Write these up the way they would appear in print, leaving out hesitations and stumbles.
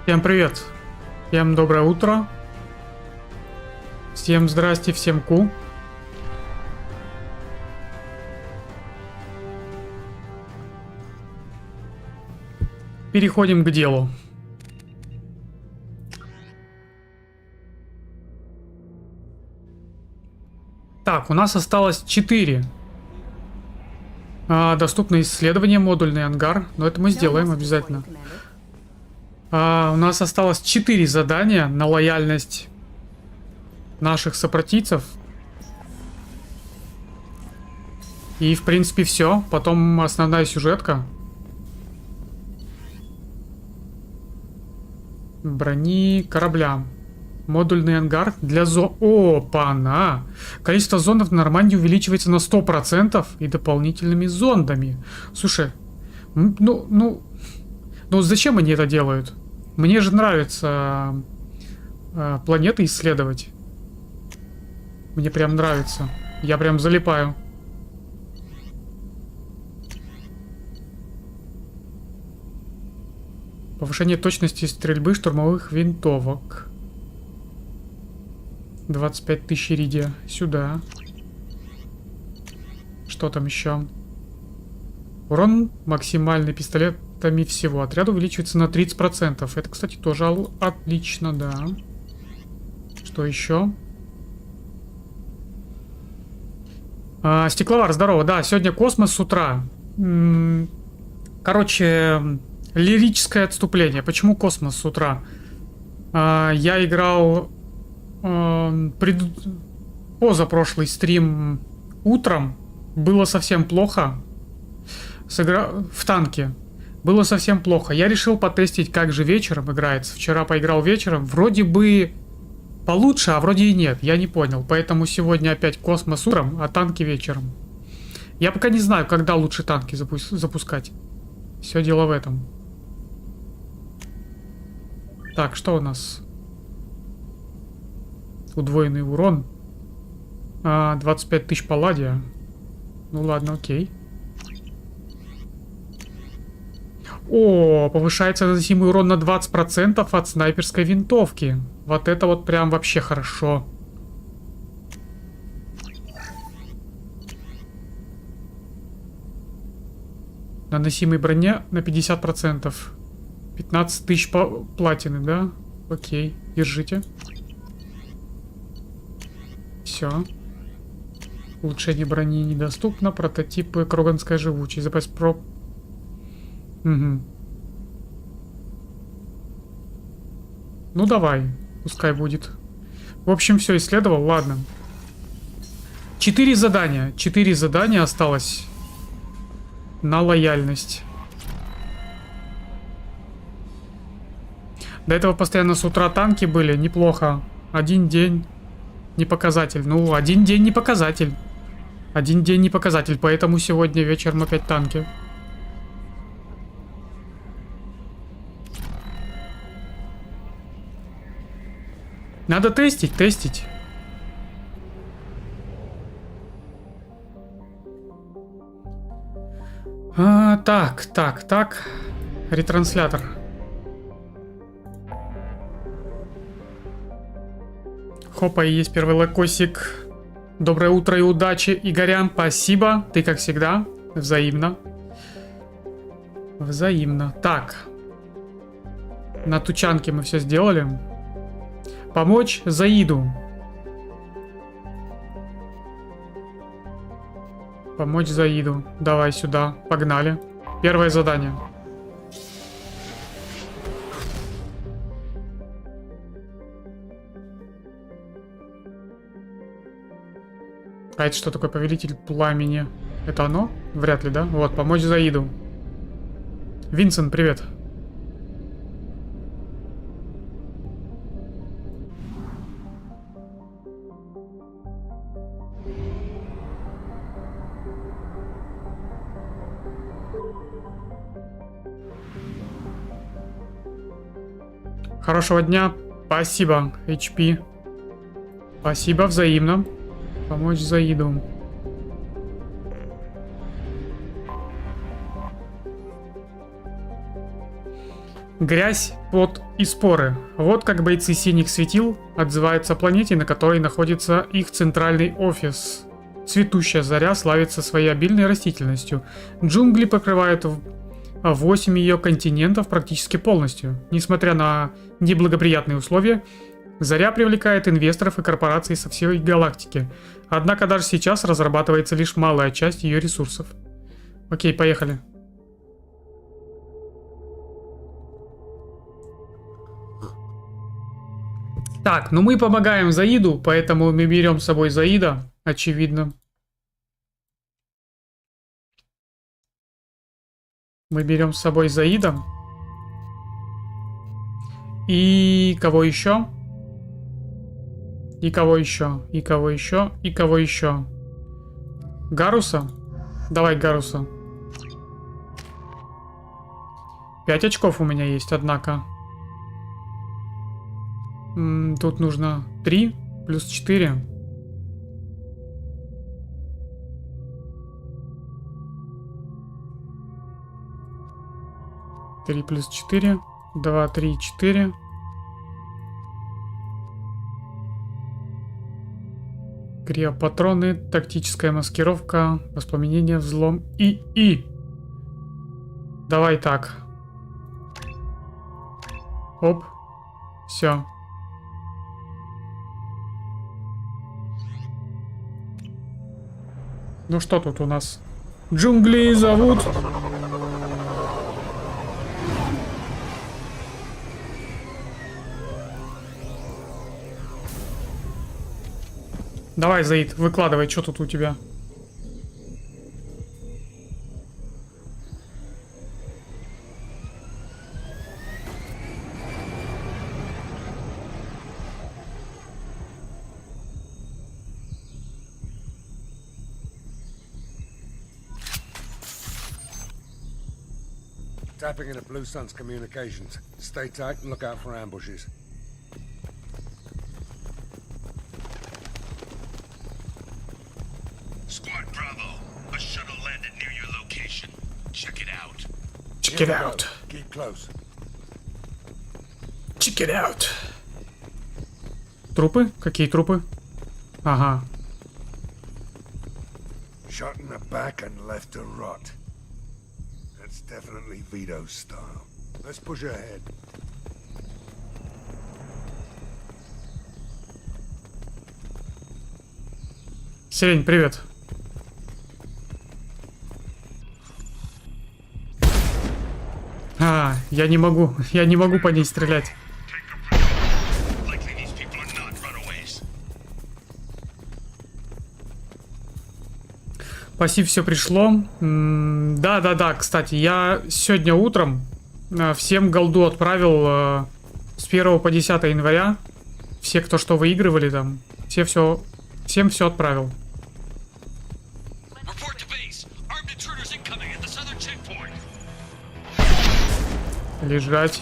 Всем привет, всем доброе утро, всем здрасте, всем ку. Переходим к делу. Так, у нас осталось 4 доступные исследования, модульный ангар, но это мы сделаем обязательно. У нас осталось 4 задания на лояльность наших сопротивцев. И в принципе все. Потом основная сюжетка. Брони корабля. Модульный ангар для Опа-на! Количество зондов на Нормандии увеличивается на 100% и дополнительными зондами. Слушай, ну зачем они это делают? Мне же нравится планеты исследовать. Мне прям нравится. Я прям залипаю. Повышение точности стрельбы штурмовых винтовок. 25 тысяч иридия. Сюда. Что там еще? Урон максимальный пистолетами всего отряда увеличивается на 30%. Это, кстати, тоже отлично, да. Что еще? Стекловар, здорово. Да, сегодня космос с утра. Короче, лирическое отступление. Почему космос с утра? Я играл позапрошлый стрим утром. Было совсем плохо. В танке. Было совсем плохо. Я решил потестить, как же вечером играется. Вчера поиграл вечером. Вроде бы получше, а вроде и нет. Я не понял. Поэтому сегодня опять космос утром, а танки вечером. Я пока не знаю, когда лучше танки запускать. Все дело в этом. Так, что у нас? Удвоенный урон. 25 тысяч палладия. Ну ладно, окей. О, повышается наносимый урон на 20% от снайперской винтовки. Вот это вот прям вообще хорошо. Наносимый броня на 50%. 15 тысяч платины, да? Окей, держите. Все. Улучшение брони недоступно. Прототипы кроганская живучесть. Запас про... Угу. Ну давай, пускай будет. В общем, все исследовал, ладно. 4 задания. 4 задания осталось на лояльность. До этого постоянно с утра танки были, неплохо. Один день не показатель. Ну, один день не показатель. Один день не показатель, поэтому сегодня вечером опять танки. Надо тестить, тестить. Так. Ретранслятор. Хопа, и есть первый лайкосик. Доброе утро и удачи, Игорян. Спасибо. Ты, как всегда, взаимно. Взаимно. Так. На тучанке мы все сделали. Помочь Заиду. Помочь Заиду. Давай сюда. Погнали. Первое задание. А это что такое? Повелитель пламени? Это оно? Вряд ли, да? Вот, помочь Заиду. Винсент, привет. Хорошего дня. Спасибо, HP. Спасибо, взаимно. Помочь Заиду. Грязь, пот и споры. Вот как бойцы синих светил отзываются о планете, на которой находится их центральный офис. Цветущая заря славится своей обильной растительностью. Джунгли покрывают 8 ее континентов практически полностью. Несмотря на неблагоприятные условия, Заря привлекает инвесторов и корпораций со всей галактики. Однако даже сейчас разрабатывается лишь малая часть ее ресурсов. Окей, поехали. Так, ну мы помогаем Заиду, поэтому мы берем с собой Заида, очевидно. Мы берем с собой Заида. И кого еще? И кого еще? И кого еще? И кого еще? Гаруса? Давай Гаруса. 5 очков у меня есть, однако. Тут нужно 3 плюс 4. Три плюс 4. 2, 3, 4. Криопатроны, тактическая маскировка, воспламенение, взлом и. Давай так. Оп. Все. Ну что тут у нас? Джунгли зовут. Давай, Заид, выкладывай, что тут у тебя. Tapping into Blue Sun's communications. Stay tight and look out for ambushes. Squad Bravo, a shuttle landed near your location. Check it out. Check it out. close. Check it out. Трупы? Какие трупы? Ага. Shot in the back and left to rot. That's definitely Vito's style. Let's push ahead. Сирень, привет. Я не могу по ней стрелять. Пассив все пришло. Да, кстати, я сегодня утром всем голду отправил с 1 по 10 января. Все, кто что выигрывали там, всем все отправил. Лежать.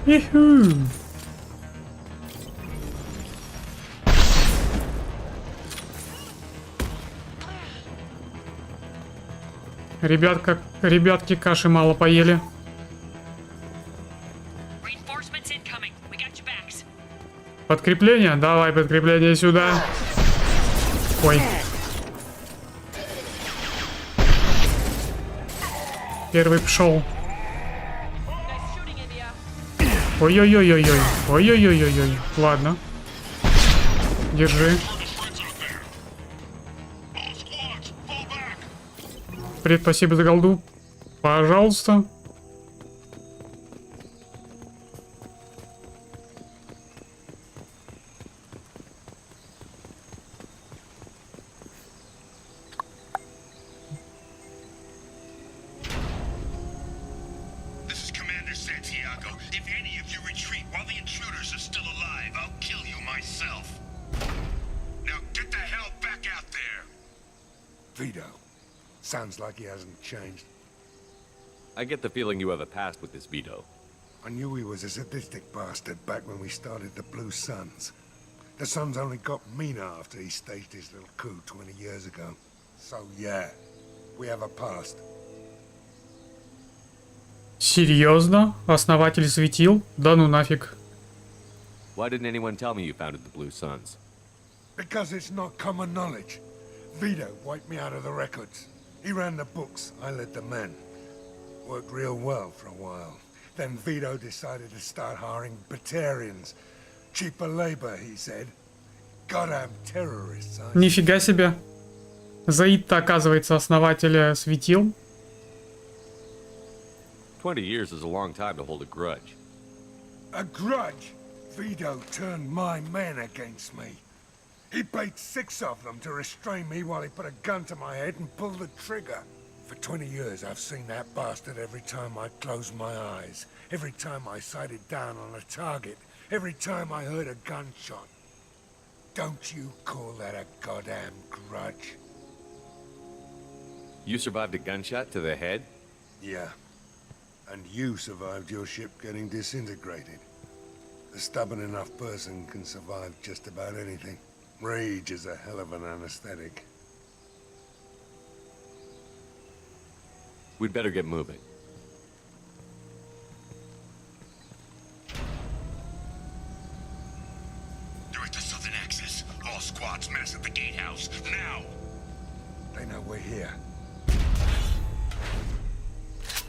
Иху. Ребятки каши мало поели. Подкрепление? Давай подкрепление сюда. Ой. Первый пошел. Ой-ой-ой-ой-ой. Ой-ой-ой-ой-ой. Ладно. Держи. Привет, спасибо за голду. Пожалуйста. Vito. Sounds like he hasn't changed. I get the feeling you have a past with this Vito. I knew he was a sadistic bastard back when we started the Blue Suns. The Suns only got meaner after he staged his little coup 20 years ago. So yeah, we have a past. Серьезно? Основатель светил? Да ну нафиг. Why didn't anyone tell me you founded the Blue Suns? Because it's not common knowledge. Vito wiped me out of the records. He ran the books, I led the men. Worked real well for a while. Then Vito decided to start hiring Batarians. Cheaper labor, he said. Goddamn terrorists. Нифига себе. Заид-то, оказывается, основатель светил. 20 years is a long time to hold a grudge. A grudge? Vito turned my men against me. He paid 6 of them to restrain me while he put a gun to my head and pulled the trigger. For 20 years, I've seen that bastard every time I closed my eyes. Every time I sighted down on a target. Every time I heard a gunshot. Don't you call that a goddamn grudge? You survived a gunshot to the head? Yeah. And you survived your ship getting disintegrated. A stubborn enough person can survive just about anything. Rage is a hell of an anesthetic. We'd better get moving. Director Southern Axis. All squads mass at the gatehouse. Now! They know we're here.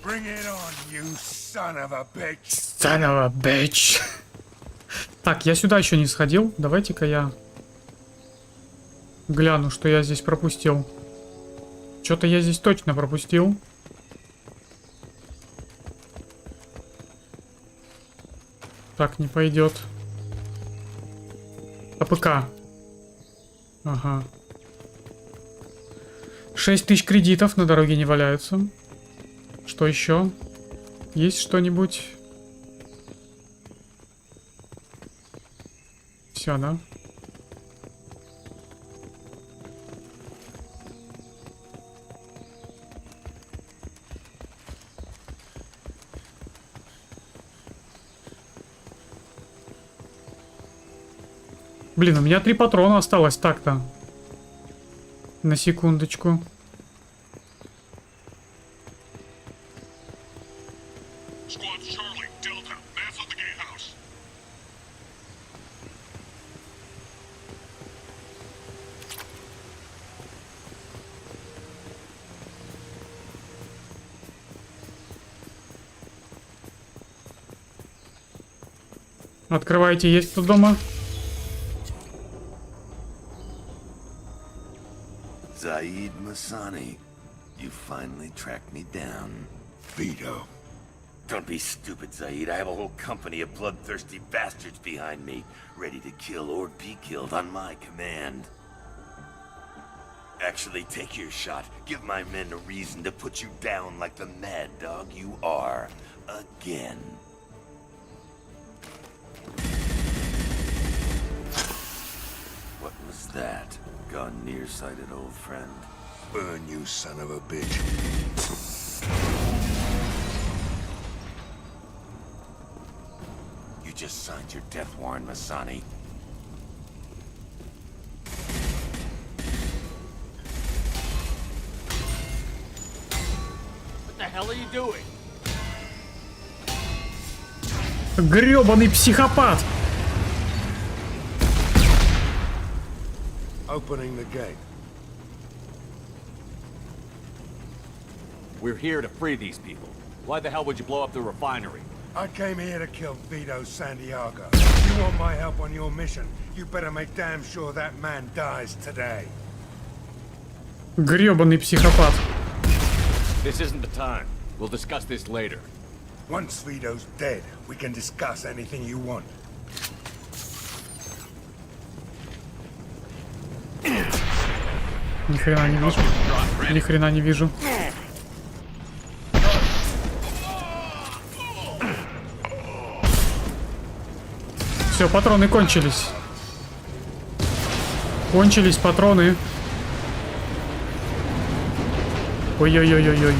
Bring it on, you son of a bitch! Son of a bitch. Так, я сюда еще не сходил. Давайте-ка я гляну, что я здесь пропустил. Что-то я здесь точно пропустил. Так, не пойдет. АПК. Ага. 6000 кредитов на дороге не валяются. Что еще? Есть что-нибудь? Все, да? Блин, у меня 3 патрона осталось так-то. На секундочку. Squad Charlie, Delta, mass on the gatehouse. Открывайте, есть кто дома? Zaid Masani, you finally tracked me down. Vito. Don't be stupid, Zaid. I have a whole company of bloodthirsty bastards behind me, ready to kill or be killed on my command. Actually, take your shot. Give my men a reason to put you down like the mad dog you are. Again. What was that? Gone nearsighted, old friend. Burn, you son of a bitch. You just signed your death warrant, Masani. What the hell are you doing? Грёбаный психопат! Opening the gate. We're here to free these people. Why the hell would you blow up the refinery? I came here to kill Vito Santiago. If you want my help on your mission, you better make damn sure that man dies today. Грёбаный психопат. This isn't the time. We'll discuss this later. Once Vito's dead, we can discuss anything you want. Ни хрена не вижу. Ни хрена не вижу. Все, патроны кончились. Кончились патроны. Ой-ой-ой-ой-ой.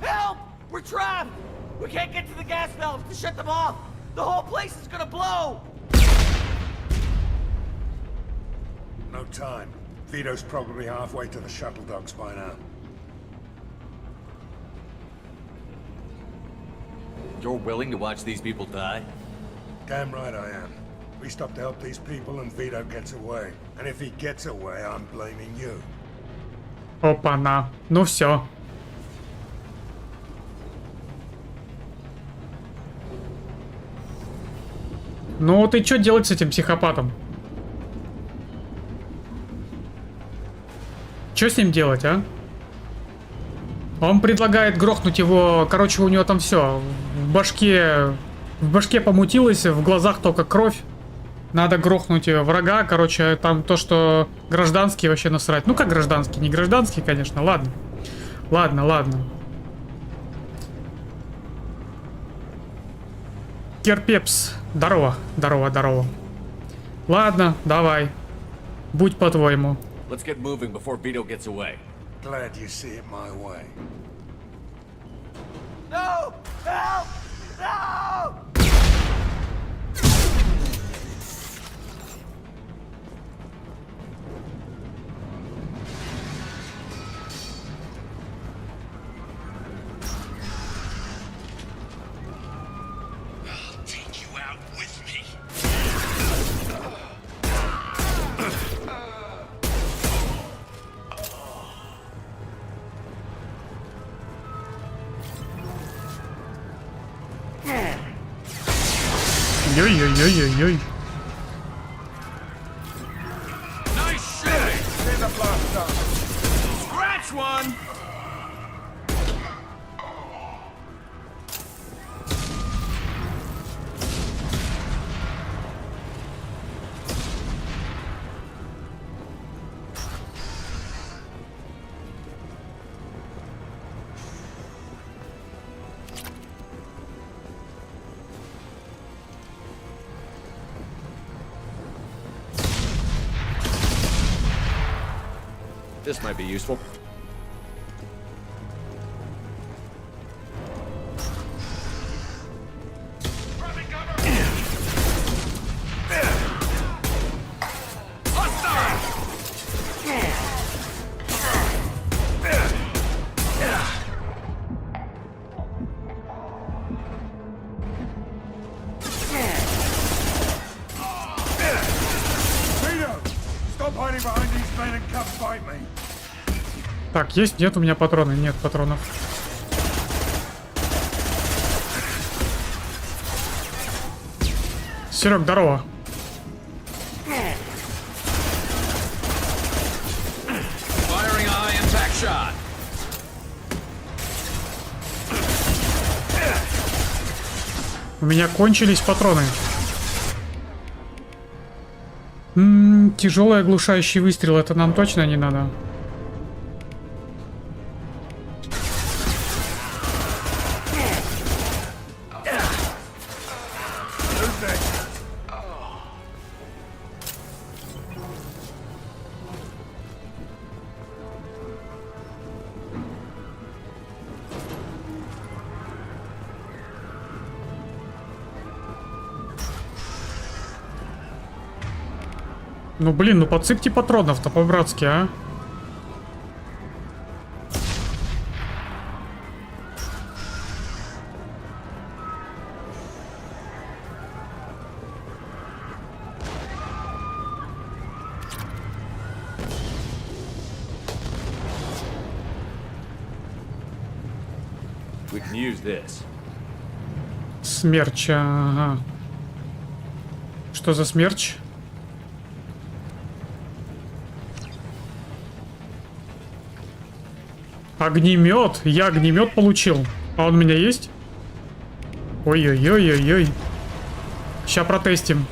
Help! We're trapped! We can't get to the gas valves to shut them off! The whole place is gonna blow! No time. Vito's probably halfway to the shuttle docks by now. You're willing to watch these people die? Damn right I am. We stopped to help these people and Vito gets away. And if he gets away, I'm blaming you. Опа-на. Ну все. Ну вот и что делать с этим психопатом? Что с ним делать, а? Он предлагает грохнуть его, короче, у него там все. В башке помутилось, в глазах только кровь. Надо грохнуть врага, короче, там то, что гражданский вообще насрать. Ну как гражданский? Не гражданский, конечно, ладно. Ладно, ладно. Керпепс. Здорово, здорово, здорово. Ладно, давай. Будь по-твоему. Let's get moving before Vito gets away. Glad you see it my way. No! Help! No! I'll take you out with me. Ой-ой-ой-ой-ой. Nice shit! See the blast up. Scratch one! This might be useful. Так, есть? Нет у меня патроны. Нет патронов. Серег, здорово. У меня кончились патроны. Тяжелый оглушающий выстрел. Это нам точно не надо. Ну блин, ну подсыпьте патронов-то по-братски, а? We can use this. Смерч, ага. Что за смерч? Огнемет. Я огнемет получил. А он у меня есть? Ой-ой-ой-ой-ой. Сейчас протестим.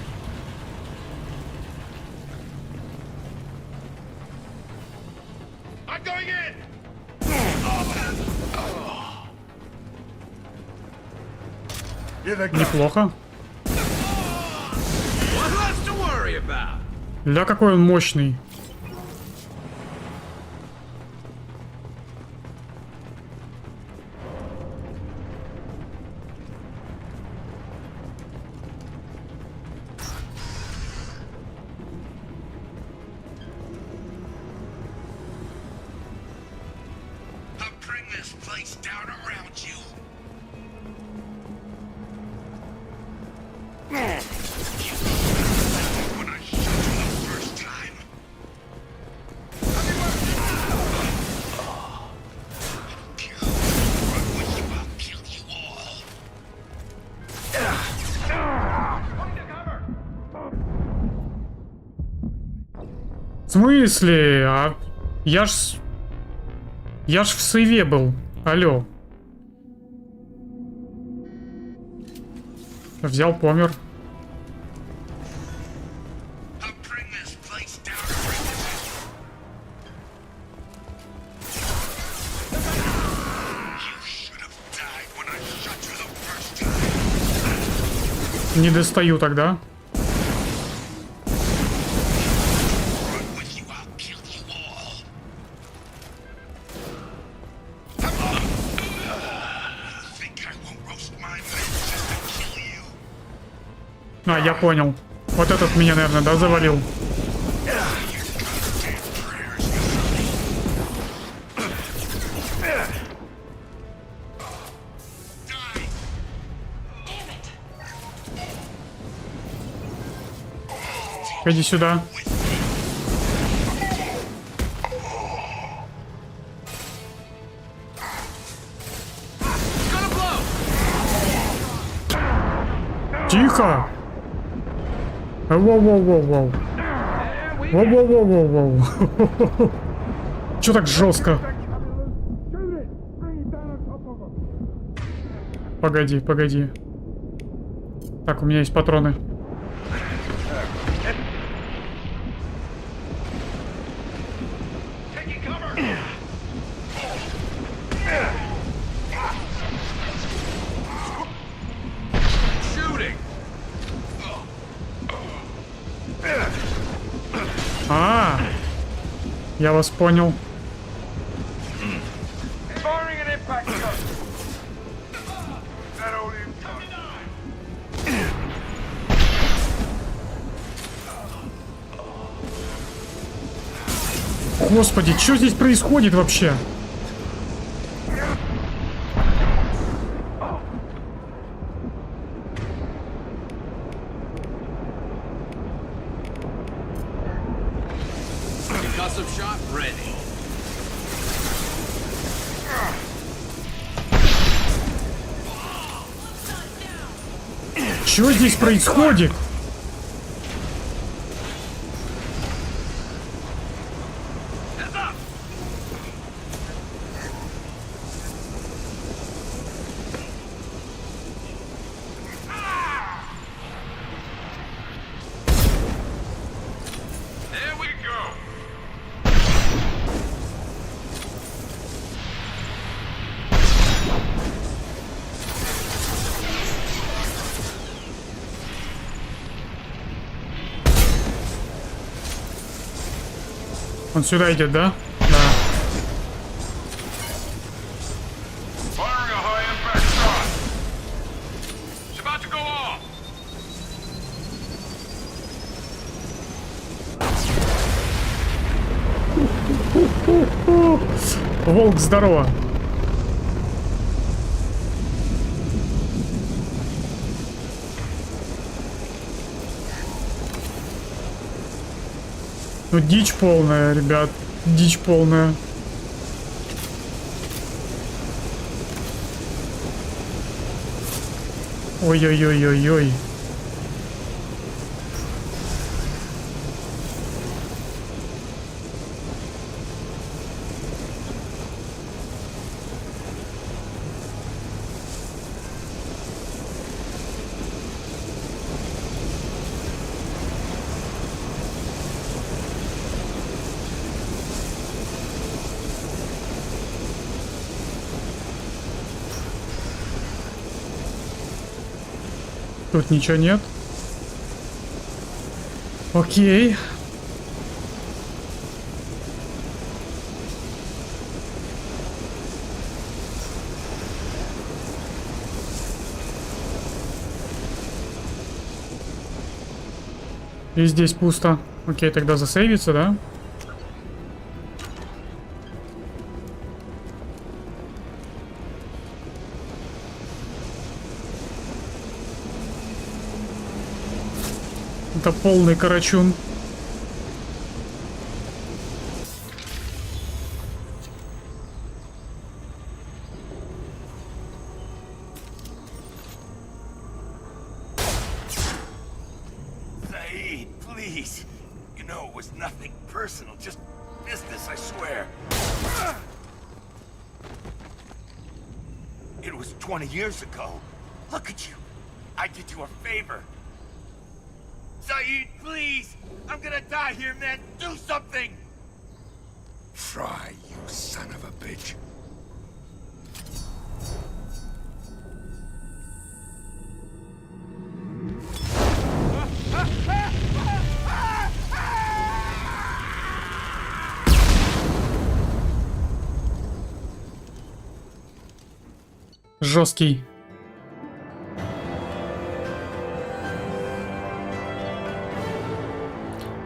Неплохо. Ля, какой он мощный. В смысле? А я ж в сейве был. Алло. Взял, помер. Не достаю тогда. А, я понял. Вот этот меня, наверное, да, завалил. Иди сюда. Тихо! Воу-воу-воу-воу. Воу-воу-воу-воу-воу. Чё так жестко? Погоди, погоди. Так, у меня есть патроны. Я вас понял. Господи, что здесь происходит вообще? Concussive shot ready. Что здесь происходит? There we go. Он сюда идет, да? Да. Firing a high impact shot. It's about to go off. Волк, здорово. Ну, дичь полная, ребят. Дичь полная. Ой-ой-ой-ой-ой. Тут ничего нет. Окей. И здесь пусто. Окей, тогда засейвится, да? Это полный карачун. Saeed, please. You know it was nothing personal, just business, I swear. It was 20 years ago. Look at you. I did you a favor. Saeed, please! I'm gonna die here, man! Do something! Try, you son of a bitch. Жесткий.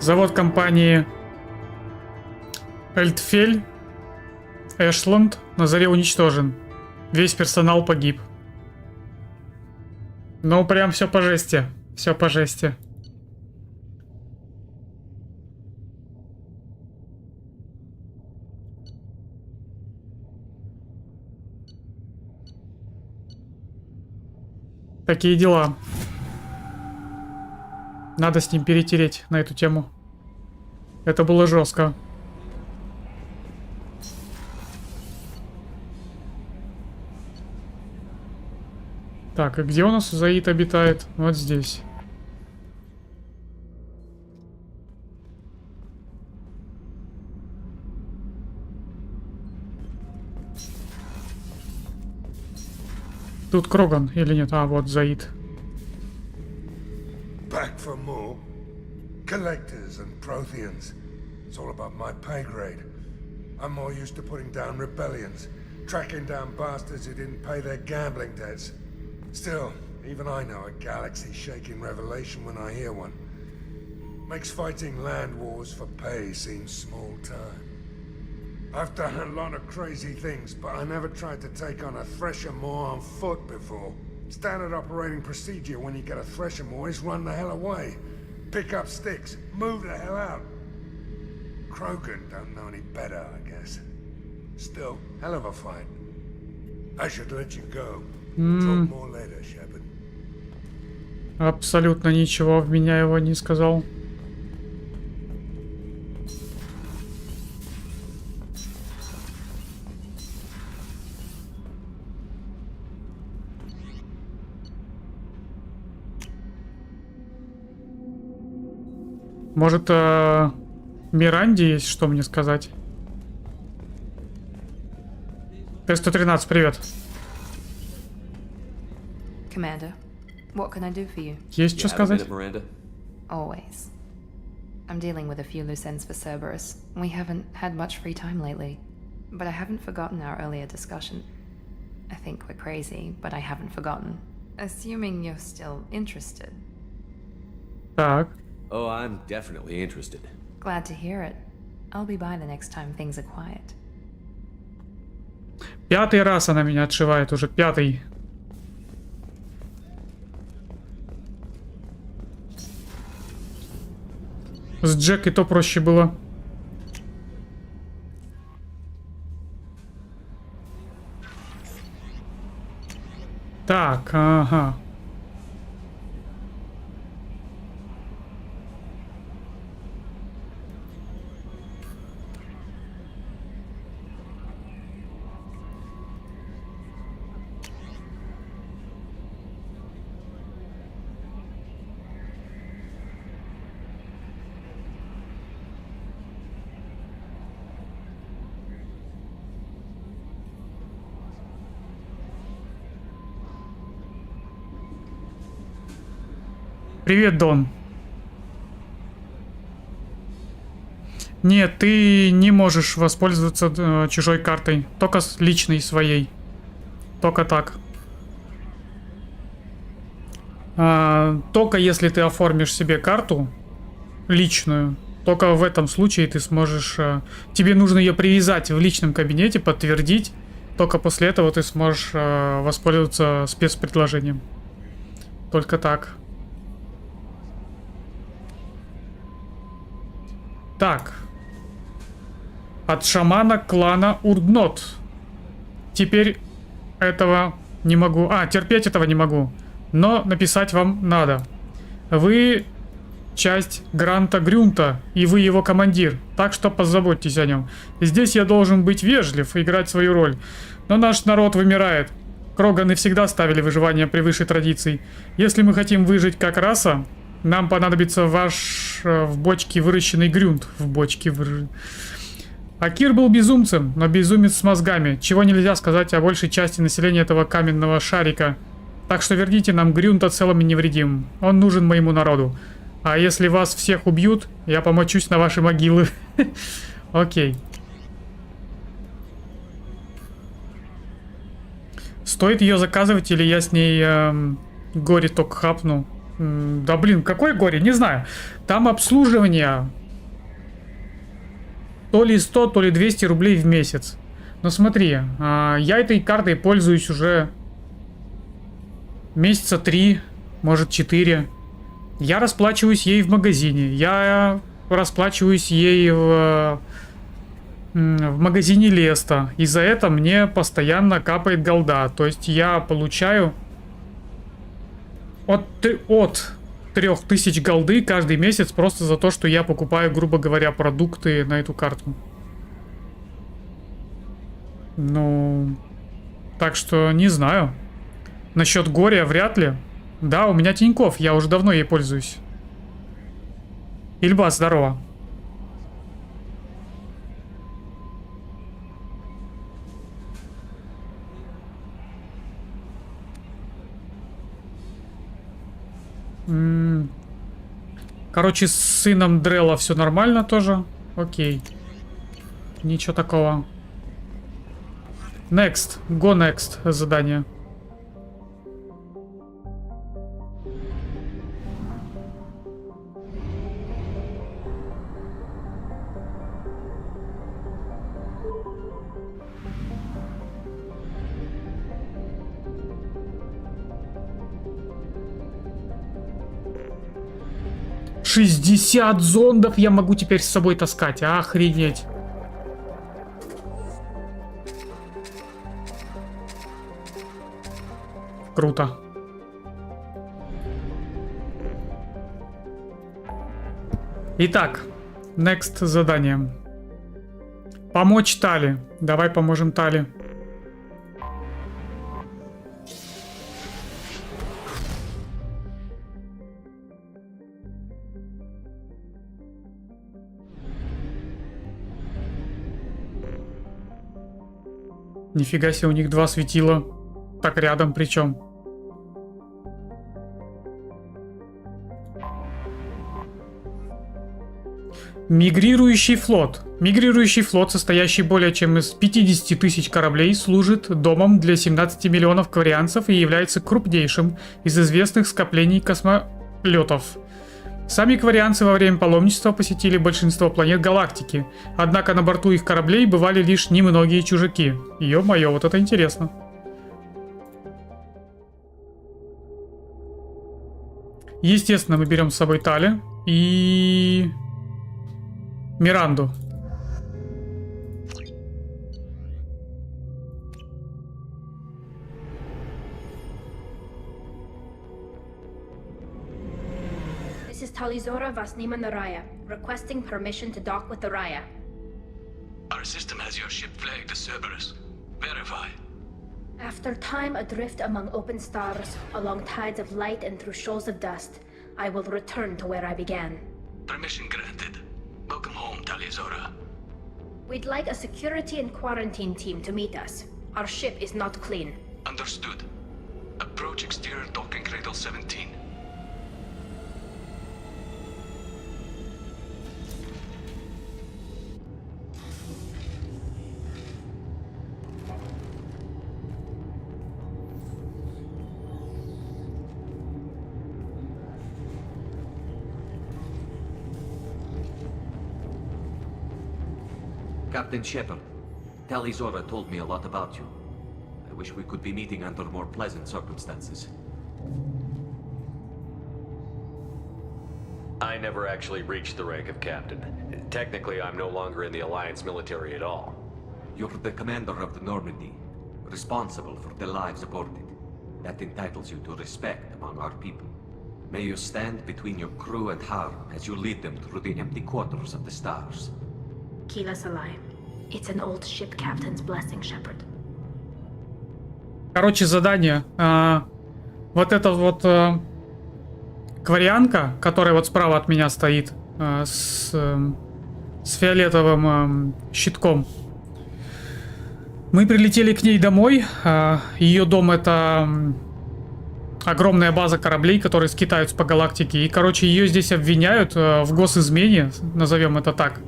Завод компании Эльтфель, Эшланд на заре уничтожен. Весь персонал погиб. Ну, прям все по жести. Все по жести. Такие дела. Надо с ним перетереть на эту тему. Это было жестко. Так, и где у нас Заид обитает? Вот здесь. Тут Кроган или нет? А, вот Заид. Back for more. Collectors and Protheans. It's all about my pay grade. I'm more used to putting down rebellions, tracking down bastards who didn't pay their gambling debts. Still, even I know a galaxy-shaking revelation when I hear one. Makes fighting land wars for pay seem small time. I've done a lot of crazy things, but I never tried to take on a thresher more on foot before. Standard operating procedure when you get a thresher more is run the hell away. Pick up sticks, move the hell out. Krogan don't know any better, I guess. Still, hell of a fight. I should let you go. Talk more later, Shepard. Абсолютно ничего в меня его не сказал. Может, Миранде есть что мне сказать? Т-113, привет. Commander, what can I do for you? Есть что сказать? Miranda? Always. I'm dealing with a few loose ends for Cerberus. We haven't had much free time lately. But I haven't forgotten our earlier discussion. I think we're crazy, but I haven't forgotten. Assuming you're still interested. Так. Oh, I'm definitely interested. Glad to hear it. I'll be by the next time things are quiet. Пятый раз она меня отшивает, уже пятый. С Джек и то проще было. Так, ага. Привет, Дон. Нет, ты не можешь воспользоваться чужой картой. Только с личной своей. Только так. Только если ты оформишь себе карту личную, только в этом случае ты сможешь... тебе нужно ее привязать в личном кабинете, подтвердить. Только после этого ты сможешь воспользоваться спецпредложением. Только так. Так. От шамана клана Урднот. Теперь этого не могу. Терпеть этого не могу. Но написать вам надо. Вы часть Гранта Грюнта, и вы его командир. Так что позаботьтесь о нем. Здесь я должен быть вежлив и играть свою роль. Но наш народ вымирает. Кроганы всегда ставили выживание превыше традиций. Если мы хотим выжить как раса, нам понадобится ваш в бочке выращенный грюнт. В бочке выращенный. Акир был безумцем, но безумец с мозгами. Чего нельзя сказать о большей части населения этого каменного шарика. Так что верните нам грюнта целым и невредимым. Он нужен моему народу. А если вас всех убьют, я помочусь на ваши могилы. Окей. Стоит ее заказывать, или я с ней горе только хапну? Да блин, какое горе? Не знаю. Там обслуживание то ли 100, то ли 200 рублей в месяц. Но смотри, я этой картой пользуюсь уже месяца 3, может 4. Я расплачиваюсь ей в магазине. Я расплачиваюсь ей в магазине Леста. И за это мне постоянно капает голда. То есть я получаю от 3000 голды каждый месяц просто за то, что я покупаю, грубо говоря, продукты на эту карту. Ну, так что не знаю. Насчет горя вряд ли. Да, у меня Тинькофф, я уже давно ей пользуюсь. Ильба, здорово. Короче, с сыном Дрелла все нормально тоже. Окей. Ничего такого. Next. Go next. Задание. 60 зондов я могу теперь с собой таскать. Охренеть. Круто. Итак, next задание. Помочь Тали. Давай поможем Тали. Нифига себе, у них два светила. Так рядом причем. Мигрирующий флот. Мигрирующий флот, состоящий более чем из 50 тысяч кораблей, служит домом для 17 миллионов кварианцев и является крупнейшим из известных скоплений космолетов. Сами кварианцы во время паломничества посетили большинство планет галактики, однако на борту их кораблей бывали лишь немногие чужаки. Ё-моё, вот это интересно. Естественно, мы берем с собой Тали и Миранду. This is Talizora Vasnima Naraya, requesting permission to dock with the Raya. Our system has your ship flagged as Cerberus. Verify. After time adrift among open stars, along tides of light and through shoals of dust, I will return to where I began. Permission granted. Welcome home, Talizora. We'd like a security and quarantine team to meet us. Our ship is not clean. Understood. Approach exterior docking cradle 17. Captain Shepard, Talizora told me a lot about you. I wish we could be meeting under more pleasant circumstances. I never actually reached the rank of captain. Technically, I'm no longer in the Alliance military at all. You're the commander of the Normandy, responsible for the lives aborted. That entitles you to respect among our people. May you stand between your crew and harm as you lead them through the empty quarters of the stars. Kila Salai. It's an old ship captain's blessing, Shepard. Короче, задание. Вот эта вот кварианка, которая вот справа от меня стоит, с фиолетовым щитком. Мы прилетели к ней домой. Ее дом — это огромная база кораблей, которые скитаются по галактике. И, короче, ее здесь обвиняют в госизмене, назовем это так.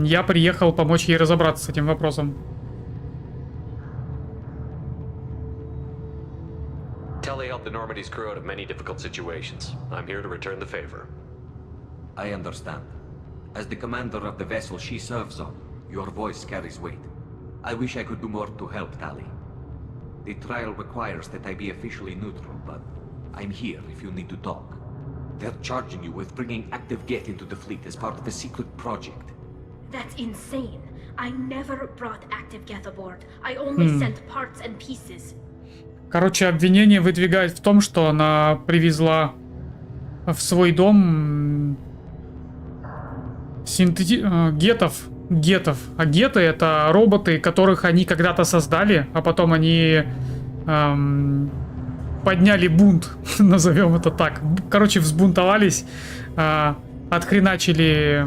Я приехал помочь ей разобраться с этим вопросом. Telly helped the Normandy's crew out of many difficult situations. I'm here to return the favor. I understand. As the commander of the vessel she serves on, your voice carries weight. I wish I could do more to help Tali. The trial requires that I be officially neutral, but I'm here if you need to talk. They're charging you with bringing active Geth into the fleet as part of a secret project. That's insane. I never brought active Geth aboard. I only sent parts and pieces. Короче, обвинение выдвигает в том, что она привезла в свой дом гетов. А геты — это роботы, которых они когда-то создали, а потом они подняли бунт, назовем это так. Короче, взбунтовались, отхреначили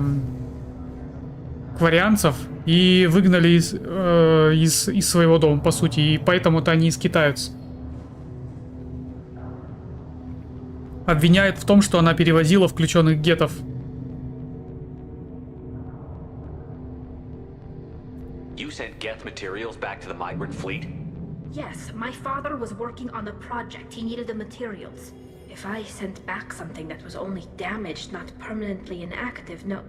кварианцев и выгнали из своего дома, по сути. И поэтому-то они и скитаются. Обвиняет в том, что она перевозила включенных гетов. You sent Geth materials back to the migrant fleet? Yes, my father was working on a project. He needed the materials. If I sent back something that was only damaged, not permanently inactive, no,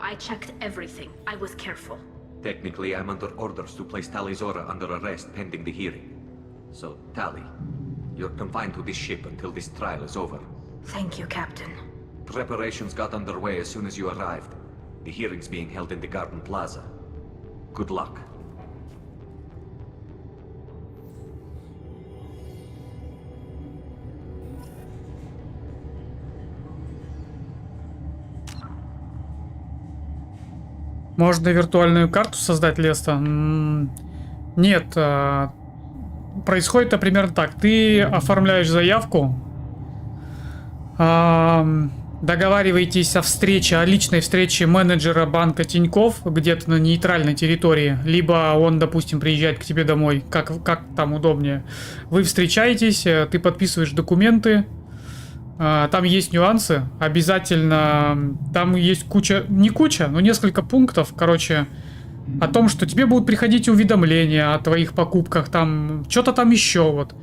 I checked everything. I was careful. Technically, I'm under orders to place Talizora under arrest pending the hearing. So, Tali, you're confined to this ship until this trial is over. Thank you, Captain. Preparations got underway as soon as you arrived. The hearing's being held in the Garden Plaza. Good luck. Можно виртуальную карту создать, Леста? Нет. Происходит это примерно так. Ты оформляешь заявку, договариваетесь о встрече, о личной встрече менеджера банка Тинькофф где-то на нейтральной территории, либо он, допустим, приезжает к тебе домой, как там удобнее. Вы встречаетесь, ты подписываешь документы. Там есть нюансы, обязательно, там есть не куча, но несколько пунктов, короче, о том, что тебе будут приходить уведомления о твоих покупках, там, что-то там еще, вот.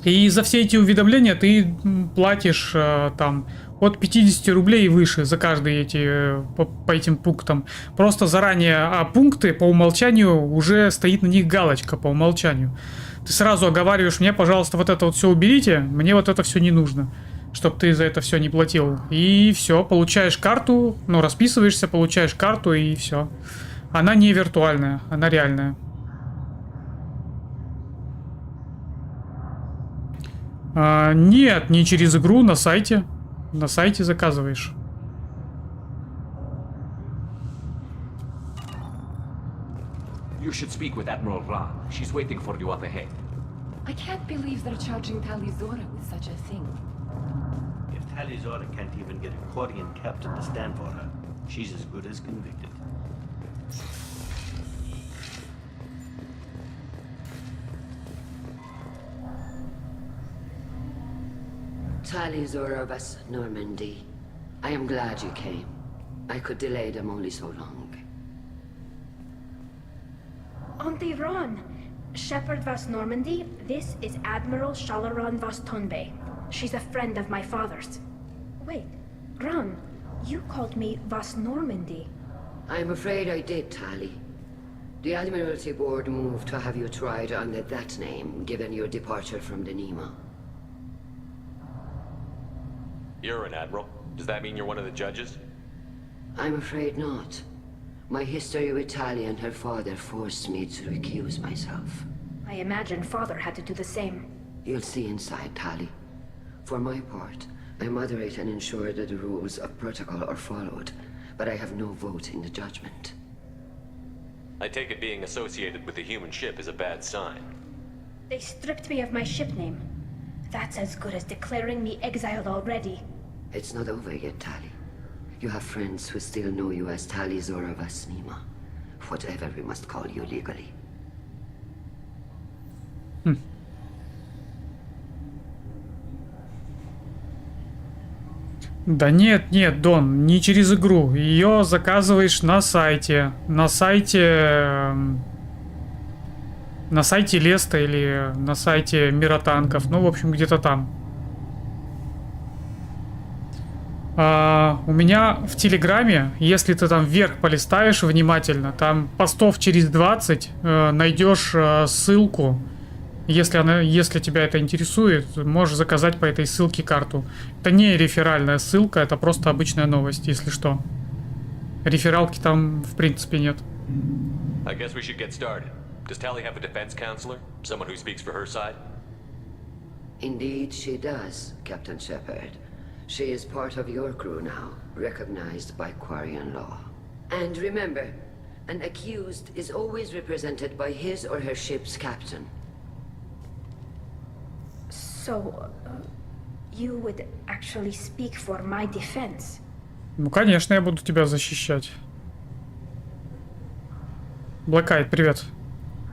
И за все эти уведомления ты платишь, там, от 50 рублей и выше за каждые эти, по этим пунктам. Просто заранее, а пункты по умолчанию, уже стоит на них галочка по умолчанию. Ты сразу оговариваешь: мне, пожалуйста, вот это вот все уберите, мне вот это все не нужно, чтобы ты за это все не платил. И все, получаешь карту, ну, расписываешься, получаешь карту, и все. Она не виртуальная, она реальная. Нет, не через игру, на сайте. На сайте заказываешь. You should speak with Admiral Ra. She's waiting for you up ahead. I can't believe they're charging Talizora with such a thing. If Talizora can't even get a Quadian captain to stand for her, she's as good as convicted. Talizora vas Normandy. I am glad you came. I could delay them only so long. Auntie Ron! Shepherd vas Normandy, this is Admiral Shalaron vas Tonbay. She's a friend of my father's. Wait, Ron, you called me vas Normandy. I'm afraid I did, Tali. The Admiralty Board moved to have you tried under that name, given your departure from the Nemo. You're an admiral. Does that mean you're one of the judges? I'm afraid not. My history with Tali and her father forced me to recuse myself. I imagine father had to do the same. You'll see inside, Tali. For my part, I moderate and ensure that the rules of protocol are followed, but I have no vote in the judgment. I take it being associated with the human ship is a bad sign. They stripped me of my ship name. That's as good as declaring me exiled already. It's not over yet, Tali. You have friends who still know you as Talizora Vasnima. Whatever we must call you legally. Да нет, нет, Дон, не через игру. Ее заказываешь на сайте. На сайте Леста или на сайте Мира Танков. Ну, в общем, где-то там. У меня в Телеграме, если ты там вверх полистаешь внимательно, там постов через 20 найдешь ссылку. Если тебя это интересует, можешь заказать по этой ссылке карту. Это не реферальная ссылка, это просто обычная новость, если что. Рефералки там в принципе нет. I guess we should get started. Does Tali have a defense counselor? Someone who speaks for her side? Indeed she does, Captain Shepard. She is part of your crew now, recognized by Quarian law. And remember, an accused is always represented by his or her ship's captain. So, you would actually speak for my defense? Ну, конечно, я буду тебя защищать. Блэкайт, привет.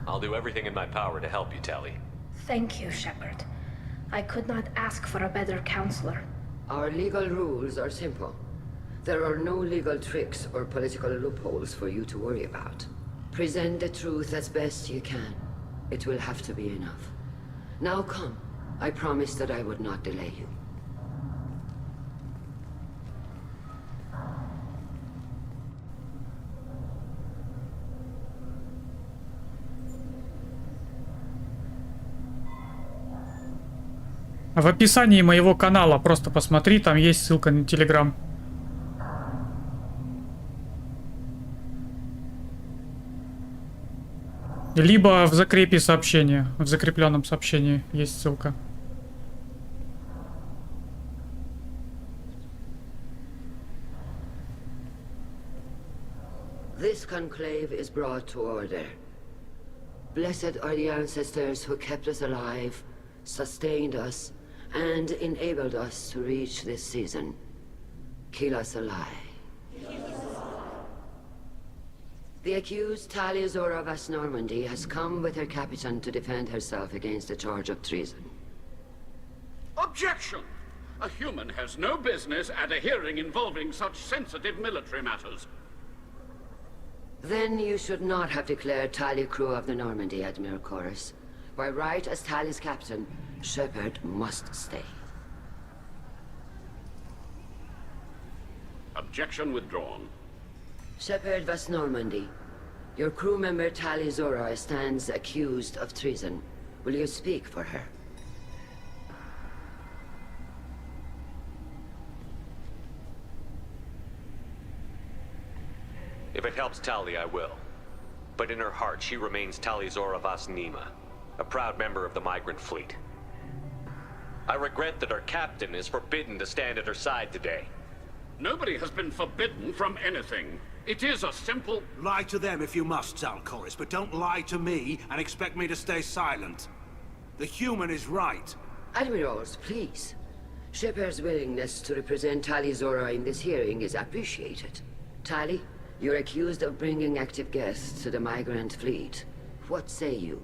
I'll do everything in my power to help you, Tali. Thank you, Shepard. I could not ask for a better counselor. Our legal rules are simple. There are no legal tricks or political loopholes for you to worry about. Present the truth as best you can. It will have to be enough. Now come. I promised that I would not delay you. В описании моего канала просто посмотри, там есть ссылка на Telegram. Либо в закрепе сообщения, в закрепленном сообщении есть ссылка. This conclave is brought to order. Blessed are the ancestors who kept us alive, sustained us, and enabled us to reach this season. Kill us alive. The accused Taliazora of Normandy has come with her captain to defend herself against a charge of treason. Objection! A human has no business at a hearing involving such sensitive military matters. Then you should not have declared Tali crew of the Normandy, Admiral Chorus. By right as Tali's captain, Shepard must stay. Objection withdrawn. Shepard was Normandy. Your crew member Tali Zora stands accused of treason. Will you speak for her? If it helps Tali, I will. But in her heart, she remains Tali Zora Vas Nima, a proud member of the migrant fleet. I regret that our captain is forbidden to stand at her side today. Nobody has been forbidden from anything. It is a simple... Lie to them if you must, Zalchorus, but don't lie to me and expect me to stay silent. The human is right. Admirals, please. Shepard's willingness to represent Tali Zora in this hearing is appreciated. Tali, you're accused of bringing active guests to the migrant fleet. What say you?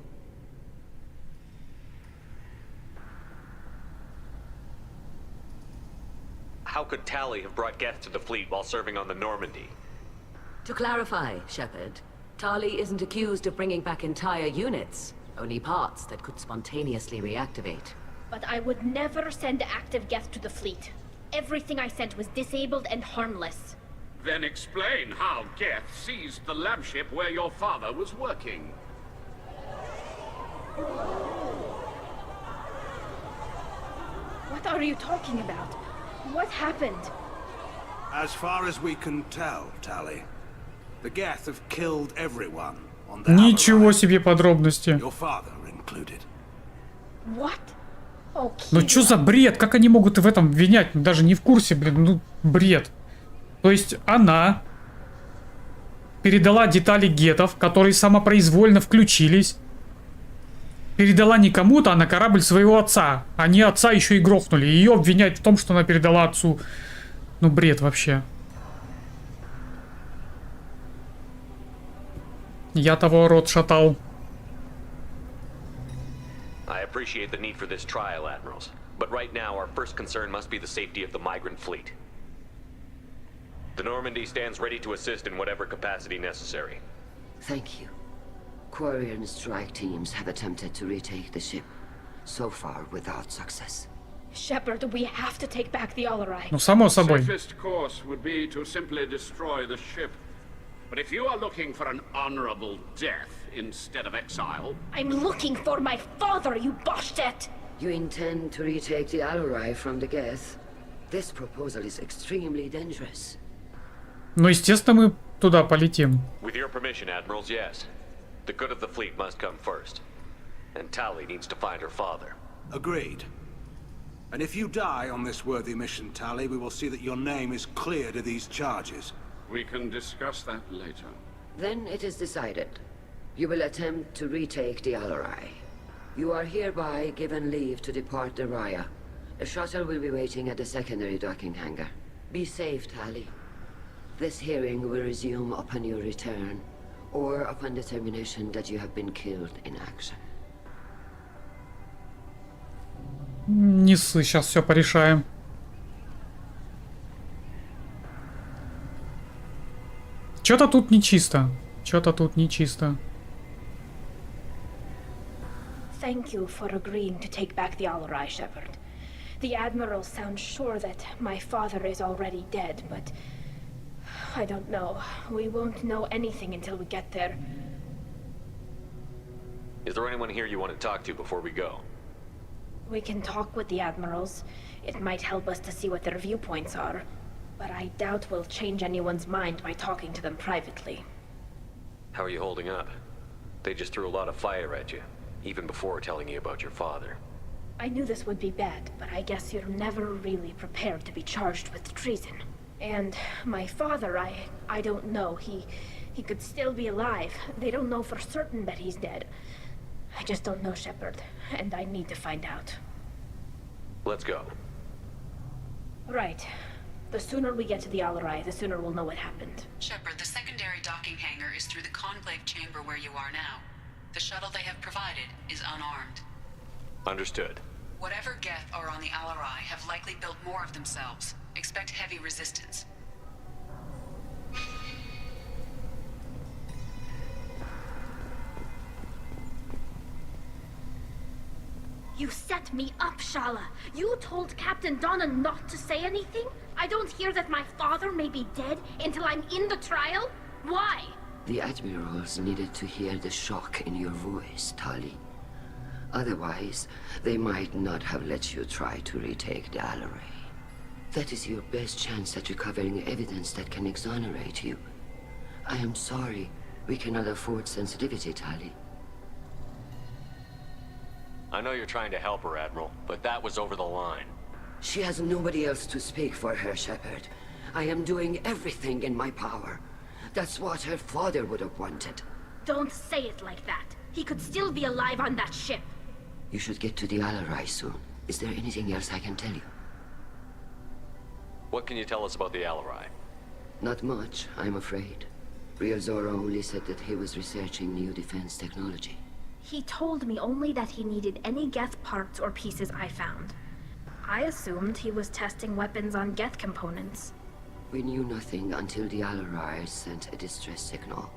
How could Tali have brought guests to the fleet while serving on the Normandy? To clarify, Shepard, Tali isn't accused of bringing back entire units, only parts that could spontaneously reactivate. But I would never send active guests to the fleet. Everything I sent was disabled and harmless. Then explain how Geth seized the lab ship where your father was working. What are you talking about? What happened? As far as we can tell, Tali, the Geth have killed everyone on their Ничего себе подробности. Your father included. What? Okay. Ну чё за бред? Как они могут в этом обвинять? Даже не в курсе, блин, ну бред. То есть она передала детали гетов, которые самопроизвольно включились. Передала не кому-то, а на корабль своего отца. Они отца еще и грохнули. Ее обвинять в том, что она передала отцу. Ну бред вообще. Я того рот шатал. I appreciate the need for this trial, Admirals. But right now, our first concern must be the safety of the migrant fleet. The Normandy stands ready to assist in whatever capacity necessary. Thank you. Quarian strike teams have attempted to retake the ship, so far without success. Shepard, we have to take back the Alarai. Ну, само собой. The safest course would be to simply destroy the ship. But if you are looking for an honorable death instead of exile... I'm looking for my father, you bastet! You intend to retake the Alarai from the Geth? This proposal is extremely dangerous. Ну, естественно, мы туда полетим. With your permission, Admirals, yes. The good of the fleet must come first. And Tali needs to find her father. Agreed. And if you die on this worthy mission, Tali, we will see that your name is cleared of these charges. We can discuss that later. Then it is decided. You will attempt to retake the Alarai. You are hereby given leave to depart the Raya. A shuttle will be waiting at the secondary docking hangar. Be safe, Tali. This hearing will resume upon your return, or upon determination that you have been killed in action. Не ссы, сейчас все порешаем. Что-то тут нечисто. Что-то тут нечисто. Thank you for agreeing to take back the Alarai, Shepard. The Admirals sound sure that my father is already dead, but... I don't know. We won't know anything until we get there. Is there anyone here you want to talk to before we go? We can talk with the admirals. It might help us to see what their viewpoints are. But I doubt we'll change anyone's mind by talking to them privately. How are you holding up? They just threw a lot of fire at you, even before telling you about your father. I knew this would be bad, but I guess you're never really prepared to be charged with treason. And my father, I don't know. He could still be alive. They don't know for certain that he's dead. I just don't know, Shepard, and I need to find out. Let's go. Right. The sooner we get to the Alarai, the sooner we'll know what happened. Shepard, the secondary docking hangar is through the conclave chamber where you are now. The shuttle they have provided is unarmed. Understood. Whatever Geth are on the Alarai have likely built more of themselves. Expect heavy resistance. You set me up, Shala. You told Captain Donna not to say anything? I don't hear that my father may be dead until I'm in the trial? Why? The admirals needed to hear the shock in your voice, Tali. Otherwise, they might not have let you try to retake the Alarai. That is your best chance at recovering evidence that can exonerate you. I am sorry. We cannot afford sensitivity, Tali. I know you're trying to help her, Admiral, but that was over the line. She has nobody else to speak for her, Shepard. I am doing everything in my power. That's what her father would have wanted. Don't say it like that. He could still be alive on that ship. You should get to the Alarai soon. Is there anything else I can tell you? What can you tell us about the Alarai? Not much, I'm afraid. Real Zora only said that he was researching new defense technology. He told me only that he needed any Geth parts or pieces I found. I assumed he was testing weapons on Geth components. We knew nothing until the Alarai sent a distress signal,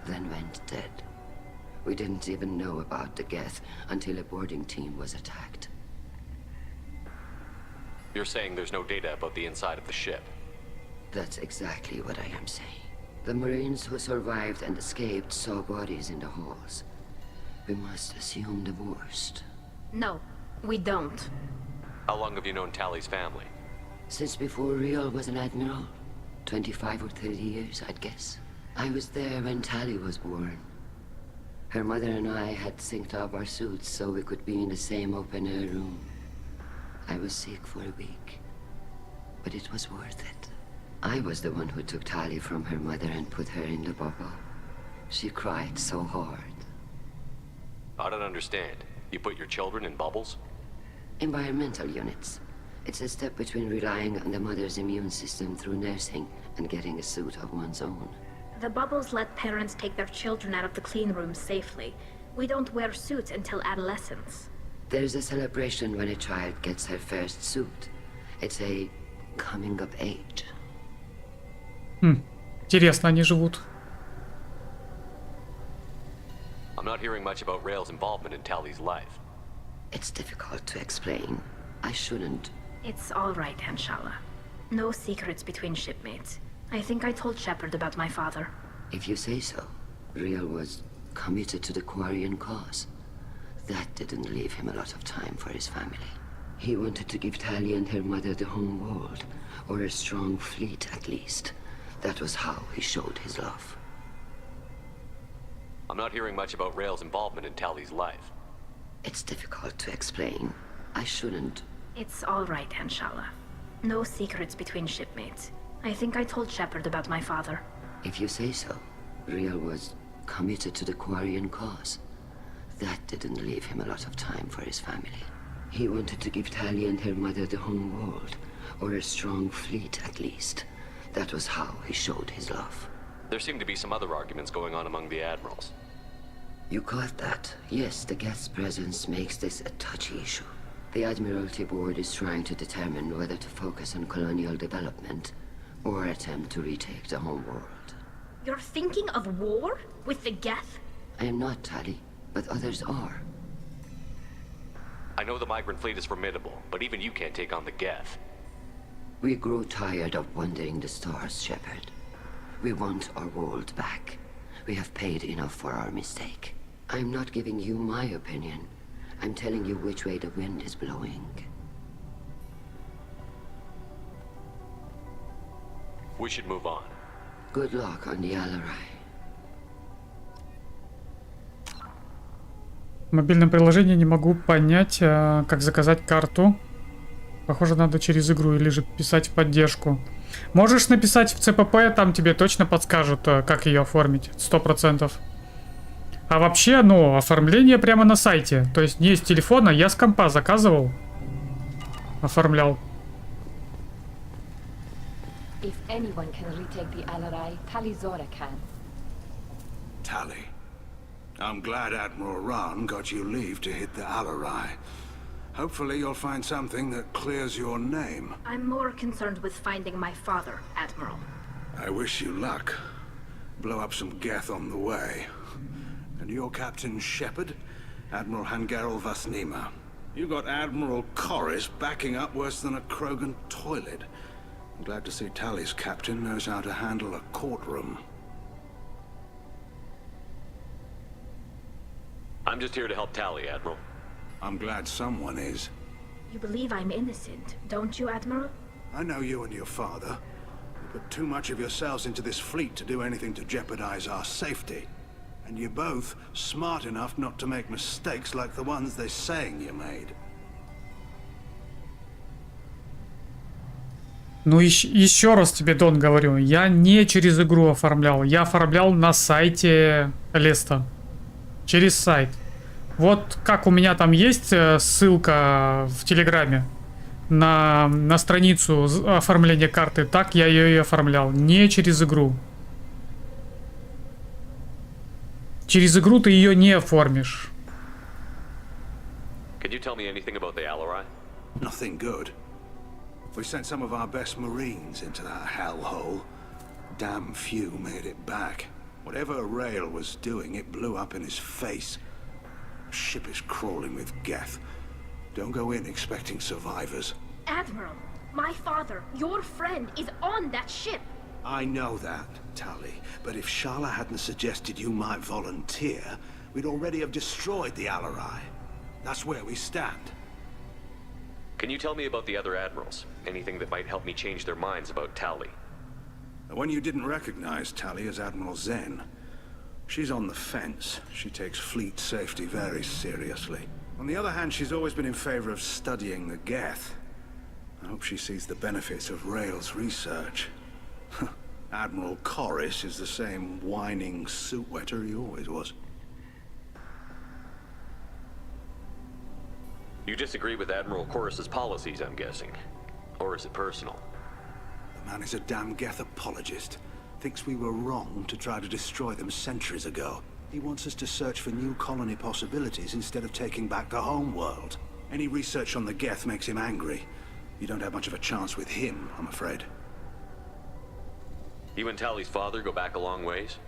then went dead. We didn't even know about the Geth until a boarding team was attacked. You're saying there's no data about the inside of the ship? That's exactly what I am saying. The Marines who survived and escaped saw bodies in the halls. We must assume the worst. No, we don't. How long have you known Tali's family? Since before Real was an admiral. 25 or 30 years, I'd guess. I was there when Tali was born. Her mother and I had synced up our suits so we could be in the same open-air room. I was sick for a week, but it was worth it. I was the one who took Tali from her mother and put her in the bubble. She cried so hard. I don't understand. You put your children in bubbles? Environmental units. It's a step between relying on the mother's immune system through nursing and getting a suit of one's own. The bubbles let parents take their children out of the clean rooms safely. We don't wear suits until adolescence. There's a celebration when a child gets her first suit. It's a coming of age. Интересно, они живут. I'm not hearing much about Rail's involvement in Tali's life. It's difficult to explain. I shouldn't. It's all right, Anshala. No secrets between shipmates. I think I told Shepard about my father. If you say so. Real was committed to the Quarian cause. That didn't leave him a lot of time for his family. He wanted to give Tali and her mother the home world, or a strong fleet at least. That was how he showed his love. I'm not hearing much about Rail's involvement in Tali's life. It's difficult to explain. I shouldn't. It's all right, Anshala. No secrets between shipmates. I think I told Shepard about my father. If you say so. Real was committed to the Quarian cause. That didn't leave him a lot of time for his family. He wanted to give Tali and her mother the home world, or a strong fleet at least. That was how he showed his love. There seem to be some other arguments going on among the admirals. You caught that? Yes, the Geth's presence makes this a touchy issue. The Admiralty Board is trying to determine whether to focus on colonial development or attempt to retake the home world. You're thinking of war? With the Geth? I am not, Tali, but others are. I know the migrant fleet is formidable, but even you can't take on the Geth. We grow tired of wandering the stars, Shepard. We want our world back. We have paid enough for our mistake. I'm not giving you my opinion. I'm telling you which way the wind is blowing. We should move on. Good luck on the Alarai. В мобильном приложении не могу понять, как заказать карту. Похоже, надо через игру или же писать в поддержку. Можешь написать в ЦПП, там тебе точно подскажут, как ее оформить. 100%. А вообще, ну, оформление прямо на сайте. То есть не с телефона, я с компа заказывал. Оформлял. If anyone can retake the Alarai, Talizora can. Tali, I'm glad Admiral Ran got you leave to hit the Alarai. Hopefully you'll find something that clears your name. I'm more concerned with finding my father, Admiral. I wish you luck. Blow up some geth on the way. And your Captain Shepard, Admiral Hangarel Vasnima. You got Admiral Corris backing up worse than a Krogan toilet. I'm glad to see Tali's captain knows how to handle a courtroom. I'm just here to help Tali, Admiral. I'm glad someone is. You believe I'm innocent, don't you, Admiral? I know you and your father. You put too much of yourselves into this fleet to do anything to jeopardize our safety. And you're both smart enough not to make mistakes like the ones they're saying you made. Ну, еще раз тебе, Дон, говорю, я не через игру оформлял, я оформлял на сайте Леста. Через сайт. Вот как у меня там есть ссылка в Телеграме на страницу оформления карты, так я ее и оформлял, не через игру. Через игру ты ее не оформишь. Could you tell me anything about the Alarai? Nothing good. We sent some of our best Marines into that hellhole. Damn few made it back. Whatever Rail was doing, it blew up in his face. The ship is crawling with geth. Don't go in expecting survivors. Admiral, my father, your friend, is on that ship. I know that, Tali, but if Shala hadn't suggested you might volunteer, we'd already have destroyed the Alarai. That's where we stand. Can you tell me about the other admirals? Anything that might help me change their minds about Tali? The one you didn't recognize, Tali, is Admiral Zen. She's on the fence. She takes fleet safety very seriously. On the other hand, she's always been in favor of studying the geth. I hope she sees the benefits of Rail's research. Admiral Corris is the same whining suit wetter he always was. You disagree with Admiral Corris's policies, I'm guessing. Or is it personal? The man is a damn geth apologist. Thinks we were wrong to try to destroy them centuries ago. He wants us to search for new colony possibilities instead of taking back the home world. Any research on the geth makes him angry. You don't have much of a chance with him, I'm afraid. You and Tali's father go back a long ways?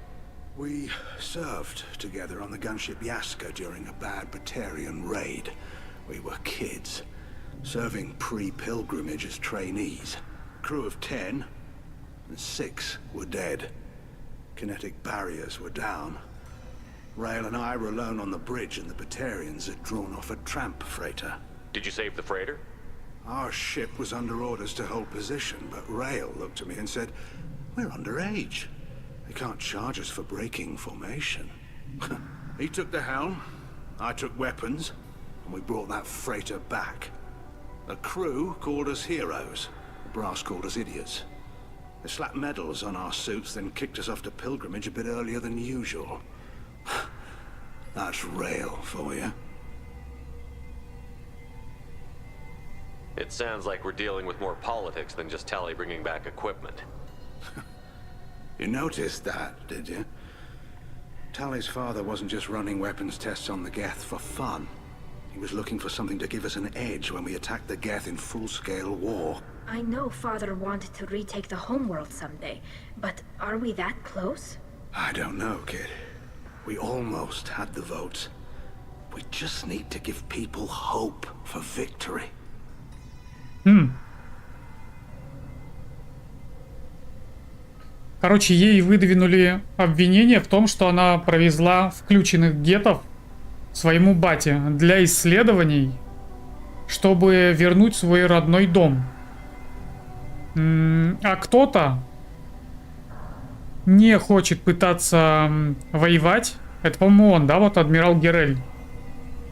We served together on the gunship Yaska during a bad Batarian raid. We were kids, serving pre-pilgrimage as trainees. Crew of 10, and 6 were dead. Kinetic barriers were down. Rail and I were alone on the bridge, and the Batarians had drawn off a tramp freighter. Did you save the freighter? Our ship was under orders to hold position, but Rail looked at me and said, "We're underage. They can't charge us for breaking formation." He took the helm, I took weapons, and we brought that freighter back. The crew called us heroes. The brass called us idiots. They slapped medals on our suits, then kicked us off to pilgrimage a bit earlier than usual. That's Rail for you. It sounds like we're dealing with more politics than just Tali bringing back equipment. You noticed that, did you? Tali's father wasn't just running weapons tests on the geth for fun. He was looking for something to give us an edge when we attacked the geth in full-scale war. I know Father wanted to retake the homeworld someday, but are we that close? I don't know, kid. We almost had the votes. We just need to give people hope for victory. Короче, ей выдвинули обвинение в том, что она провезла включенных гетов своему бате для исследований, чтобы вернуть свой родной дом. А кто-то не хочет пытаться воевать. Это, по-моему, он, да, вот адмирал Герель.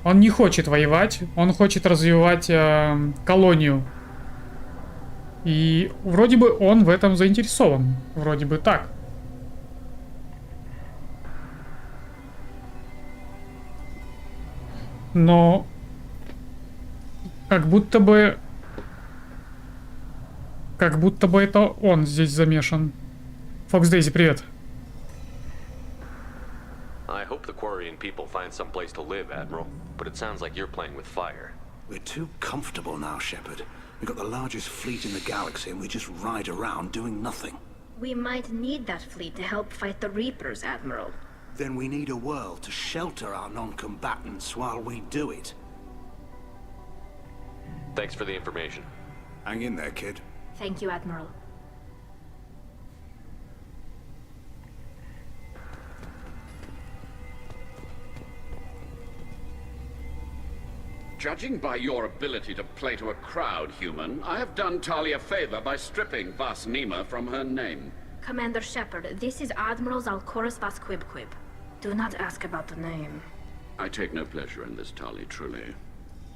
Он не хочет воевать, он хочет развивать колонию. И вроде бы он в этом заинтересован. Вроде бы так. Но как будто бы это он здесь замешан. Фокс Дейзи, привет. I hope the Quarian people find some place to live, Admiral. But it sounds like you're playing with fire. We're too comfortable now, Shepard. We've got the largest fleet in the galaxy and we just ride around doing nothing. We might need that fleet to help fight the Reapers, Admiral. Then we need a world to shelter our non-combatants while we do it. Thanks for the information. Hang in there, kid. Thank you, Admiral. Judging by your ability to play to a crowd, human, I have done Tali a favor by stripping Vas Nima from her name. Commander Shepard, this is Admiral Zalkoris Vas Quibquib. Do not ask about the name. I take no pleasure in this, Tali, truly.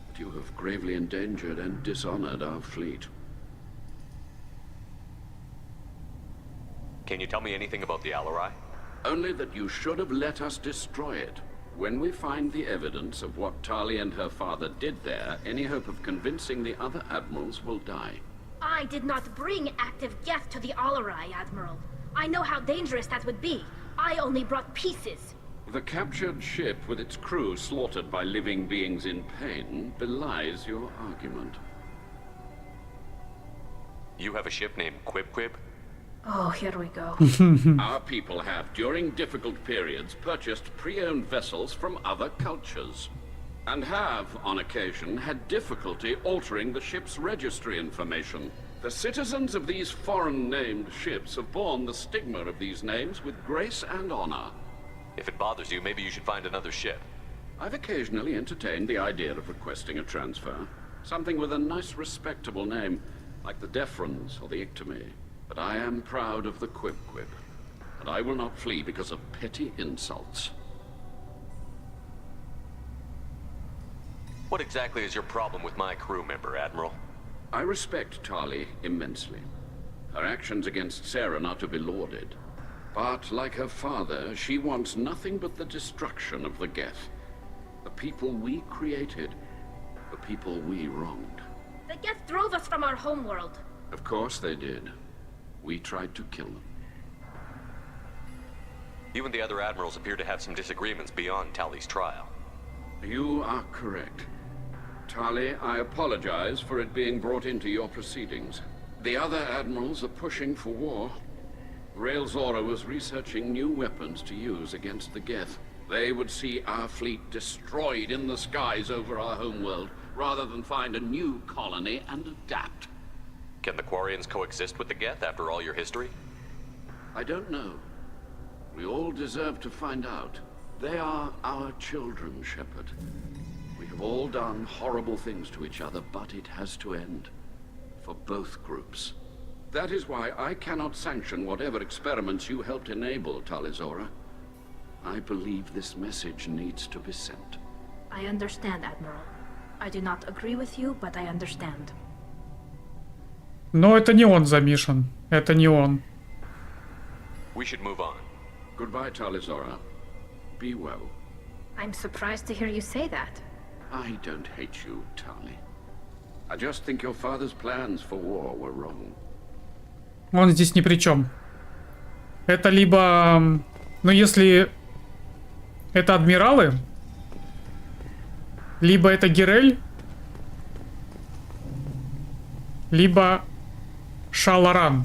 But you have gravely endangered and dishonored our fleet. Can you tell me anything about the Alarai? Only that you should have let us destroy it. When we find the evidence of what Tali and her father did there, any hope of convincing the other admirals will die. I did not bring active Geth to the Alarai, Admiral. I know how dangerous that would be. I only brought pieces. The captured ship with its crew slaughtered by living beings in pain belies your argument. You have a ship named Quib? Oh, here we go. Our people have, during difficult periods, purchased pre-owned vessels from other cultures. And have, on occasion, had difficulty altering the ship's registry information. The citizens of these foreign-named ships have borne the stigma of these names with grace and honor. If it bothers you, maybe you should find another ship. I've occasionally entertained the idea of requesting a transfer. Something with a nice, respectable name, like the Defrons or the Ictomy. But I am proud of the Quib, and I will not flee because of petty insults. What exactly is your problem with my crew member, Admiral? I respect Tali immensely. Her actions against Saren are to be lauded. But, like her father, she wants nothing but the destruction of the Geth. The people we created, the people we wronged. The Geth drove us from our homeworld. Of course they did. We tried to kill them. You and the other admirals appear to have some disagreements beyond Tali's trial. You are correct. Tali, I apologize for it being brought into your proceedings. The other admirals are pushing for war. Rael Zora was researching new weapons to use against the Geth. They would see our fleet destroyed in the skies over our homeworld, rather than find a new colony and adapt. Can the Quarians coexist with the Geth after all your history? I don't know. We all deserve to find out. They are our children, Shepard. We have all done horrible things to each other, but it has to end. For both groups. That is why I cannot sanction whatever experiments you helped enable, Tali Zora. I believe this message needs to be sent. I understand, Admiral. I do not agree with you, but I understand. Но это не он замешан. Это не он. We should move on. Goodbye, Tali Zora. Be well. I'm surprised to hear you say that. I don't hate you, Tali. I just think your father's plans for war were wrong. Он здесь ни при чем. Это либо... Ну, если это адмиралы, либо это Герель, либо Шаларан.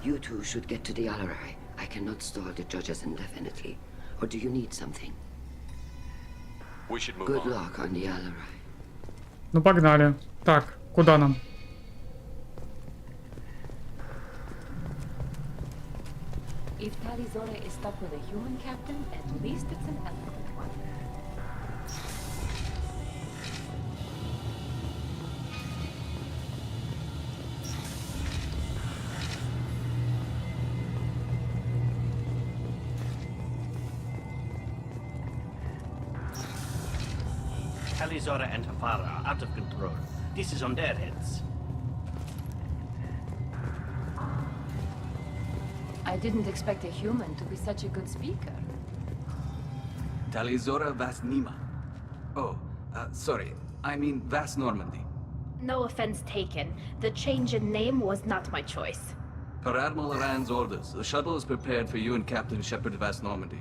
You two should get to the Alarai. I cannot stall the judges indefinitely. Or do you need something? We should move Good on. luck on the Alarai. Ну, погнали. Так, куда нам? If Tali Zora is stuck with a human captain, at least it's an elegant one. Talizora and her father are out of control. This is on their heads. I didn't expect a human to be such a good speaker. Talizora Vas Nima. Oh, sorry. I mean Vas Normandy. No offense taken. The change in name was not my choice. Per Admiral Rand's orders, the shuttle is prepared for you and Captain Shepard Vas Normandy.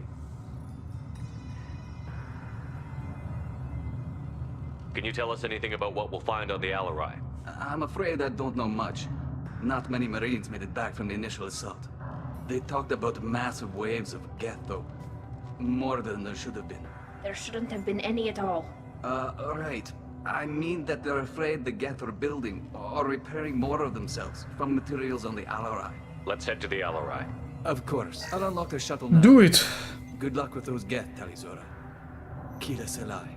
Can you tell us anything about what we'll find on the Alarai? I'm afraid I don't know much. Not many Marines made it back from the initial assault. They talked about massive waves of Geth, though. More than there should have been. There shouldn't have been any at all. Right. I mean that they're afraid the Geth are building or repairing more of themselves from materials on the Alarai. Let's head to the Alarai. Of course. I'll unlock the shuttle now. Do it. Good luck with those Geth, Talizora. Kila Selai.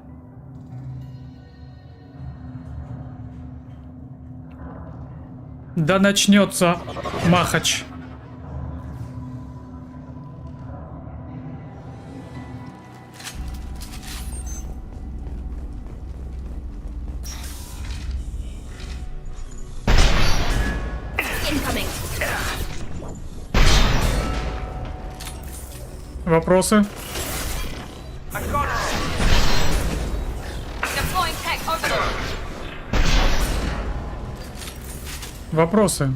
Да начнется махач. Вопросы? Вопросы?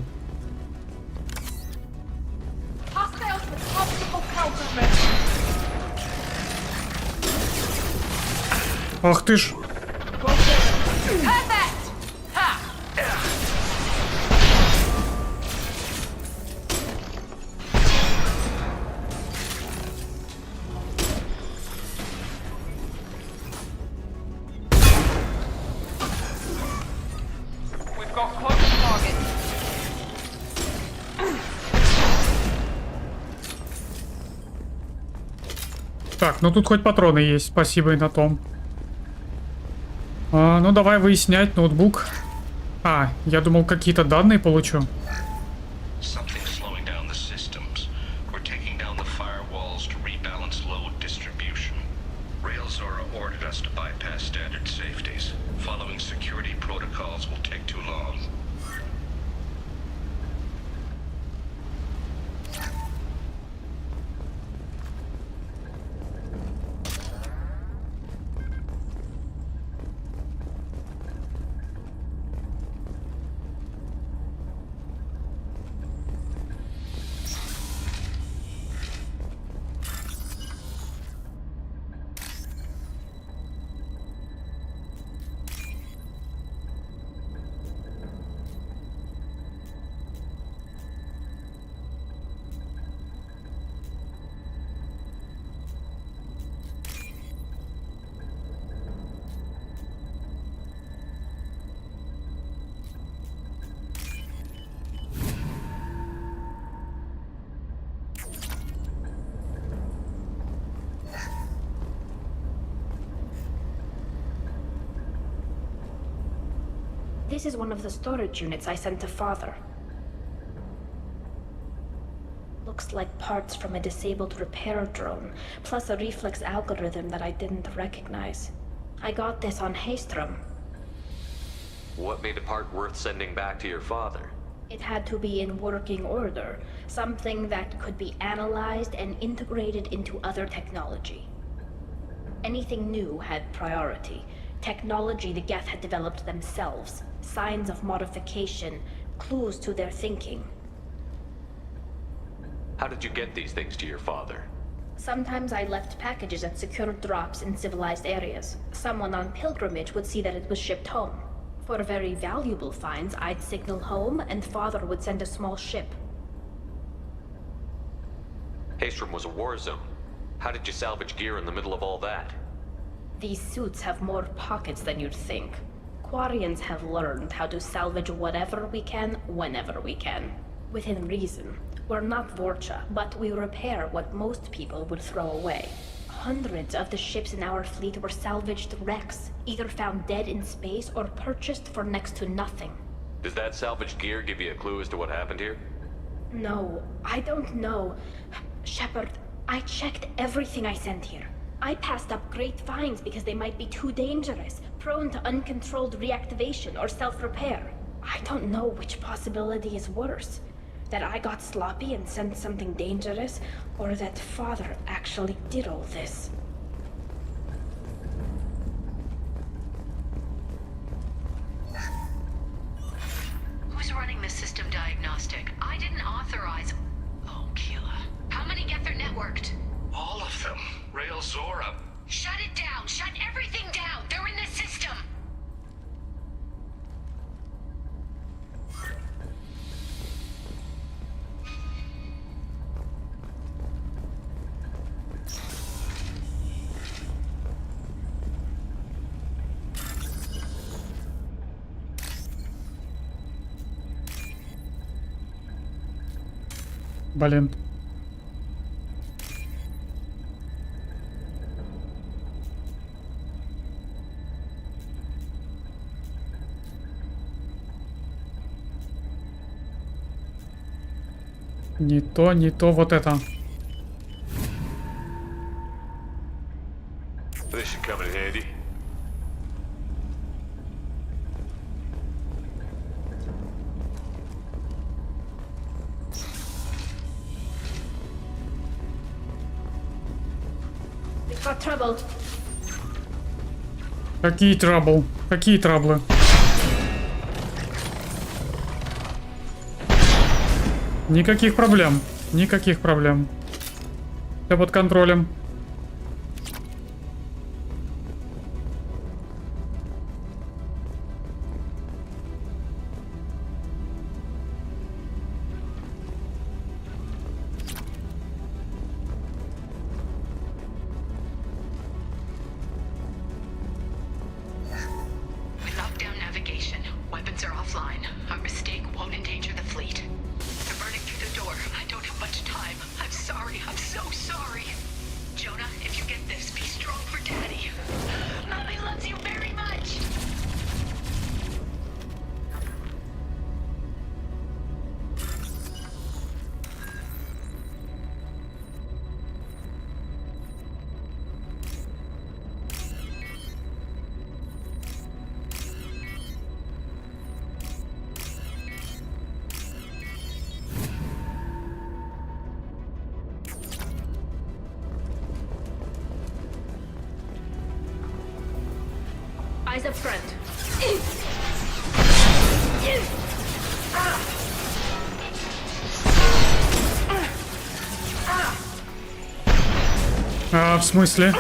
Ах ты ж. Так, ну тут хоть патроны есть, спасибо и на том. Ну давай выяснять ноутбук. Я думал какие-то данные получу. This is one of the storage units I sent to Father. Looks like parts from a disabled repair drone, plus a reflex algorithm that I didn't recognize. I got this on Haystrom. What made a part worth sending back to your father? It had to be in working order, something that could be analyzed and integrated into other technology. Anything new had priority. Technology the Geth had developed themselves, signs of modification, clues to their thinking. How did you get these things to your father? Sometimes I left packages at secure drops in civilized areas. Someone on pilgrimage would see that it was shipped home. For very valuable finds, I'd signal home and Father would send a small ship. Haystrom was a war zone. How did you salvage gear in the middle of all that? These suits have more pockets than you'd think. Quarians have learned how to salvage whatever we can, whenever we can. Within reason. We're not Vorcha, but we repair what most people would throw away. Hundreds of the ships in our fleet were salvaged wrecks, either found dead in space or purchased for next to nothing. Does that salvaged gear give you a clue as to what happened here? No, I don't know. Shepard, I checked everything I sent here. I passed up great finds because they might be too dangerous, prone to uncontrolled reactivation or self-repair. I don't know which possibility is worse. That I got sloppy and sent something dangerous, or that Father actually did all this. Who's running the system diagnostic? I didn't authorize... Oh, Keela. How many get their networked? All of them. Rail Zora. Shut it down! Shut everything down! They're in the system! Блин. Не то вот это. This should come in handy. We've got trouble. Какие трабл? Какие траблы? Никаких проблем. Никаких проблем. Все под контролем. Eyes up front. А, в смысле?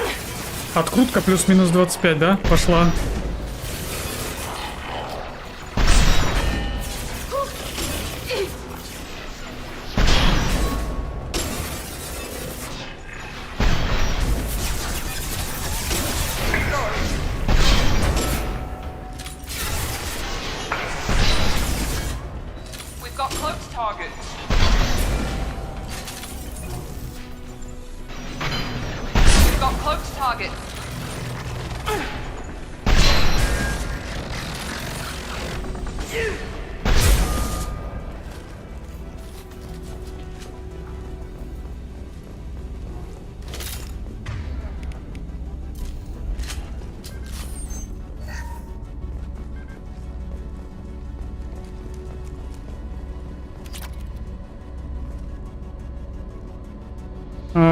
Открутка плюс-минус 25, да? Пошла.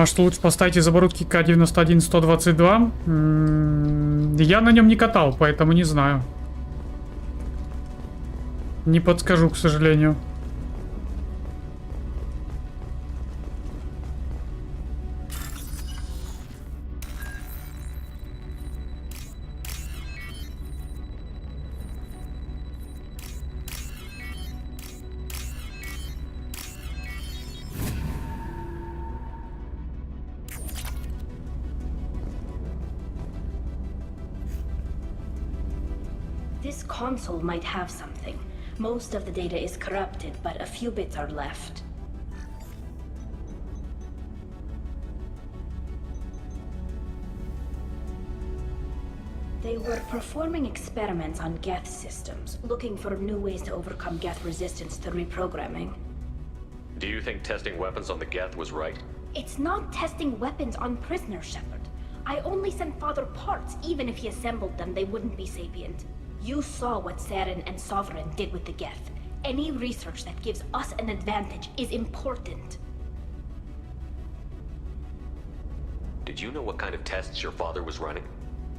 Что лучше поставить из оборудки К91-122? Я на нем не катал, поэтому не знаю. Не подскажу, к сожалению. This console might have something. Most of the data is corrupted, but a few bits are left. They were performing experiments on Geth systems, looking for new ways to overcome Geth resistance to reprogramming. Do you think testing weapons on the Geth was right? It's not testing weapons on prisoners, Shepard. I only sent Father parts. Even if he assembled them, they wouldn't be sapient. You saw what Saren and Sovereign did with the Geth. Any research that gives us an advantage is important. Did you know what kind of tests your father was running?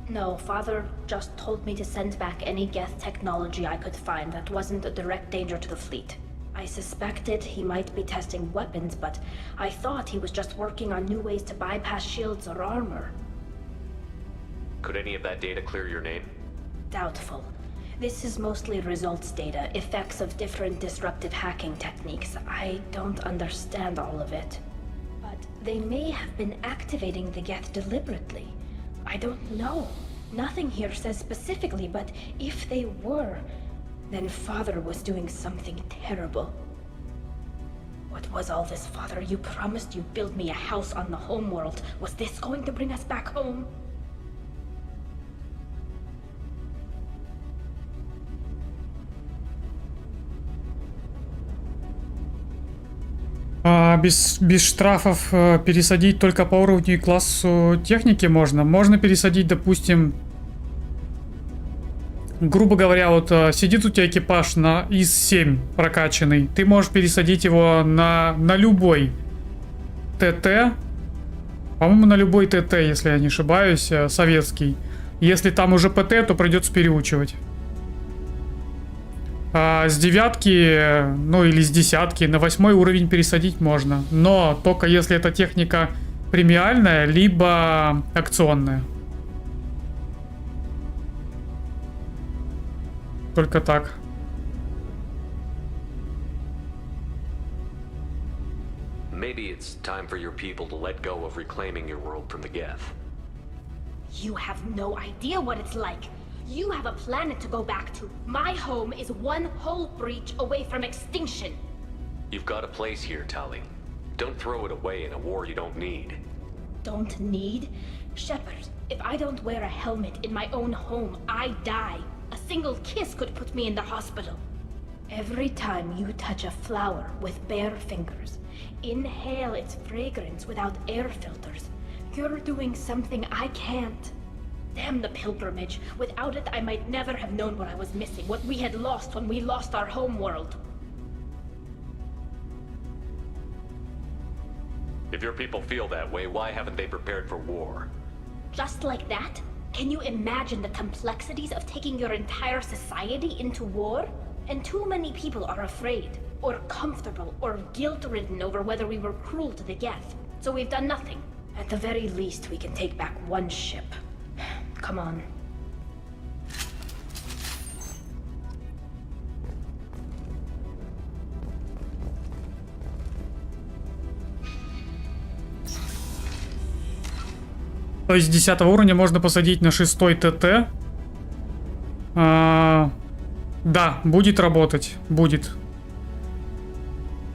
No, Father just told me to send back any Geth technology I could find that wasn't a direct danger to the fleet. I suspected he might be testing weapons, but I thought he was just working on new ways to bypass shields or armor. Could any of that data clear your name? Doubtful. This is mostly results data, effects of different disruptive hacking techniques. I don't understand all of it. But they may have been activating the Geth deliberately. I don't know. Nothing here says specifically, but if they were, then Father was doing something terrible. What was all this, Father? You promised you'd build me a house on the homeworld. Was this going to bring us back home? Без штрафов пересадить только по уровню и классу техники можно. Можно пересадить, допустим, грубо говоря, вот сидит у тебя экипаж на ИС-7 прокачанный. Ты можешь пересадить его на любой ТТ. По-моему, на любой ТТ, если я не ошибаюсь, советский. Если там уже ПТ, то придется переучивать. С 9, ну или с 10 на 8 уровень пересадить можно. Но только если эта техника премиальная, либо акционная. Только так. Maybe it's time for your people to let go of reclaiming your world from the Geth. You have no idea what it's like. You have a planet to go back to. My home is one hull breach away from extinction. You've got a place here, Tali. Don't throw it away in a war you don't need. Don't need? Shepard, if I don't wear a helmet in my own home, I die. A single kiss could put me in the hospital. Every time you touch a flower with bare fingers, inhale its fragrance without air filters, you're doing something I can't. Damn the pilgrimage. Without it, I might never have known what I was missing, what we had lost when we lost our home world. If your people feel that way, why haven't they prepared for war? Just like that? Can you imagine the complexities of taking your entire society into war? And too many people are afraid, or comfortable, or guilt-ridden over whether we were cruel to the Geth. So we've done nothing. At the very least, we can take back one ship. Come on. То есть с 10 уровня можно посадить на 6 ТТ. Да, будет работать. Будет.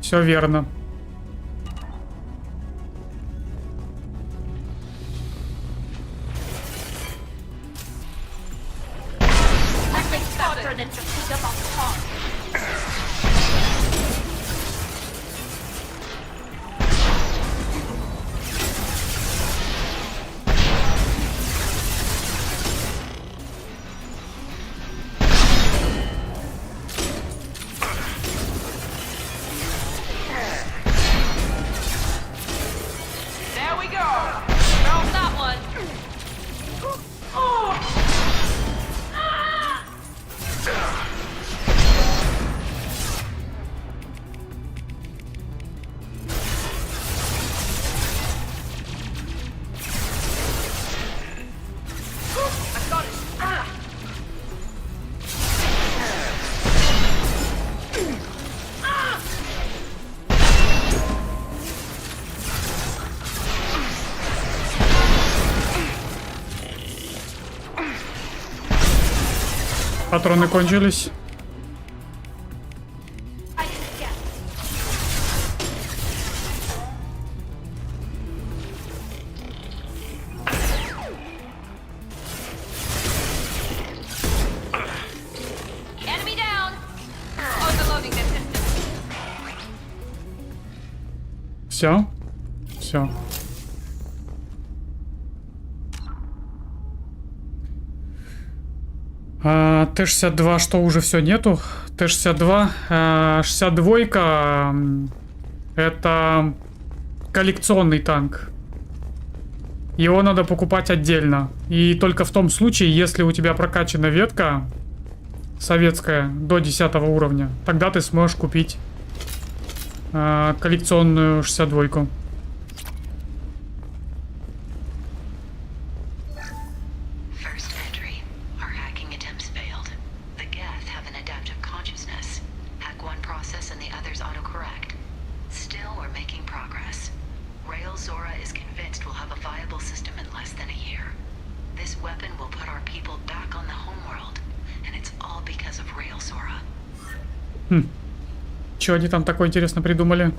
Все верно. Патроны кончились. Все. Все. Т-62, что уже все нету. Т-62. 62 это коллекционный танк. Его надо покупать отдельно. И только в том случае, если у тебя прокачана ветка советская до 10 уровня, тогда ты сможешь купить коллекционную 62-ку. Что они там такое интересно придумали?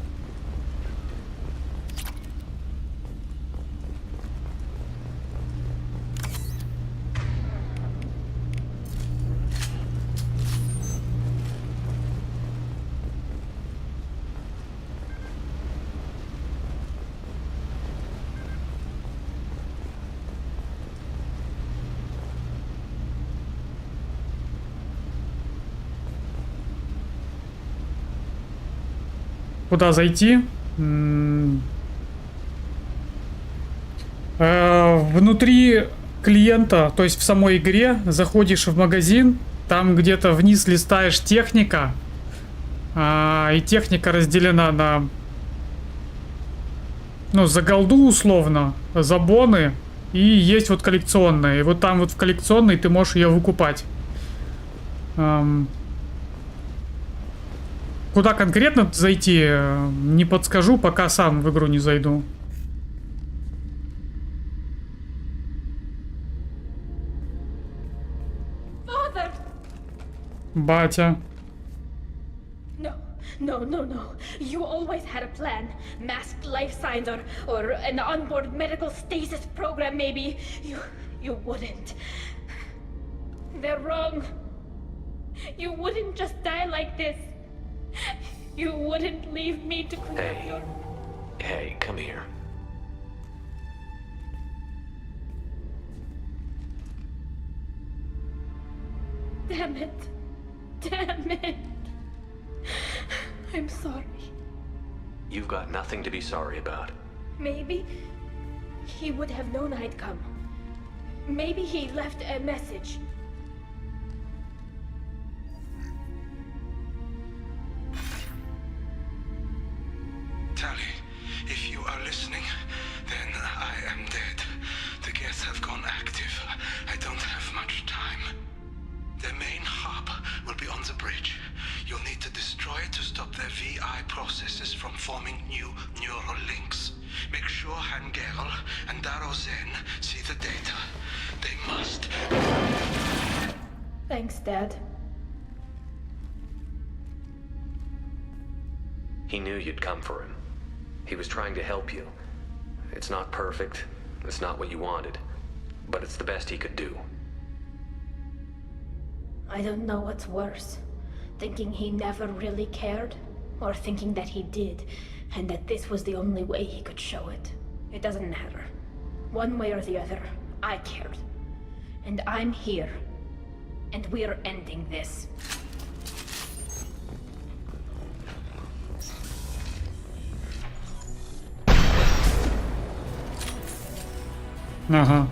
Куда зайти? Внутри клиента, то есть в самой игре, заходишь в магазин, там где-то вниз листаешь техника, и техника разделена на, ну, за голду условно, за боны, и есть вот коллекционная. И вот там вот в коллекционной ты можешь ее выкупать. Куда конкретно зайти, не подскажу, пока сам в игру не зайду. Father! Батя. No. You always had a plan. Masked life signs or an onboard medical stasis program maybe. You wouldn't. They're wrong. You wouldn't just die like this. You wouldn't leave me to clean up your... Hey, come here. Damn it. I'm sorry. You've got nothing to be sorry about. Maybe he would have known I'd come. Maybe he left a message. Tally, if you are listening, then I am dead. The gas have gone active. I don't have much time. The main hub will be on the bridge. You'll need to destroy it to stop their VI processes from forming new neural links. Make sure Hangerl and Daro Zen see the data. They must. Thanks, Dad. He knew you'd come for him. He was trying to help you. It's not perfect. It's not what you wanted. But it's the best he could do. I don't know what's worse. Thinking he never really cared, or thinking that he did, and that this was the only way he could show it. It doesn't matter. One way or the other, I cared. And I'm here. And we're ending this. Ага.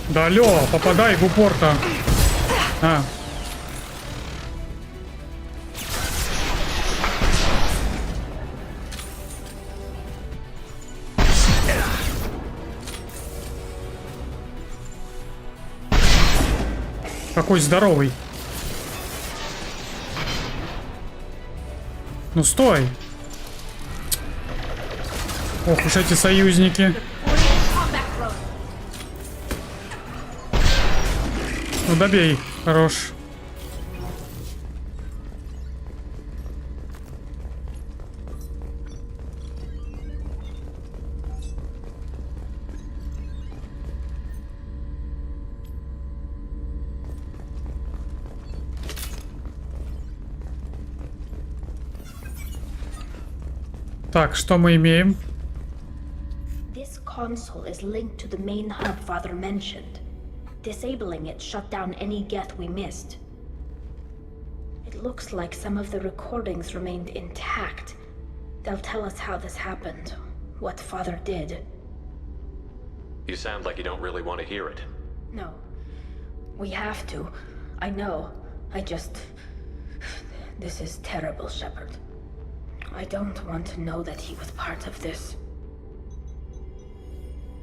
Да алло, попадай в упор-то. А. Какой здоровый. Ну стой. Ох уж эти союзники. Ну добей, хорош. Так, что мы имеем? This console is linked to the main hub Father mentioned. Disabling it shut down any geth we missed. It looks like some of the recordings remained intact. They'll tell us how this happened, what Father did. You sound like you don't really want to hear it. No. We have to. I know. This is terrible, Shepard. I don't want to know that he was part of this.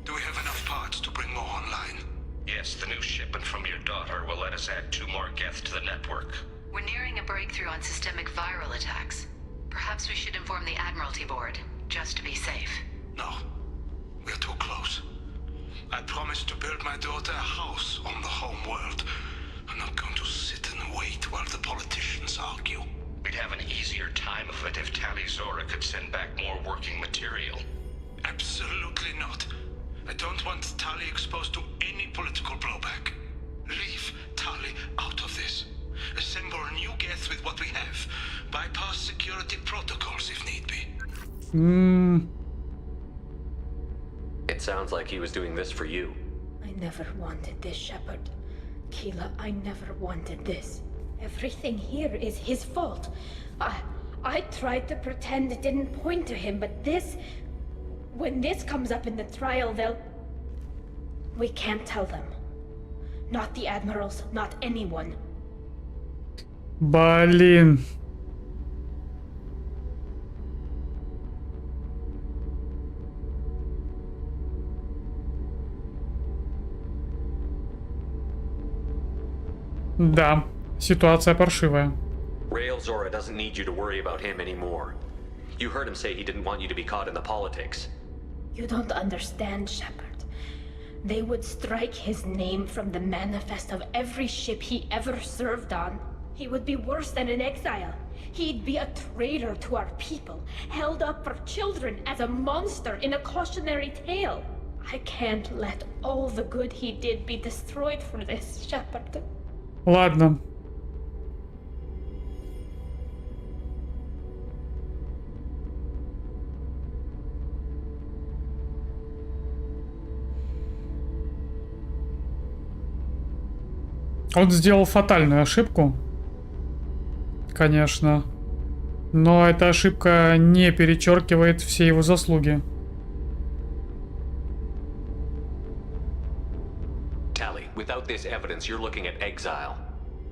Do we have enough parts to bring more online? Yes, the new shipment from your daughter will let us add 2 more geth to the network. We're nearing a breakthrough on systemic viral attacks. Perhaps we should inform the Admiralty Board, just to be safe. No. We're too close. I promised to build my daughter a house on the home world. I'm not going to sit and wait while the politicians argue. We'd have an easier time of it if Tali Zora could send back more working material. Absolutely not. I don't want Tali exposed to any political blowback. Leave Tali out of this. Assemble a new geth with what we have. Bypass security protocols if need be. It sounds like he was doing this for you. I never wanted this, Shepard. Keela, I never wanted this. Everything here is his fault. I tried to pretend it didn't point to him, but this... When this comes up in the trial, they'll... We can't tell them. Not the admirals, not anyone. Блин. Да, ситуация паршивая. Rail Zora doesn't need you to worry about him anymore. You heard him say he didn't want you to be caught in the politics. You don't understand, Shepard. They would strike his name from the manifest of every ship he ever served on. He would be worse than an exile. He'd be a traitor to our people, held up for children as a monster in a cautionary tale. I can't let all the good he did be destroyed for this, Shepard. Ладно. Он сделал фатальную ошибку, конечно, но эта ошибка не перечеркивает все его заслуги. Tali, without this evidence, you're looking at exile.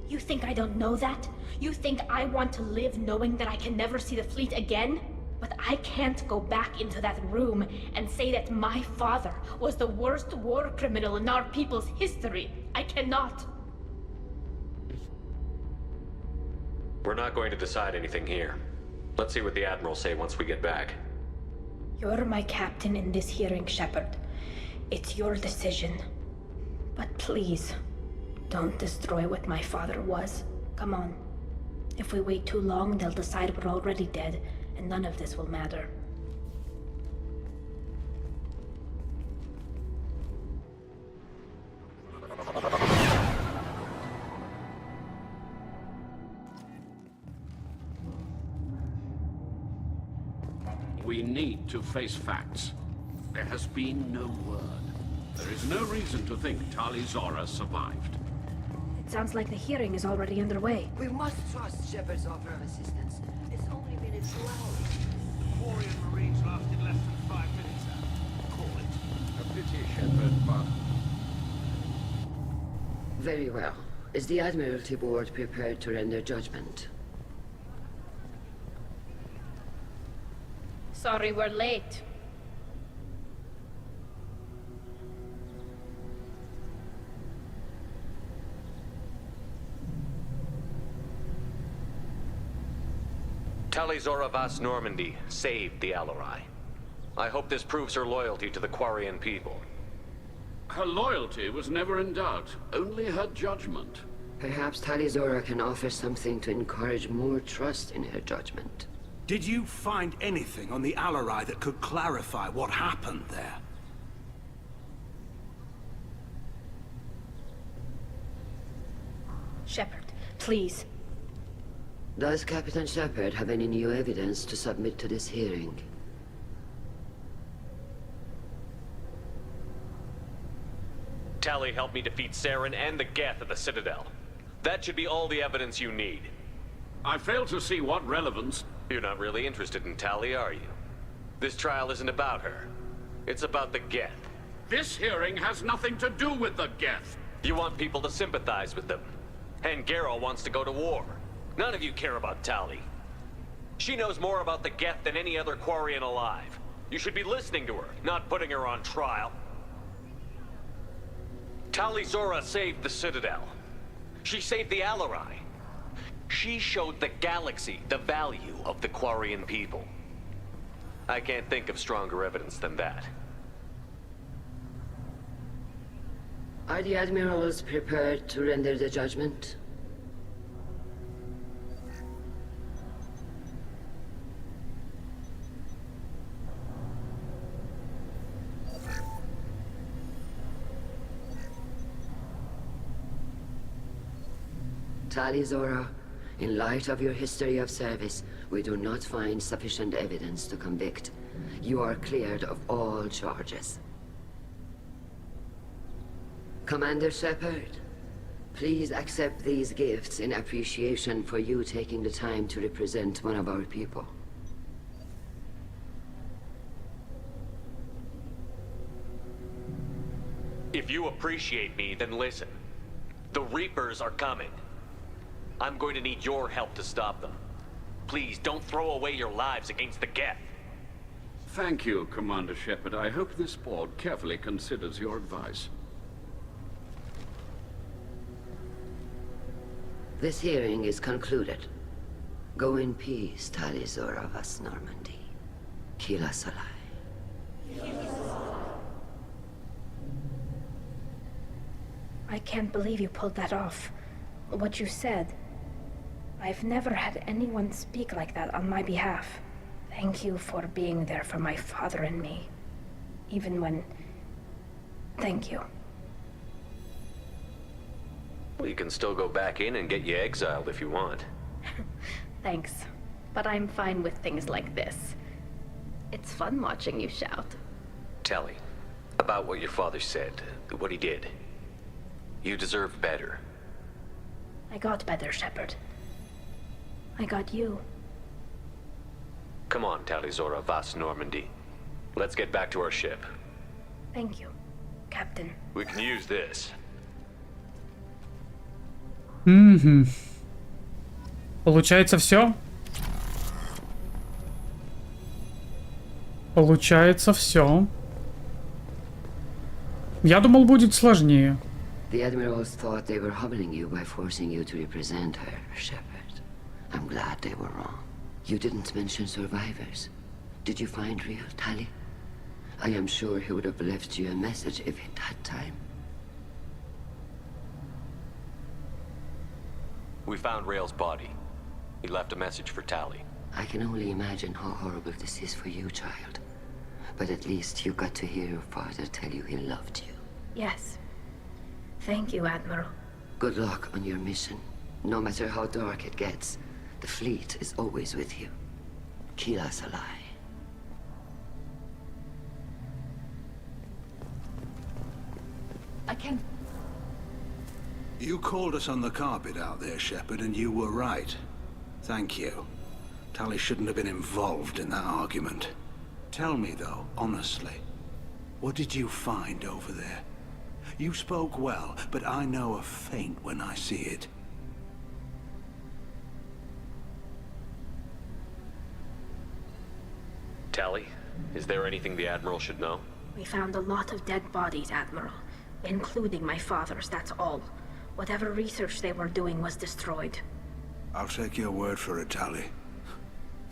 You think I don't know that? You think I want to live knowing that I can never see the fleet again? But I can't go back into that room and say that my father was the worst war criminal in our people's history. I cannot. We're not going to decide anything here. Let's see what the Admirals say once we get back. You're my captain in this hearing, Shepard. It's your decision. But please, don't destroy what my father was. Come on. If we wait too long, they'll decide we're already dead, and none of this will matter. We need to face facts. There has been no word. There is no reason to think Tali Zora survived. It sounds like the hearing is already underway. We must trust Shepard's offer of assistance. It's only been a few hours. The war in Marines lasted less than 5 minutes now. Call it. A pity, Shepard, but... Very well. Is the Admiralty Board prepared to render judgment? Sorry we're late. Tali Zora Vas Normandy saved the Alarai. I hope this proves her loyalty to the Quarian people. Her loyalty was never in doubt, only her judgment. Perhaps Tali Zora can offer something to encourage more trust in her judgment. Did you find anything on the Alarai that could clarify what happened there? Shepard, please. Does Captain Shepard have any new evidence to submit to this hearing? Tali helped me defeat Saren and the Geth at the Citadel. That should be all the evidence you need. I fail to see what relevance... You're not really interested in Tali, are you? This trial isn't about her. It's about the Geth. This hearing has nothing to do with the Geth. You want people to sympathize with them. And Garrow wants to go to war. None of you care about Tali. She knows more about the Geth than any other Quarian alive. You should be listening to her, not putting her on trial. Tali Zora saved the Citadel. She saved the Alarai. She showed the galaxy the value of the Quarian people. I can't think of stronger evidence than that. Are the admirals prepared to render the judgment? Tali Zora, in light of your history of service, we do not find sufficient evidence to convict. You are cleared of all charges. Commander Shepard, please accept these gifts in appreciation for you taking the time to represent one of our people. If you appreciate me, then listen. The Reapers are coming. I'm going to need your help to stop them. Please, don't throw away your lives against the Geth. Thank you, Commander Shepard. I hope this board carefully considers your advice. This hearing is concluded. Go in peace, Tali Zora vas Normandy. Kila Salai. I can't believe you pulled that off. What you said. I've never had anyone speak like that on my behalf. Thank you for being there for my father and me. Even when... Thank you. We can still go back in and get you exiled if you want. Thanks. But I'm fine with things like this. It's fun watching you shout. Tali, about what your father said, what he did. You deserve better. I got better, Shepard. I got you. Come on, Tali Zora vas Normandy. Let's get back to our ship. Thank you, Captain. We can use this. Получается все? Получается все. Я думал, будет сложнее. The admirals thought they were humbling you by forcing you to represent her, Shepard. I'm glad they were wrong. You didn't mention survivors. Did you find real Tali? I am sure he would have left you a message if he'd had time. We found Rael's body. He left a message for Tali. I can only imagine how horrible this is for you, child. But at least you got to hear your father tell you he loved you. Yes. Thank you, Admiral. Good luck on your mission. No matter how dark it gets, the fleet is always with you. Kila Salai. I can... You called us on the carpet out there, Shepard, and you were right. Thank you. Tali shouldn't have been involved in that argument. Tell me, though, honestly, what did you find over there? You spoke well, but I know a feint when I see it. Tali, is there anything the Admiral should know? We found a lot of dead bodies, Admiral. Including my father's, that's all. Whatever research they were doing was destroyed. I'll take your word for it, Tali.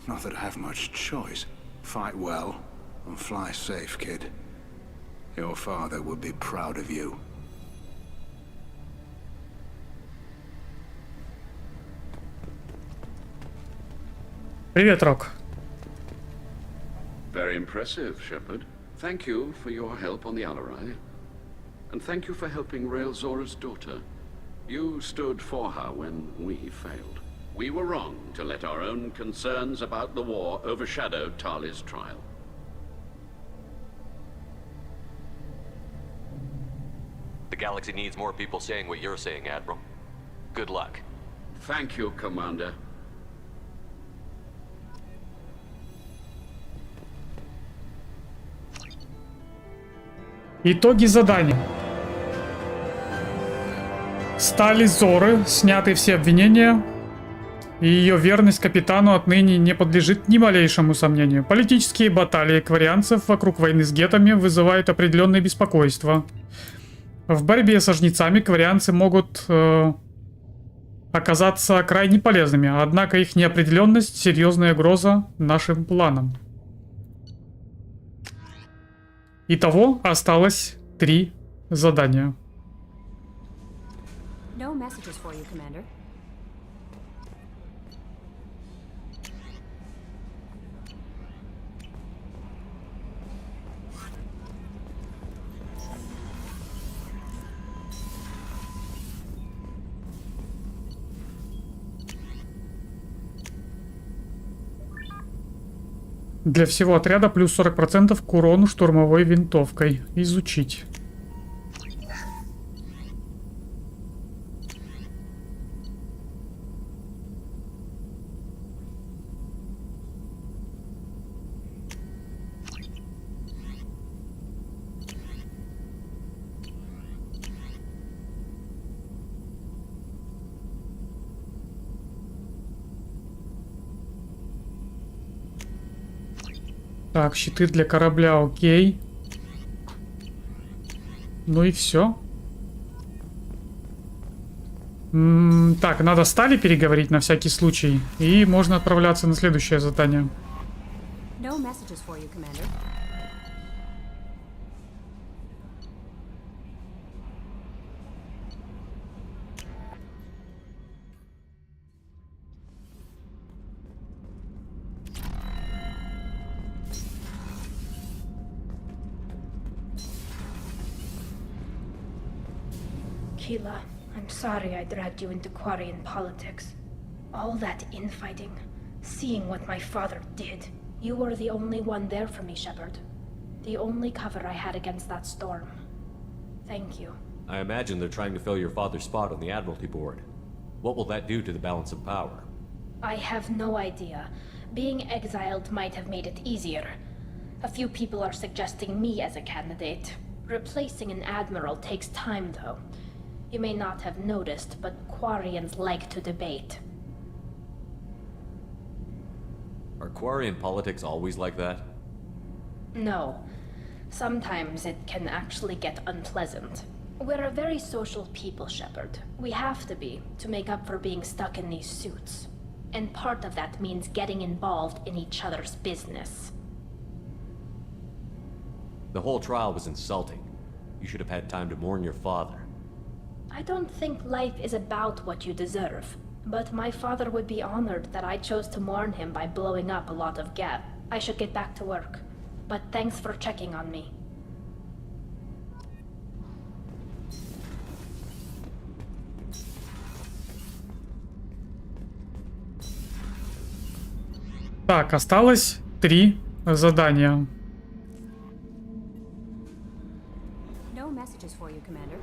Not that I have much choice. Fight well, and fly safe, kid. Your father would be proud of you. Привет, Рок. Very impressive, Shepard. Thank you for your help on the Alarai. And thank you for helping Rael Zora's daughter. You stood for her when we failed. We were wrong to let our own concerns about the war overshadow Tali's trial. The galaxy needs more people saying what you're saying, Admiral. Good luck. Thank you, Commander. Итоги задания. Стали Зоры, сняты все обвинения, и ее верность капитану отныне не подлежит ни малейшему сомнению. Политические баталии кварианцев вокруг войны с гетами вызывают определенное беспокойство. В борьбе со жнецами кварианцы могут оказаться крайне полезными, однако их неопределенность — серьезная угроза нашим планам. Итого осталось 3 задания. No messages for you, Commander. Для всего отряда плюс 40% к урону штурмовой винтовкой. Изучить. Так, щиты для корабля, окей. Ну и все. Так, надо с Тали переговорить на всякий случай. И можно отправляться на следующее задание. No messages for you, Commander. Keela, I'm sorry I dragged you into Quarian politics. All that infighting, seeing what my father did. You were the only one there for me, Shepard. The only cover I had against that storm. Thank you. I imagine they're trying to fill your father's spot on the Admiralty Board. What will that do to the balance of power? I have no idea. Being exiled might have made it easier. A few people are suggesting me as a candidate. Replacing an admiral takes time, though. You may not have noticed, but Quarians like to debate. Are Quarian politics always like that? No. Sometimes it can actually get unpleasant. We're a very social people, Shepard. We have to be, to make up for being stuck in these suits. And part of that means getting involved in each other's business. The whole trial was insulting. You should have had time to mourn your father. I don't think life is about what you deserve. But my father would be honored that I chose to mourn him by blowing up a lot of gas. I should get back to work. But thanks for checking on me. Так, осталось 3 задания. No messages for you, Commander.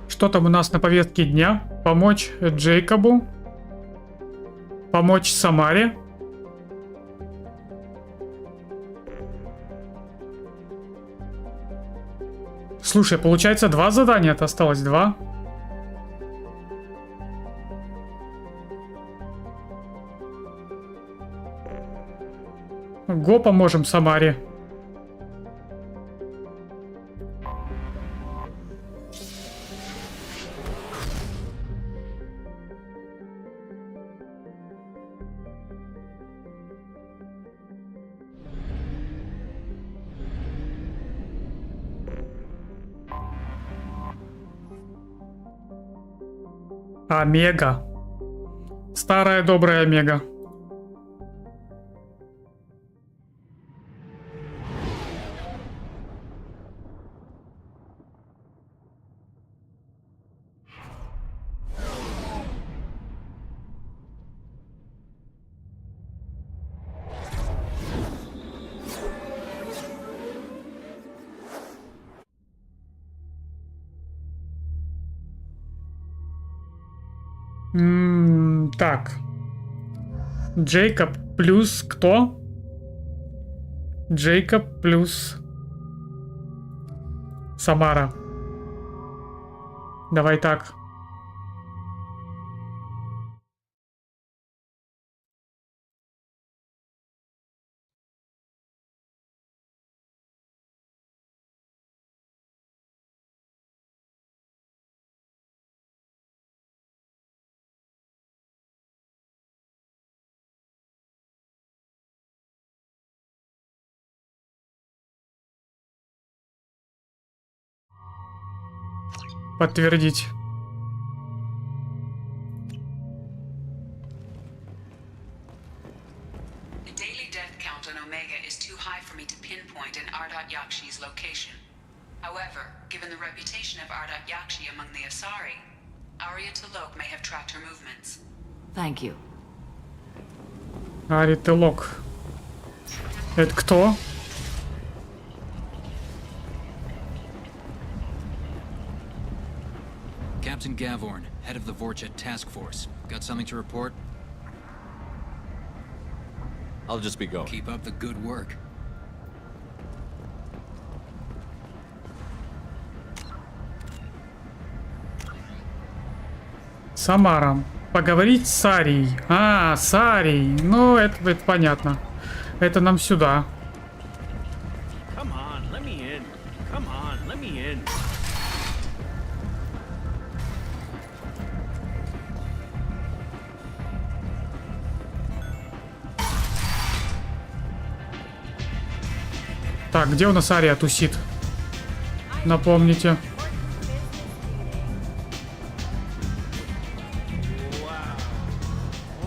Что там у нас на повестке дня? Помочь Джейкобу. Помочь Самаре. Слушай, получается 2 задания-то осталось, 2. Го поможем Самаре. Омега. Старая добрая Омега. Так. Джейкоб плюс кто? Джейкоб плюс Самара. Давай так. Подтвердить. The daily death count on Omega is too high for me to pinpoint an Ardat Yakshi's location. However, given the reputation of Ardat Yakshi among the Asari, Arya T'Loak may have tracked her movements. Thank you. Ари T'Loak. Это кто? Captain Gavorn, head of the Vorchet task force. Got something to report? I'll just be going. Keep up the good work. Самара. Поговорить с Арией. А, с Арией. Ну, это понятно. Это нам сюда. Come on, let me in. Come on, let me in. Так, где у нас Ария тусит? Напомните.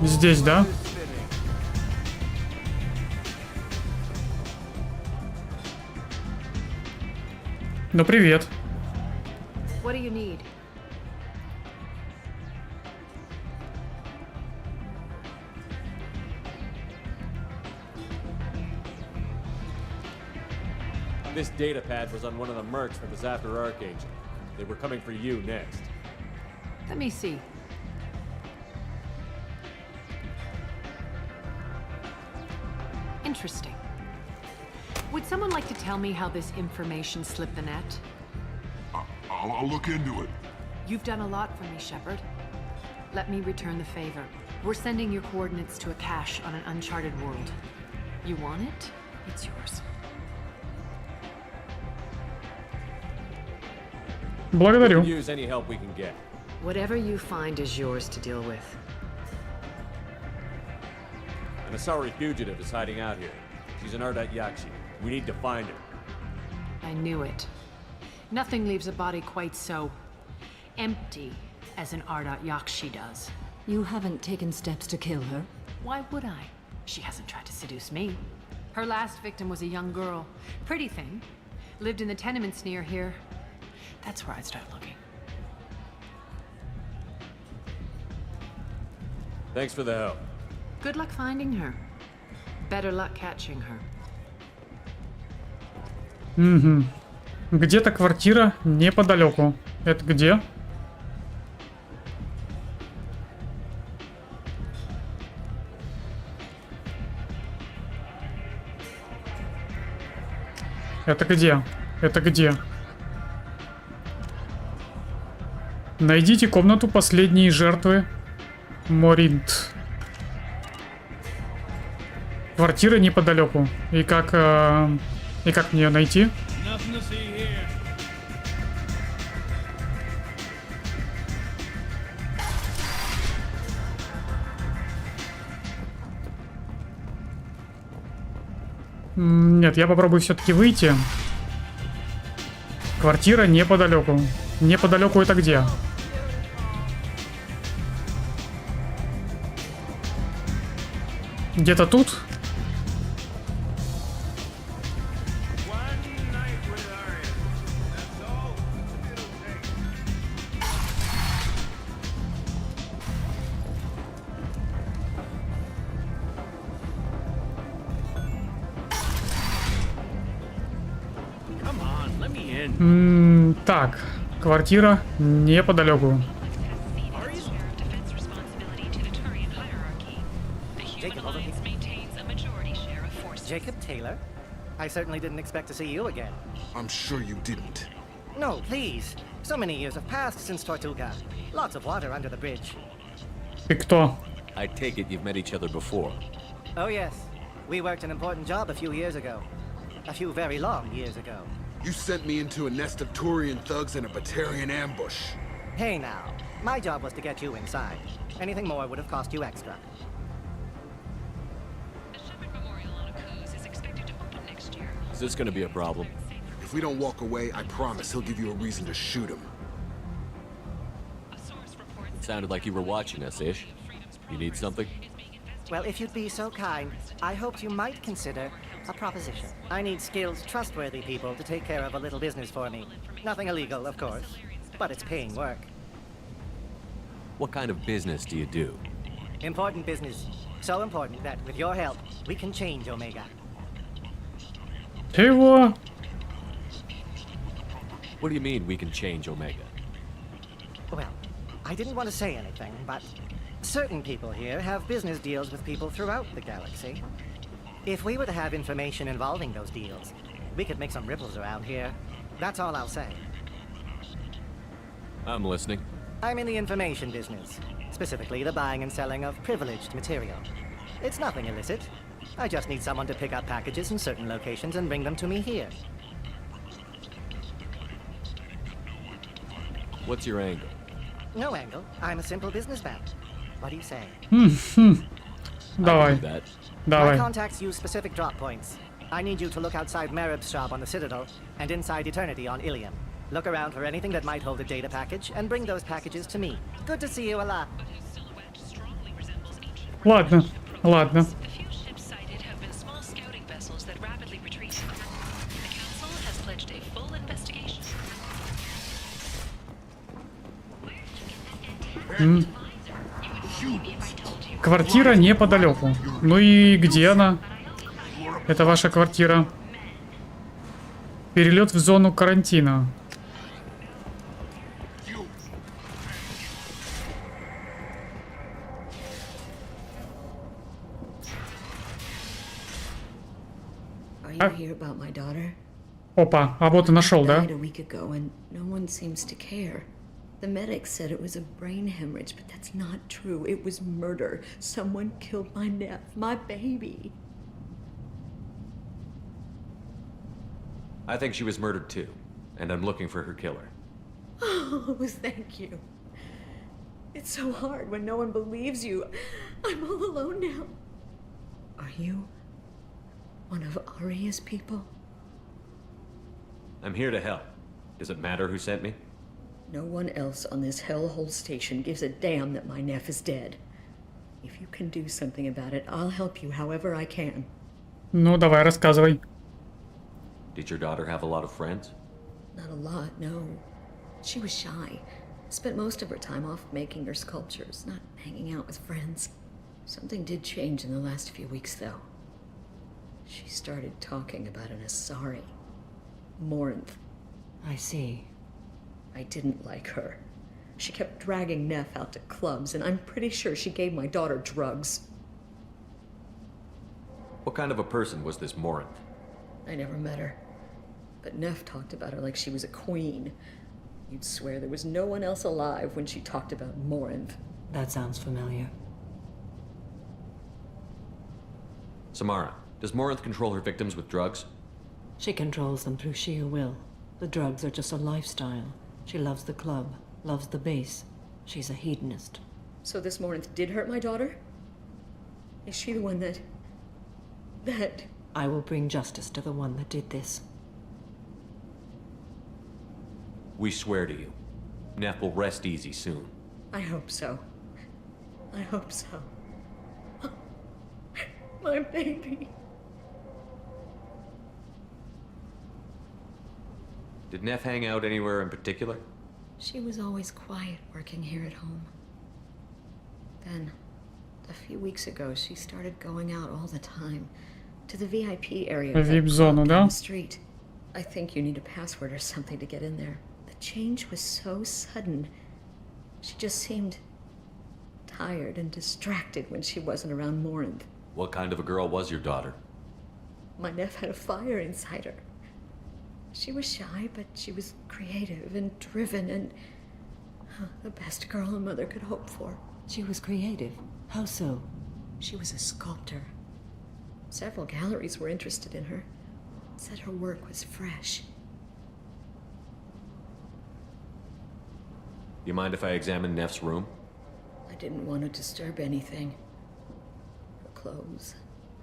Здесь, да? Ну, привет. What do you need? This data pad was on one of the mercs that was after Archangel. They were coming for you next. Let me see. Interesting. Would someone like to tell me how this information slipped the net? I'll look into it. You've done a lot for me, Shepard. Let me return the favor. We're sending your coordinates to a cache on an uncharted world. You want it? It's yours. Благодарю. We can use any help we can get. Whatever you find is yours to deal with. An Asari fugitive is hiding out here. She's an Ardat Yakshi. We need to find her. I knew it. Nothing leaves a body quite so empty as an Ardat Yakshi does. You haven't taken steps to kill her? Why would I? She hasn't tried to seduce me. Her last victim was a young girl. Pretty thing. Lived in the tenements near here. That's where I'd start looking. Thanks for the help. Good luck finding her. Better luck catching her. Угу. Где-то квартира неподалеку. Это где? Это где? Это где? Найдите комнату последней жертвы. Моринт. Квартира неподалеку. И как мне ее найти? Нет, я попробую все-таки выйти. Квартира неподалеку. Неподалеку это где? Где-то тут? Так, квартира неподалеку. Taylor. I certainly didn't expect to see you again. I'm sure you didn't. No, please. So many years have passed since Tortuga. Lots of water under the bridge. Ты кто? I take it you've met each other before. Oh yes. We worked an important job a few years ago. A few very long years ago. You sent me into a nest of Turian thugs in a Batarian ambush. Hey now. My job was to get you inside. Anything more would have cost you extra. Is this gonna be a problem? If we don't walk away, I promise he'll give you a reason to shoot him. It sounded like you were watching us, Ish. You need something? Well, if you'd be so kind, I hoped you might consider a proposition. I need skilled, trustworthy people to take care of a little business for me. Nothing illegal, of course, but it's paying work. What kind of business do you do? Important business. So important that, with your help, we can change Omega. Чего? What do you mean we can change Omega? Well, I didn't want to say anything, but certain people here have business deals with people throughout the galaxy. If we were to have information involving those deals, we could make some ripples around here. That's all I'll say. I'm listening. I'm in the information business, specifically the buying and selling of privileged material. It's nothing illicit. I just need someone to pick up packages in certain locations and bring them to me here. What's your angle? No angle. I'm a simple businessman. What do you say? Давай. My contacts use specific drop points. I need you to look outside Marib's shop on the Citadel and inside Eternity on Ilium. Look around for anything that might hold a data package and bring those packages to me. Good to see you a lot. Ладно, ладно. Квартира неподалеку. Ну и где она? Это ваша квартира. Перелет в зону карантина. Are you here about my daughter? Опа, а вот и нашел, да? Died a week ago and no one seems to care. The medics said it was a brain hemorrhage, but that's not true. It was murder. Someone killed my nephew, my baby. I think she was murdered too, and I'm looking for her killer. Oh, thank you. It's so hard when no one believes you. I'm all alone now. Are you one of Aria's people? I'm here to help. Does it matter who sent me? No one else on this hellhole station gives a damn that my nephew is dead. If you can do something about it, I'll help you however I can. Ну, давай, рассказывай. Did your daughter have a lot of friends? Not a lot, no. She was shy. Spent most of her time off making her sculptures, not hanging out with friends. Something did change in the last few weeks, though. She started talking about an Asari. Morinth. I see. I didn't like her. She kept dragging Neff out to clubs, and I'm pretty sure she gave my daughter drugs. What kind of a person was this Morinth? I never met her. But Neff talked about her like she was a queen. You'd swear there was no one else alive when she talked about Morinth. That sounds familiar. Samara, does Morinth control her victims with drugs? She controls them through sheer will. The drugs are just a lifestyle. She loves the club, loves the base. She's a hedonist. So this Morinth did hurt my daughter? Is she the one that... I will bring justice to the one that did this. We swear to you. Neff will rest easy soon. I hope so. I hope so. My baby. Did Neff hang out anywhere in particular? She was always quiet working here at home. Then, a few weeks ago, she started going out all the time. To the VIP area of that club да? down the street. I think you need a password or something to get in there. The change was so sudden. She just seemed tired and distracted when she wasn't around Morinth. What kind of a girl was your daughter? My Neff had a fire inside her. She was shy, but she was creative and driven and the best girl a mother could hope for. She was creative? How so? She was a sculptor. Several galleries were interested in her. Said her work was fresh. You mind if I examine Neff's room? I didn't want to disturb anything. Her clothes,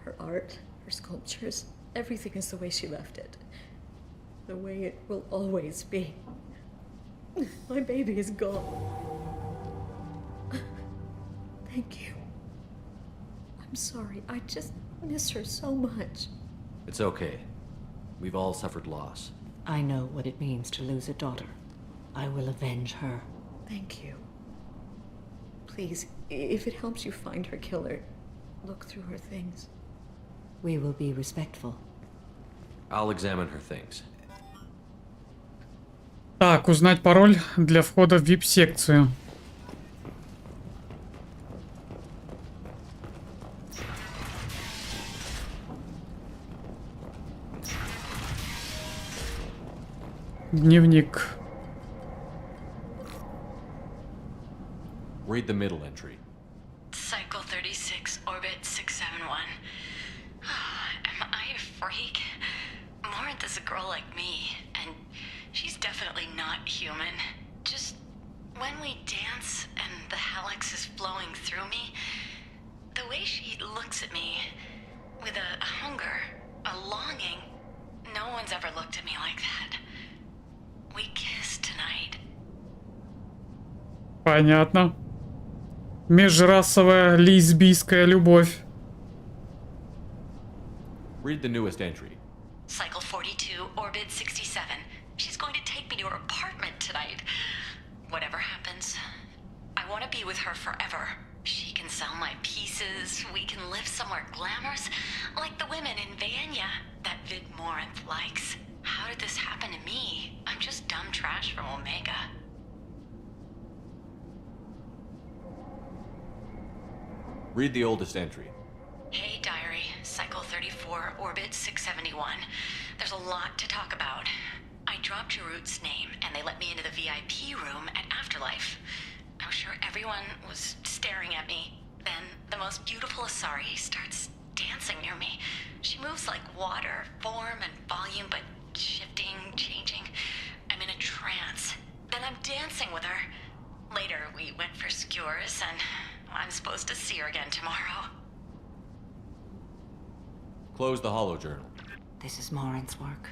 her art, her sculptures, everything is the way she left it. The way it will always be. My baby is gone. Thank you. I'm sorry, I just miss her so much. It's okay. We've all suffered loss. I know what it means to lose a daughter. I will avenge her. Thank you. Please, if it helps you find her killer, look through her things. We will be respectful. I'll examine her things. Так, узнать пароль для входа в VIP-секцию. Дневник. Read the middle entry. Cycle 36, orbit 671. Am I a freak? Morinth is a girl like me, and she's definitely not human. Just when we dance and the helix is flowing through me, the way she looks at me with a hunger, a longing, no one's ever looked at me like that. We kissed tonight. Понятно. Межрасовая лесбийская любовь. Read the newest entry. Cycle 42, orbit 67. She's going to take me to her apartment tonight. Whatever happens, I want to be with her forever. She can sell my pieces. We can live somewhere glamorous, like the women in Vanya that Vid Morinth likes. How did this happen to me? I'm just dumb trash from Omega. Read the oldest entry. Hey, diary. Cycle 34, orbit 671. There's a lot to talk about. I dropped Jarut's name, and they let me into the VIP room at Afterlife. I was sure everyone was staring at me. Then the most beautiful Asari starts dancing near me. She moves like water, form and volume, but shifting, changing. I'm in a trance. Then I'm dancing with her. Later, we went for skewers, and I'm supposed to see her again tomorrow. Close the holo journal. This is Morinth's work.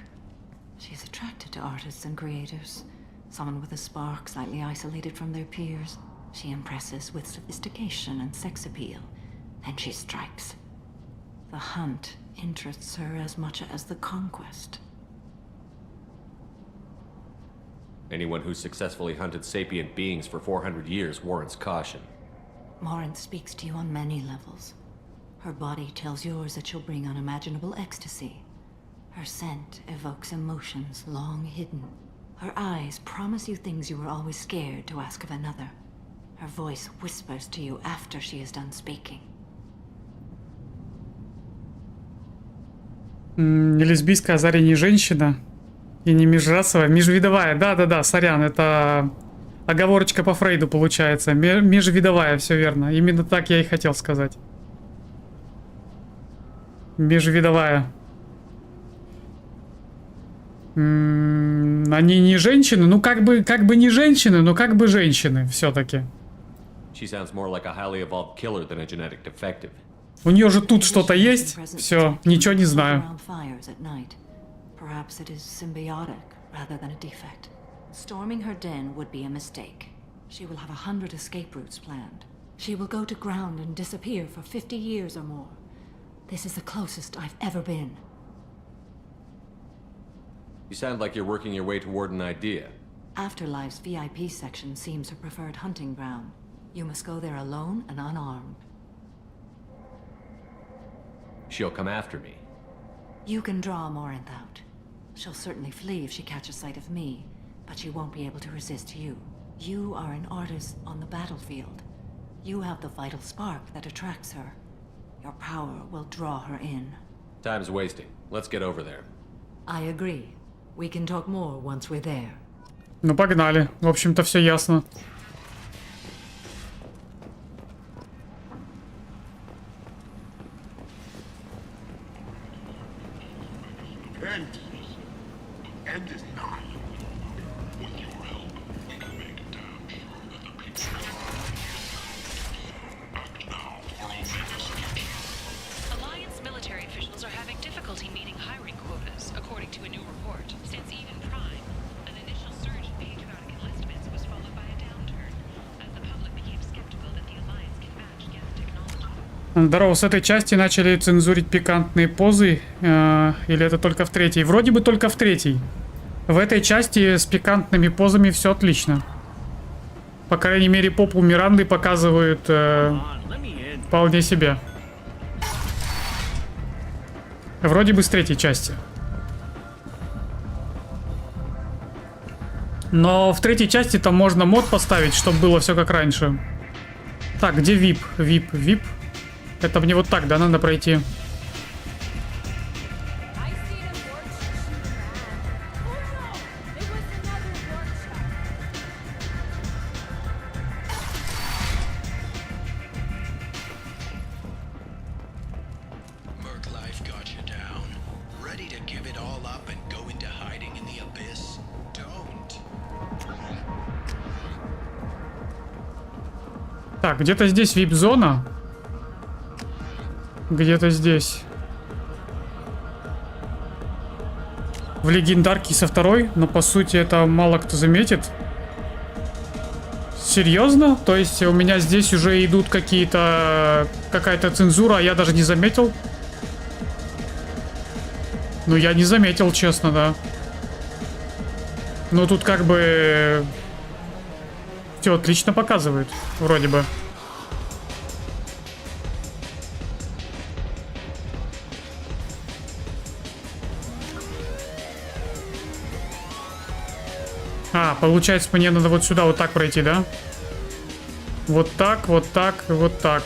She's attracted to artists and creators. Someone with a spark, slightly isolated from their peers. She impresses with sophistication and sex appeal. Then she strikes. The hunt interests her as much as the conquest. Anyone who's successfully hunted sapient beings for 400 years warrants caution. Morinth speaks to you on many levels. Her body tells yours that she'll bring unimaginable ecstasy. Her scent evokes emotions long hidden. Her eyes promise you things you were always scared to ask of another. Her voice whispers to you after she is done speaking. Не лесбийская Азария не женщина. И не межрасовая, межвидовая. Да-да-да, сорян, это оговорочка по Фрейду получается. Межвидовая, все верно. Именно так я и хотел сказать. Межвидовая. Они не женщины, ну как бы не женщины, но как бы женщины все-таки. У нее же тут что-то есть. Все, ничего не знаю. Perhaps it is symbiotic rather than a defect. Storming her den would be a mistake. She will have 100 escape routes planned. She will go to ground and disappear for 50 years or more. This is the closest I've ever been. You sound like you're working your way toward an idea. Afterlife's VIP section seems her preferred hunting ground. You must go there alone and unarmed. She'll come after me. You can draw Morinth out. She'll certainly flee if she catches sight of me, but she won't be able to resist you. You are an artist on the battlefield. You have the vital spark that attracts her. Your power will draw her in. Time's wasting. Let's get over there. I agree. We can talk more once we're there. Ну, погнали. В общем-то, все ясно. End is not. With your help, we can make damn sure that the people act now or I'll make a suggestion. Alliance military officials are having difficulty meeting hiring quotas, according to a new report. Since even Prime, an initial surge in patriotic enlistments was followed by a downturn, as the public became skeptical that the Alliance can match gas technology. Здорово, с этой части начали цензурить пикантные позы, или это только в третьей? Вроде бы только в третьей. В этой части с пикантными позами все отлично. По крайней мере, попу Миранды показывают вполне себе. Вроде бы с третьей части. Но в третьей части там можно мод поставить, чтобы было все как раньше. Так, где VIP? VIP. Это мне вот так, да, надо пройти. Так, где-то здесь VIP-зона. Где-то здесь. В легендарке со второй, но по сути это мало кто заметит. Серьезно? То есть у меня здесь уже идут какая-то цензура, а я даже не заметил? Ну, я не заметил, честно, да. Ну, тут как бы... Все отлично показывает, вроде бы. Получается, мне надо вот сюда вот так пройти, да? Вот так, вот так, вот так.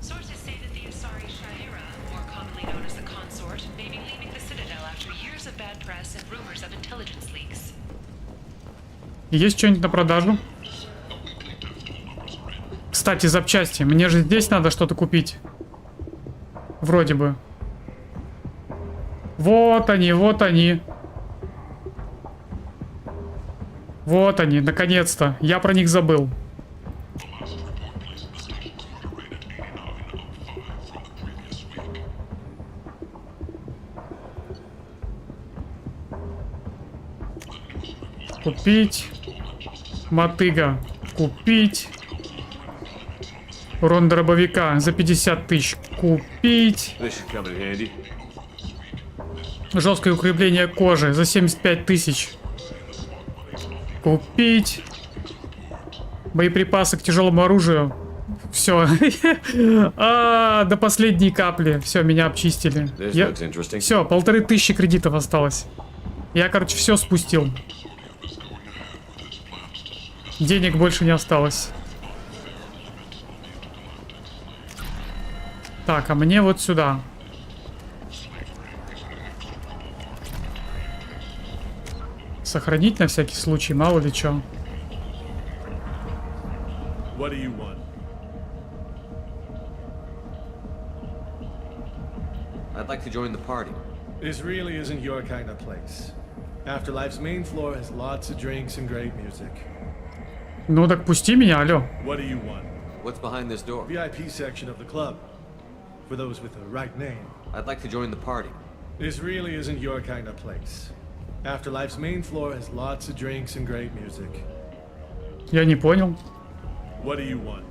Sources say that the Asari Shahira, more commonly known as the Consort, may be leaving the Citadel after years of bad press and rumors of intelligence leaks. Есть что-нибудь на продажу? Кстати, запчасти. Мне же здесь надо что-то купить. Вроде бы. Вот они, вот они. Вот они, наконец-то. Я про них забыл. Купить. Мотыга. Купить. Урон дробовика за 50 тысяч. Купить. Жесткое укрепление кожи за 75 тысяч. Купить. Боеприпасы к тяжелому оружию. Все. До последней капли. Все, меня обчистили. Все, 1500 кредитов осталось. Я, короче, все спустил. Денег больше не осталось. Так, а мне вот сюда. Сохранить на всякий случай, мало ли чё. What do you want? I'd like to join the party. This really isn't your kind of place. Afterlife's main floor has lots of drinks and great music. Ну так пусти меня, алло. What do you want? What's behind this door? VIP section of the club. For those with the right name. I'd like to join the party. This really isn't your kind of place. Afterlife's main floor has lots of drinks and great music. Я не понял. What do you want?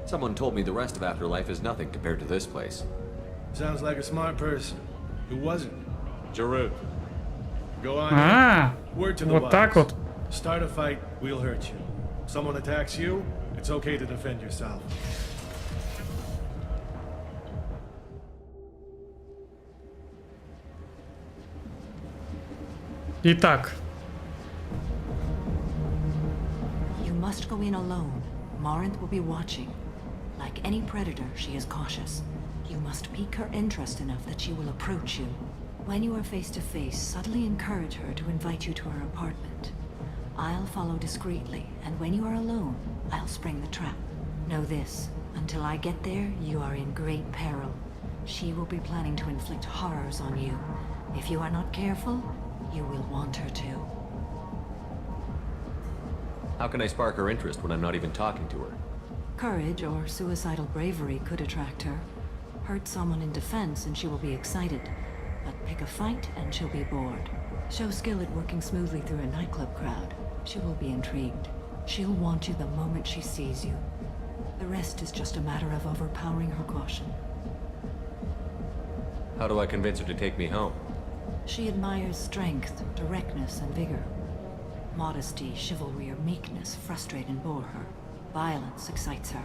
Someone told me the rest of Afterlife is nothing compared to this place. Sounds like a smart person. Who wasn't? Jarut. Go on. Word to the вот так вот. Start a fight, we'll hurt you. Someone attacks you, it's okay to defend yourself. Итак. You must go in alone. Morinth will be watching. Like any predator, she is cautious. You must pique her interest enough that she will approach you. When you are face to face, subtly encourage her to invite you to her apartment. I'll follow discreetly, and when you are alone, I'll spring the trap. Know this, until I get there, you are in great peril. She will be planning to inflict horrors on you. If you are not careful, you will want her to. How can I spark her interest when I'm not even talking to her? Courage or suicidal bravery could attract her. Hurt someone in defense and she will be excited. But pick a fight and she'll be bored. Show skill at working smoothly through a nightclub crowd. She will be intrigued. She'll want you the moment she sees you. The rest is just a matter of overpowering her caution. How do I convince her to take me home? She admires strength, directness, and vigor. Modesty, chivalry, or meekness frustrate and bore her. Violence excites her.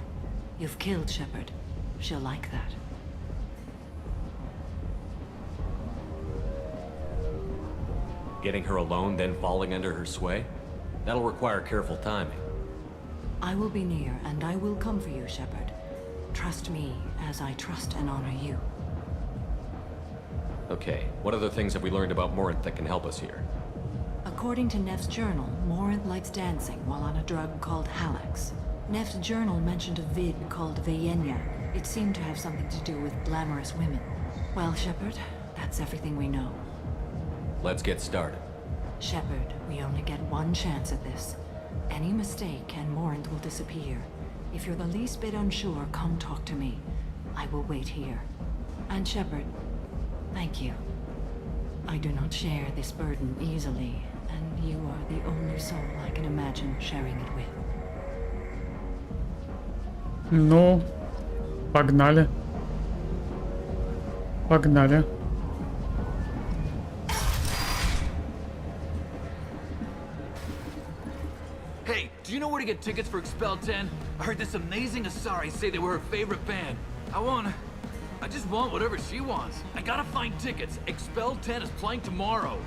You've killed Shepard. She'll like that. Getting her alone, then falling under her sway? That'll require careful timing. I will be near, and I will come for you, Shepard. Trust me, as I trust and honor you. Okay, what other things have we learned about Morinth that can help us here? According to Neff's journal, Morinth likes dancing while on a drug called Halex. Neff's journal mentioned a vid called Veyenya. It seemed to have something to do with glamorous women. Well, Shepard, that's everything we know. Let's get started. Shepard, we only get one chance at this. Any mistake and Morinth will disappear. If you're the least bit unsure, come talk to me. I will wait here. And Shepard, thank you. I do not share this burden easily, and you are the only soul I can imagine sharing it with. Ну, погнали. Погнали. Hey, do you know where to get tickets for Expel 10? I heard this amazing Asari say they were her favorite band. I just want whatever she wants. I gotta find tickets. Expel 10 is playing tomorrow.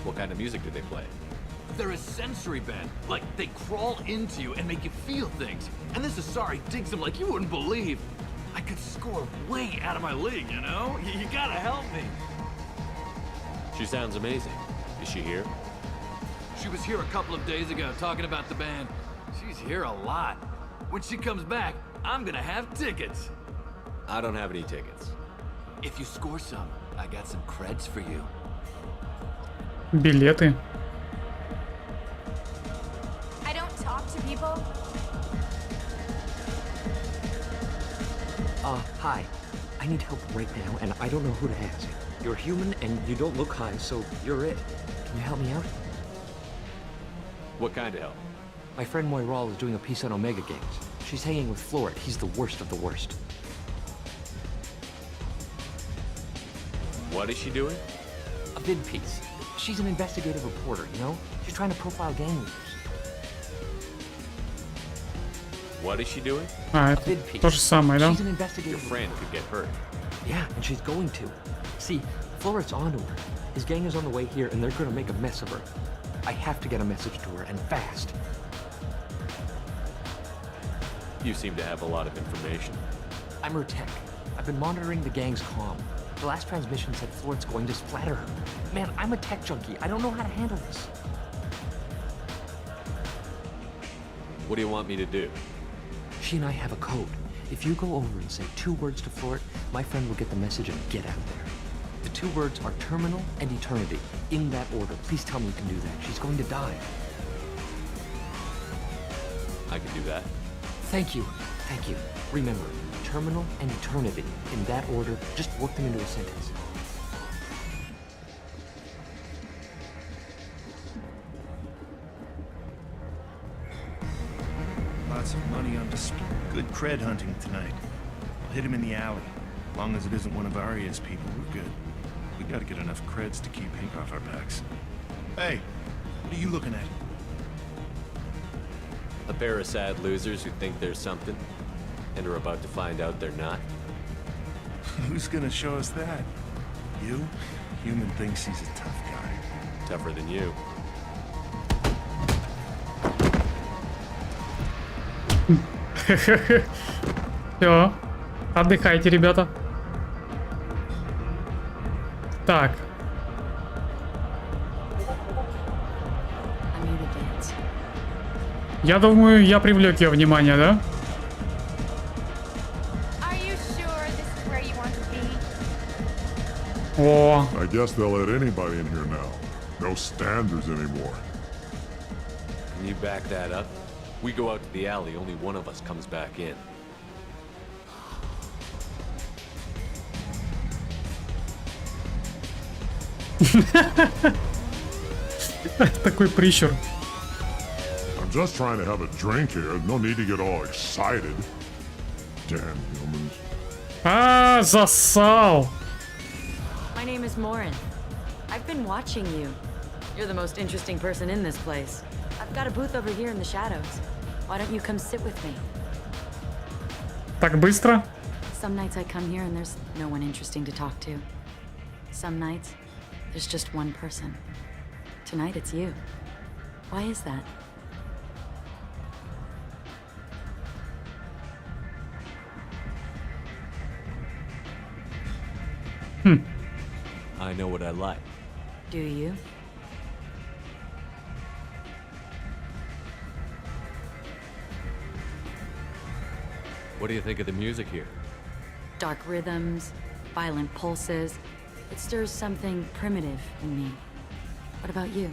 What kind of music do they play? They're a sensory band. Like, they crawl into you and make you feel things. And this Asari digs them like you wouldn't believe. I could score way out of my league, you know? You gotta help me. She sounds amazing. Is she here? She was here a couple of days ago talking about the band. She's here a lot. When she comes back, I'm gonna have tickets. I don't have any tickets. If you score some, I got some creds for you. Билеты. I don't talk to people. Hi. I need help right now, and I don't know who to ask. You're human, and you don't look high, so you're it. Can you help me out? What kind of help? My friend Moiral is doing a piece on Omega Games. She's hanging with Florid. He's the worst of the worst. What is she doing? A vid piece. She's an investigative reporter, you know? She's trying to profile gang leaders. What is she doing? А, это то же самое, да? She's an investigative. Your friend could get hurt. Yeah, and she's going to. See, Florid's onto her. His gang is on the way here, and they're gonna make a mess of her. I have to get a message to her, and fast. You seem to have a lot of information. I'm her tech. I've been monitoring the gang's comm. The last transmission said Florid's going to splatter her. Man, I'm a tech junkie. I don't know how to handle this. What do you want me to do? She and I have a code. If you go over and say 2 words to Florid, my friend will get the message and get out of there. The 2 words are terminal and eternity. In that order. Please tell me you can do that. She's going to die. I can do that. Thank you. Thank you. Remember, terminal and eternity. In that order, just work them into a sentence. Lots of money on display. Good cred hunting tonight. I'll hit him in the alley. As long as it isn't one of Arya's people, we're good. We gotta get enough creds to keep Pink off our backs. Hey, what are you looking at? A pair of sad losers who think there's something, and are about to find out they're not. Who's gonna show us that? You? Human thinks he's a tough guy. Tougher than you. Все, отдыхайте, ребята. Так. Я думаю, я привлек ее внимание, да? О. I guess they'll let anybody in here now. No standards anymore. Can you back that up? We go out to the alley, only one of us comes back in. Такой прищур. I'm just trying to have a drink here. No need to get all excited. Damn humans. А, засал. My name is Morin. I've been watching you. You're the most interesting person in this place. I've got a booth over here in the shadows. Why don't you come sit with me? Так быстро? Some nights I come here and there's no one interesting to talk to. Some nights, there's just one person. Tonight it's you. Why is that? I know what I like. Do you? What do you think of the music here? Dark rhythms, violent pulses. It stirs something primitive in me. What about you?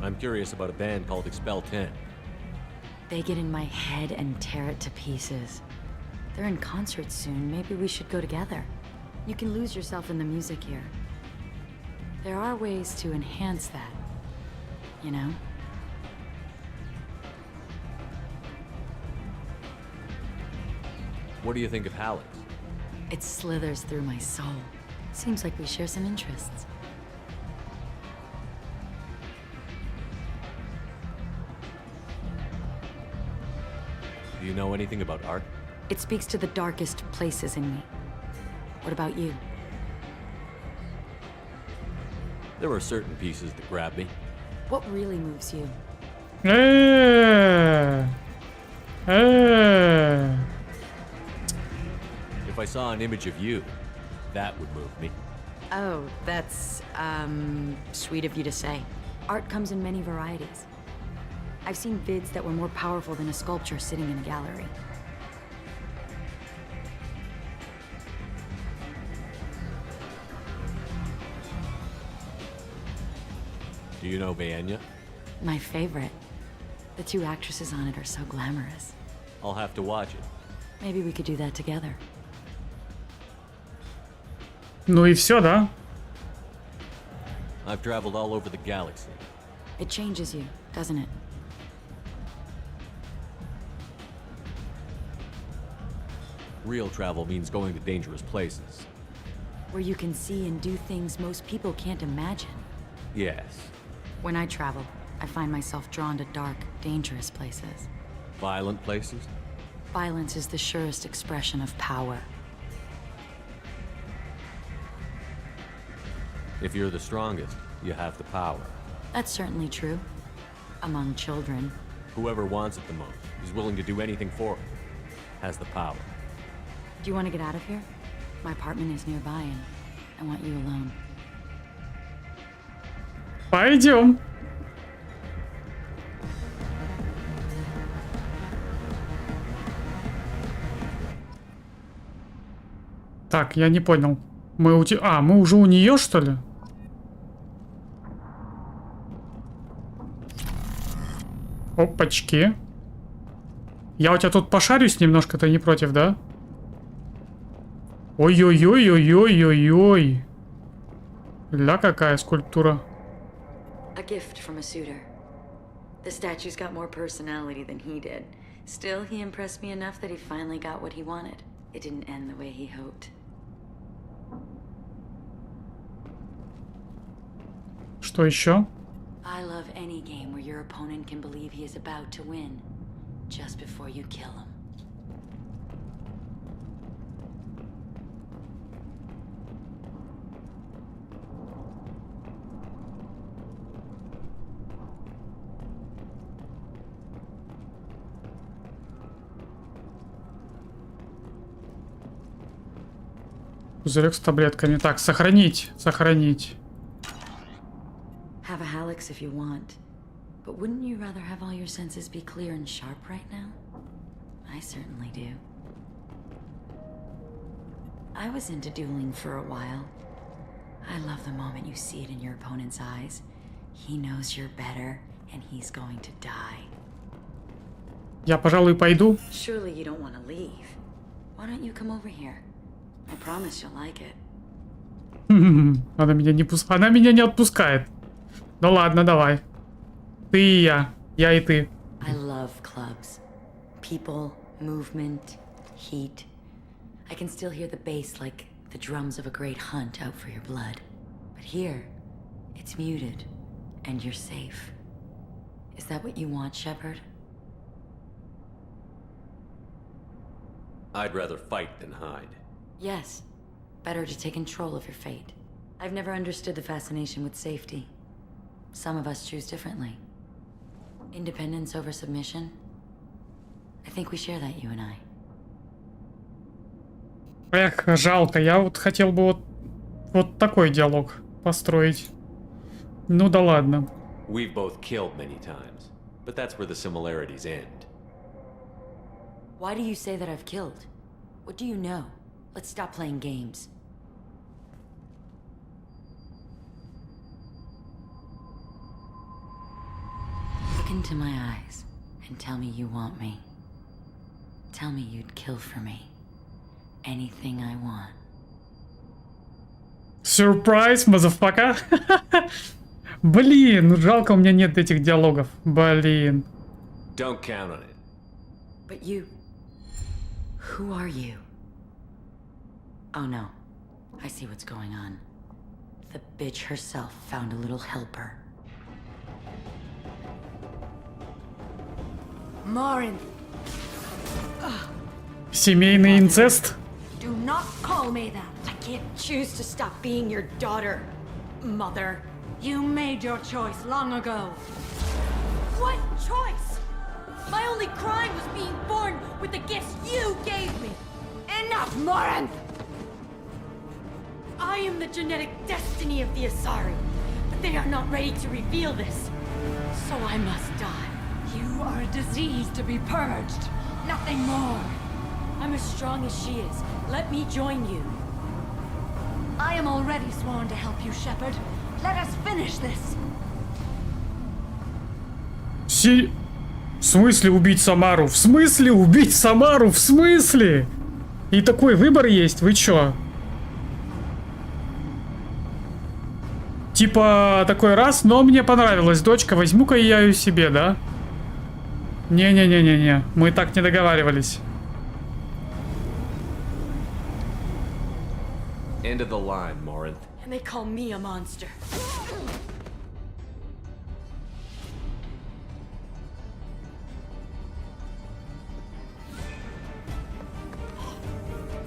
I'm curious about a band called Expel 10. They get in my head and tear it to pieces. They're in concert soon. Maybe we should go together. You can lose yourself in the music here. There are ways to enhance that, you know? What do you think of Hallex? It slithers through my soul. Seems like we share some interests. Do you know anything about art? It speaks to the darkest places in me. What about you? There are certain pieces that grab me. What really moves you? If I saw an image of you, that would move me. Oh, that's, sweet of you to say. Art comes in many varieties. I've seen vids that were more powerful than a sculpture sitting in a gallery. Do you know Vaenya? My favorite. The two actresses on it are so glamorous. I'll have to watch it. Maybe we could do that together. Ну и все, да? I've traveled all over the galaxy. It changes you, doesn't it? Real travel means going to dangerous places. Where you can see and do things most people can't imagine. Yes. When I travel, I find myself drawn to dark, dangerous places. Violent places? Violence is the surest expression of power. If you're the strongest, you have the power. That's certainly true. Among children. Whoever wants it the most, is willing to do anything for it, has the power. Do you want to get out of here? My apartment is nearby and I want you alone. Пойдем. Так, я не понял. Мы мы уже у нее, что ли? Опачки. Я у тебя тут пошарюсь немножко, ты не против, да? Ой-ой-ой-ой-ой-ой-ой. Ля, какая скульптура. A gift from a suitor. The statue's got more personality than he did. Still, he impressed me enough that he finally got what he wanted. It didn't end the way he hoped. Что еще? I love any game where your opponent can believe he is about to win. just before you kill him. Пузырек с таблетками. Так, сохранить. Сохранить. Have a Hallex if you want. But wouldn't you rather have all your senses be clear and sharp right now? I certainly do. I was into dueling for a while. I love the moment you see it in your opponent's eyes. He knows you're better, and he's going to die. Я, пожалуй, пойду. Surely you don't want to leave. Why don't you come over here? I promise you'll like it. Она меня не отпускает. Ну ладно, давай. Ты и я и ты. I love clubs. People, movement, heat. I can still hear the bass like the drums of a great hunt out for your blood. But here, it's muted, and you're safe. Is that what you want, Shepard? I'd rather fight than hide. Yes. Better to take control of your fate. I've never understood the fascination with safety. Some of us choose differently. Independence over submission? I think we share that, you and I. Эх, жалко. Я вот хотел бы вот такой диалог построить. Ну да ладно. We've both killed many times, but that's where the similarities end. Why do you say that I've killed? What do you know? Let's stop playing games. Look into my eyes and tell me you want me. Tell me you'd kill for me. Anything I want. Surprise, motherfucker. Блин, жалко, у меня нет этих диалогов. Блин. Don't count on it. But you... Who are you? Oh no. I see what's going on. The bitch herself found a little helper. Morin. Семейный инцест? Do not call me that. I can't choose to stop being your daughter, Mother. You made your choice long ago. What choice? My only crime was being born with the gifts you gave me. Enough, Morin! I am the genetic destiny of the Asari, but they are not ready to reveal this. So I must die. You are a disease to be purged. Nothing more. I'm as strong as she is. Let me join you. I am already sworn to help you, Shepard. Let us finish this. В смысле убить Самару? В смысле убить Самару? В смысле? И такой выбор есть? Вы чё? Типа такой раз, но мне понравилась дочка, возьму-ка я ее себе, да? Не-не-не-не-не, мы так не договаривались. End of the line, Morin. And they call me a monster.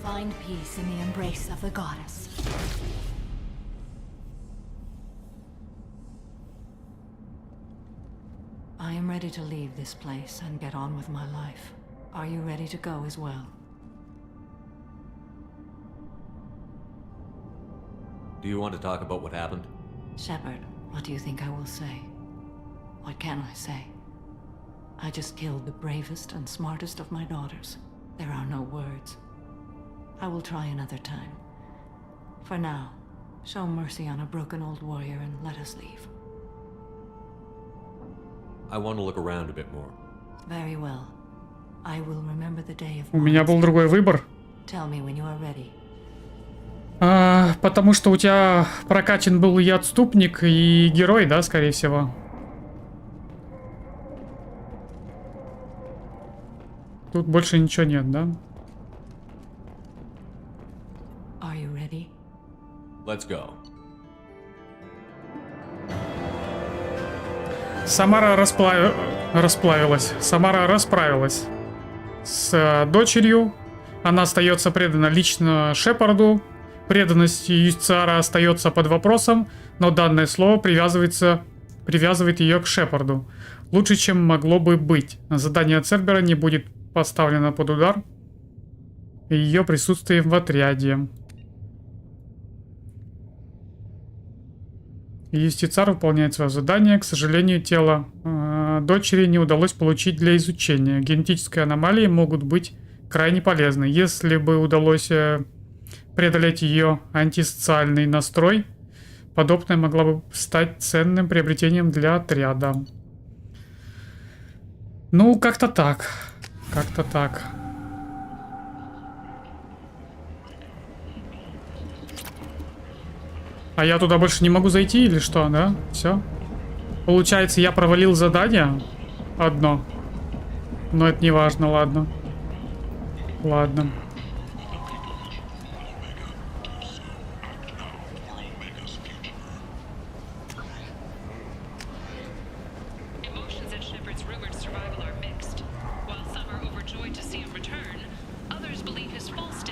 Find peace in the embrace of the goddess. I am ready to leave this place and get on with my life. Are you ready to go as well? Do you want to talk about what happened? Shepard, what do you think I will say? What can I say? I just killed the bravest and smartest of my daughters. There are no words. I will try another time. For now, show mercy on a broken old warrior and let us leave. I want to look around a bit more. Very well. I will remember the day of... У меня был другой выбор. Tell me when you are ready. Потому что у тебя прокачан был и отступник, и герой, да, скорее всего. Тут больше ничего нет, да? Are you ready? Let's go. Самара расплавила... расплавилась. Самара расправилась с дочерью. Она остается предана лично Шепарду. Преданность юстициара остается под вопросом, но данное слово привязывает ее к Шепарду. Лучше, чем могло бы быть. Задание Цербера не будет поставлено под удар ее присутствием в отряде. Юстициар выполняет свое задание. К сожалению, тело дочери не удалось получить для изучения. Генетические аномалии могут быть крайне полезны. Если бы удалось преодолеть ее антисоциальный настрой, подобное могло бы стать ценным приобретением для отряда. Ну, как-то так. Как-то так. А я туда больше не могу зайти или что, да? Все. Получается, я провалил задание одно. Но это не важно, ладно. Ладно.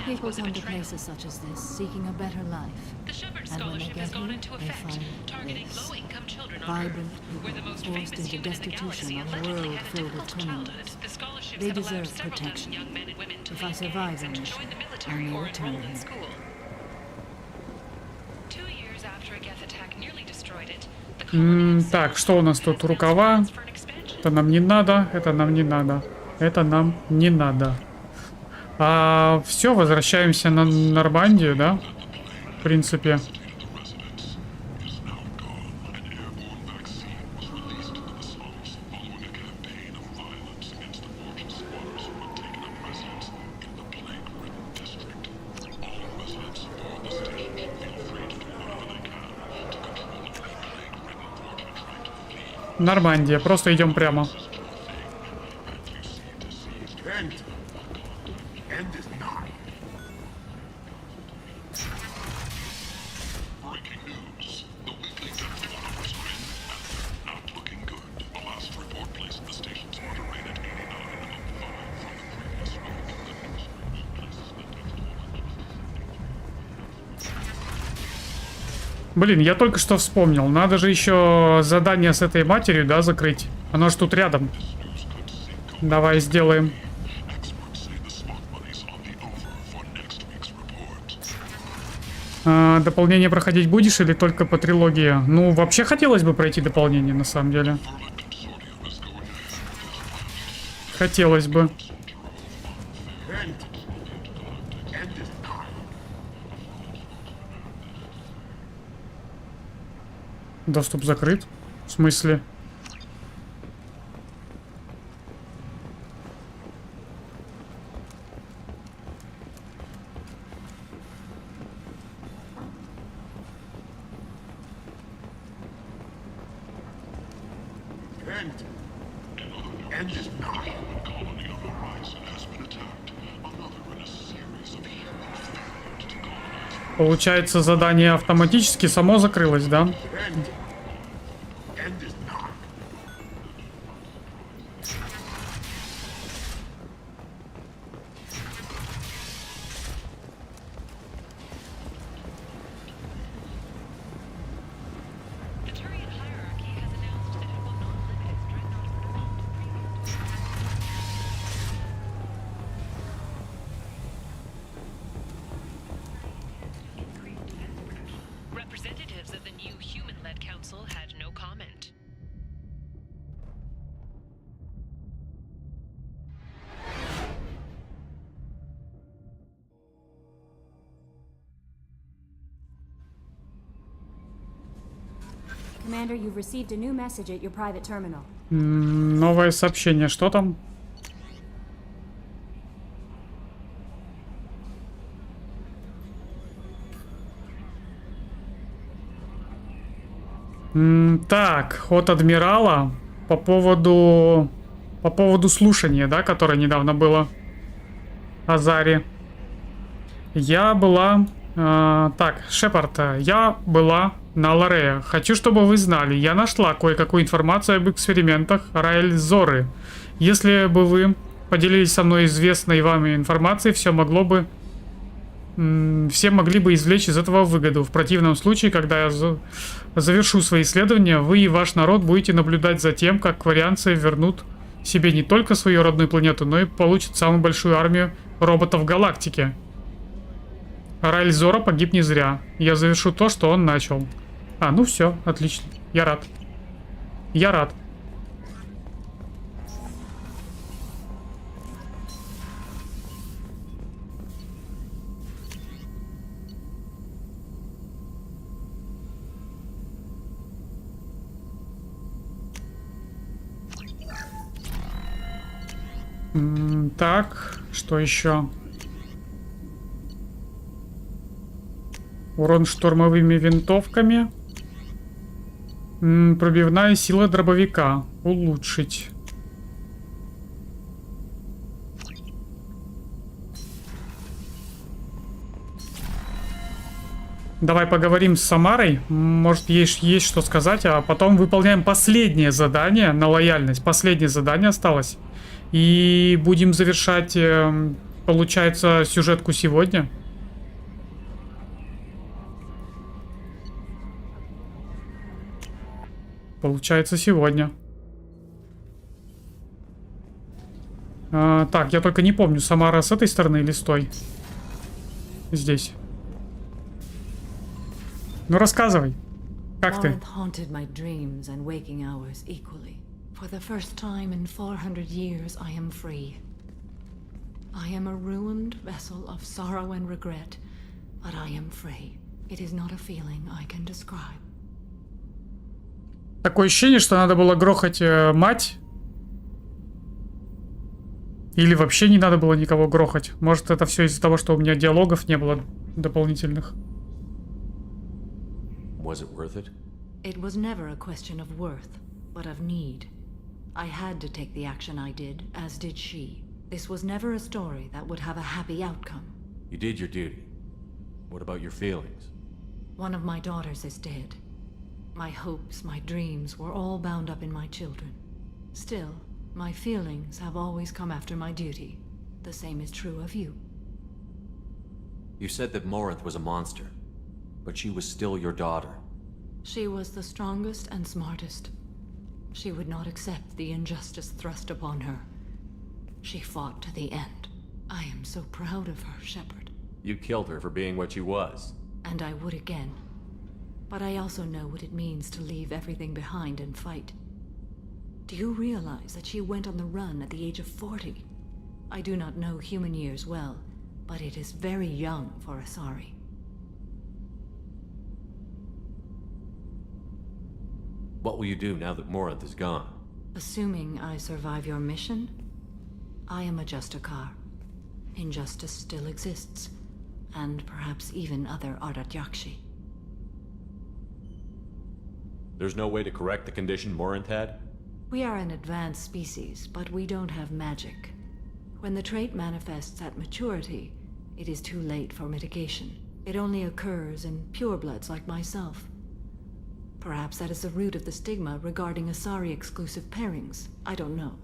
People come to places such as this, seeking a better life. And when they get here, they find this. Vibrant people forced into destitution on a world filled with criminals. They deserve protection. If I survive the mission, I may return here. Так, что у нас тут? Рукава. Это нам не надо, это нам не надо. Это нам не надо. Все, возвращаемся на Нормандию, да? В принципе. Нормандия, просто идем прямо. Блин, я только что вспомнил. Надо же еще задание с этой матерью, да, закрыть. Оно же тут рядом. Давай сделаем. Дополнение проходить будешь или только по трилогии? Ну, вообще хотелось бы пройти дополнение, на самом деле. Хотелось бы. Доступ закрыт. В смысле? Получается, задание автоматически само закрылось, да? Commander, you've received a new message at your private terminal. Новое сообщение. Что там? Так, от адмирала по поводу слушания, да, которое недавно было. Азари. Я была... так, Шепард, я была на Лорея. Хочу, чтобы вы знали, я нашла кое-какую информацию об экспериментах Райльзоры. Если бы вы поделились со мной известной вам информацией, все могли бы извлечь из этого выгоду. В противном случае, когда я завершу свои исследования, вы и ваш народ будете наблюдать за тем, как кварианцы вернут себе не только свою родную планету, но и получат самую большую армию роботов в галактике. Райльзора погиб не зря. Я завершу то, что он начал. А, ну все, отлично. Я рад. Я рад. Так, что еще? Урон штурмовыми винтовками. Пробивная сила дробовика. Улучшить. Давай поговорим с Самарой. Может, есть что сказать, а потом выполняем последнее задание на лояльность. Последнее задание осталось. И будем завершать, получается, сюжетку сегодня. Получается, сегодня. Так, я только не помню, Самара с этой стороны или с той? Здесь. Ну, рассказывай. Как ты? For the first time in 400 years, I am free. I am a ruined vessel of sorrow and regret, but I am free. It is not a feeling I can describe. Такое ощущение, что надо было грохать мать. Или вообще не надо было никого грохать. Может, это все из-за того, что у меня диалогов не было дополнительных. Was it worth it? It was never a question of worth, but of need. I had to take the action I did, as did she. This was never a story that would have a happy outcome. You did your duty. What about your feelings? One of my daughters is dead. My hopes, my dreams were all bound up in my children. Still, my feelings have always come after my duty. The same is true of you. You said that Morinth was a monster, but she was still your daughter. She was the strongest and smartest. She would not accept the injustice thrust upon her. She fought to the end. I am so proud of her, Shepard. You killed her for being what she was. And I would again. But I also know what it means to leave everything behind and fight. Do you realize that she went on the run at the age of 40? I do not know human years well, but it is very young for Asari. What will you do now that Morinth is gone? Assuming I survive your mission, I am a Justicar. Injustice still exists, and perhaps even other Ardatyakshi. There's no way to correct the condition Morinth had? We are an advanced species, but we don't have magic. When the trait manifests at maturity, it is too late for mitigation. It only occurs in purebloods like myself. Perhaps that is the root of the stigma regarding Asari-exclusive pairings. I don't know.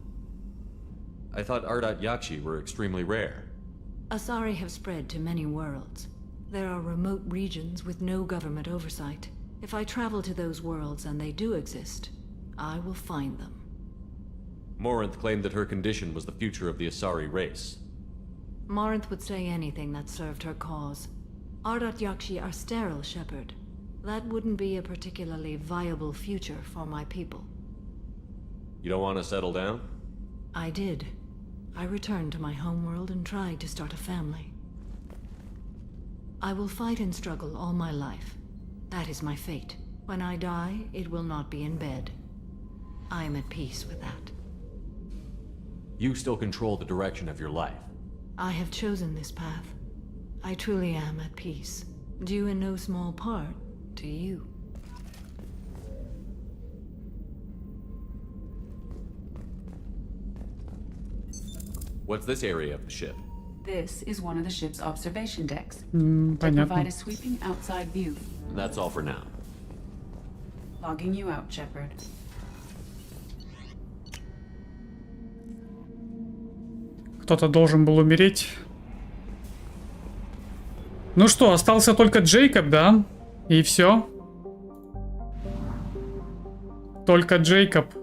I thought Ardatyakshi were extremely rare. Asari have spread to many worlds. There are remote regions with no government oversight. If I travel to those worlds and they do exist, I will find them. Morinth claimed that her condition was the future of the Asari race. Morinth would say anything that served her cause. Ardatyakshi are sterile, Shepard. That wouldn't be a particularly viable future for my people. You don't want to settle down? I did. I returned to my homeworld and tried to start a family. I will fight and struggle all my life. That is my fate. When I die, it will not be in bed. I am at peace with that. You still control the direction of your life. I have chosen this path. I truly am at peace, due in no small part to you. What's this area of the ship? This is one of the ship's observation decks. They Понятно. provide a sweeping outside view. That's all for now. Logging you out, Shepard. Кто-то должен был умереть. Ну что, остался только Джейкоб, да? И все. Только Джейкоб.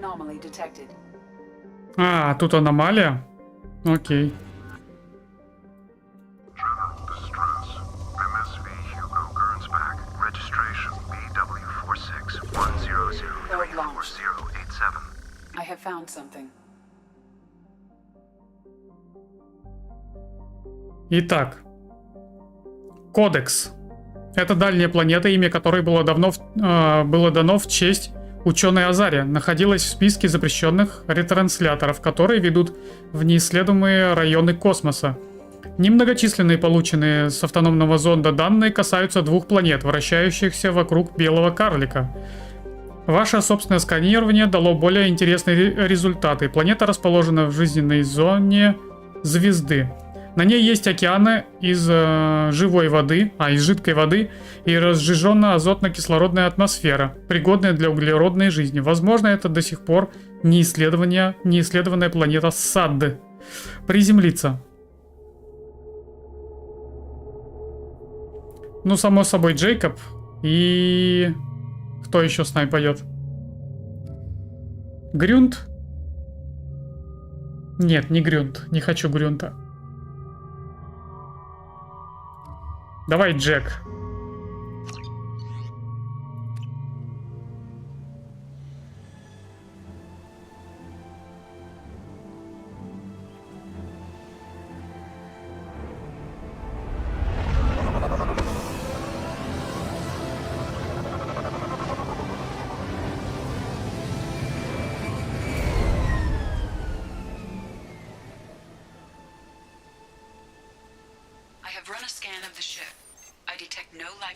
Anomaly detected. А, тут аномалия? Окей. I have found something. Итак. Кодекс. Это дальняя планета, имя которой было дано в честь ученой Азари. Находилась в списке запрещенных ретрансляторов, которые ведут в неисследуемые районы космоса. Немногочисленные полученные с автономного зонда данные касаются 2 планет, вращающихся вокруг белого карлика. Ваше собственное сканирование дало более интересные результаты. Планета расположена в жизненной зоне звезды. На ней есть океаны из живой воды, из жидкой воды и разжиженная азотно-кислородная атмосфера, пригодная для углеродной жизни. Возможно, это до сих пор неисследованная планета Сад. Приземлиться. Ну, само собой, Джейкоб. И... Кто еще с нами пойдет? Грюнт? Нет, не Грюнт. Не хочу Грюнта. Давай, Джек.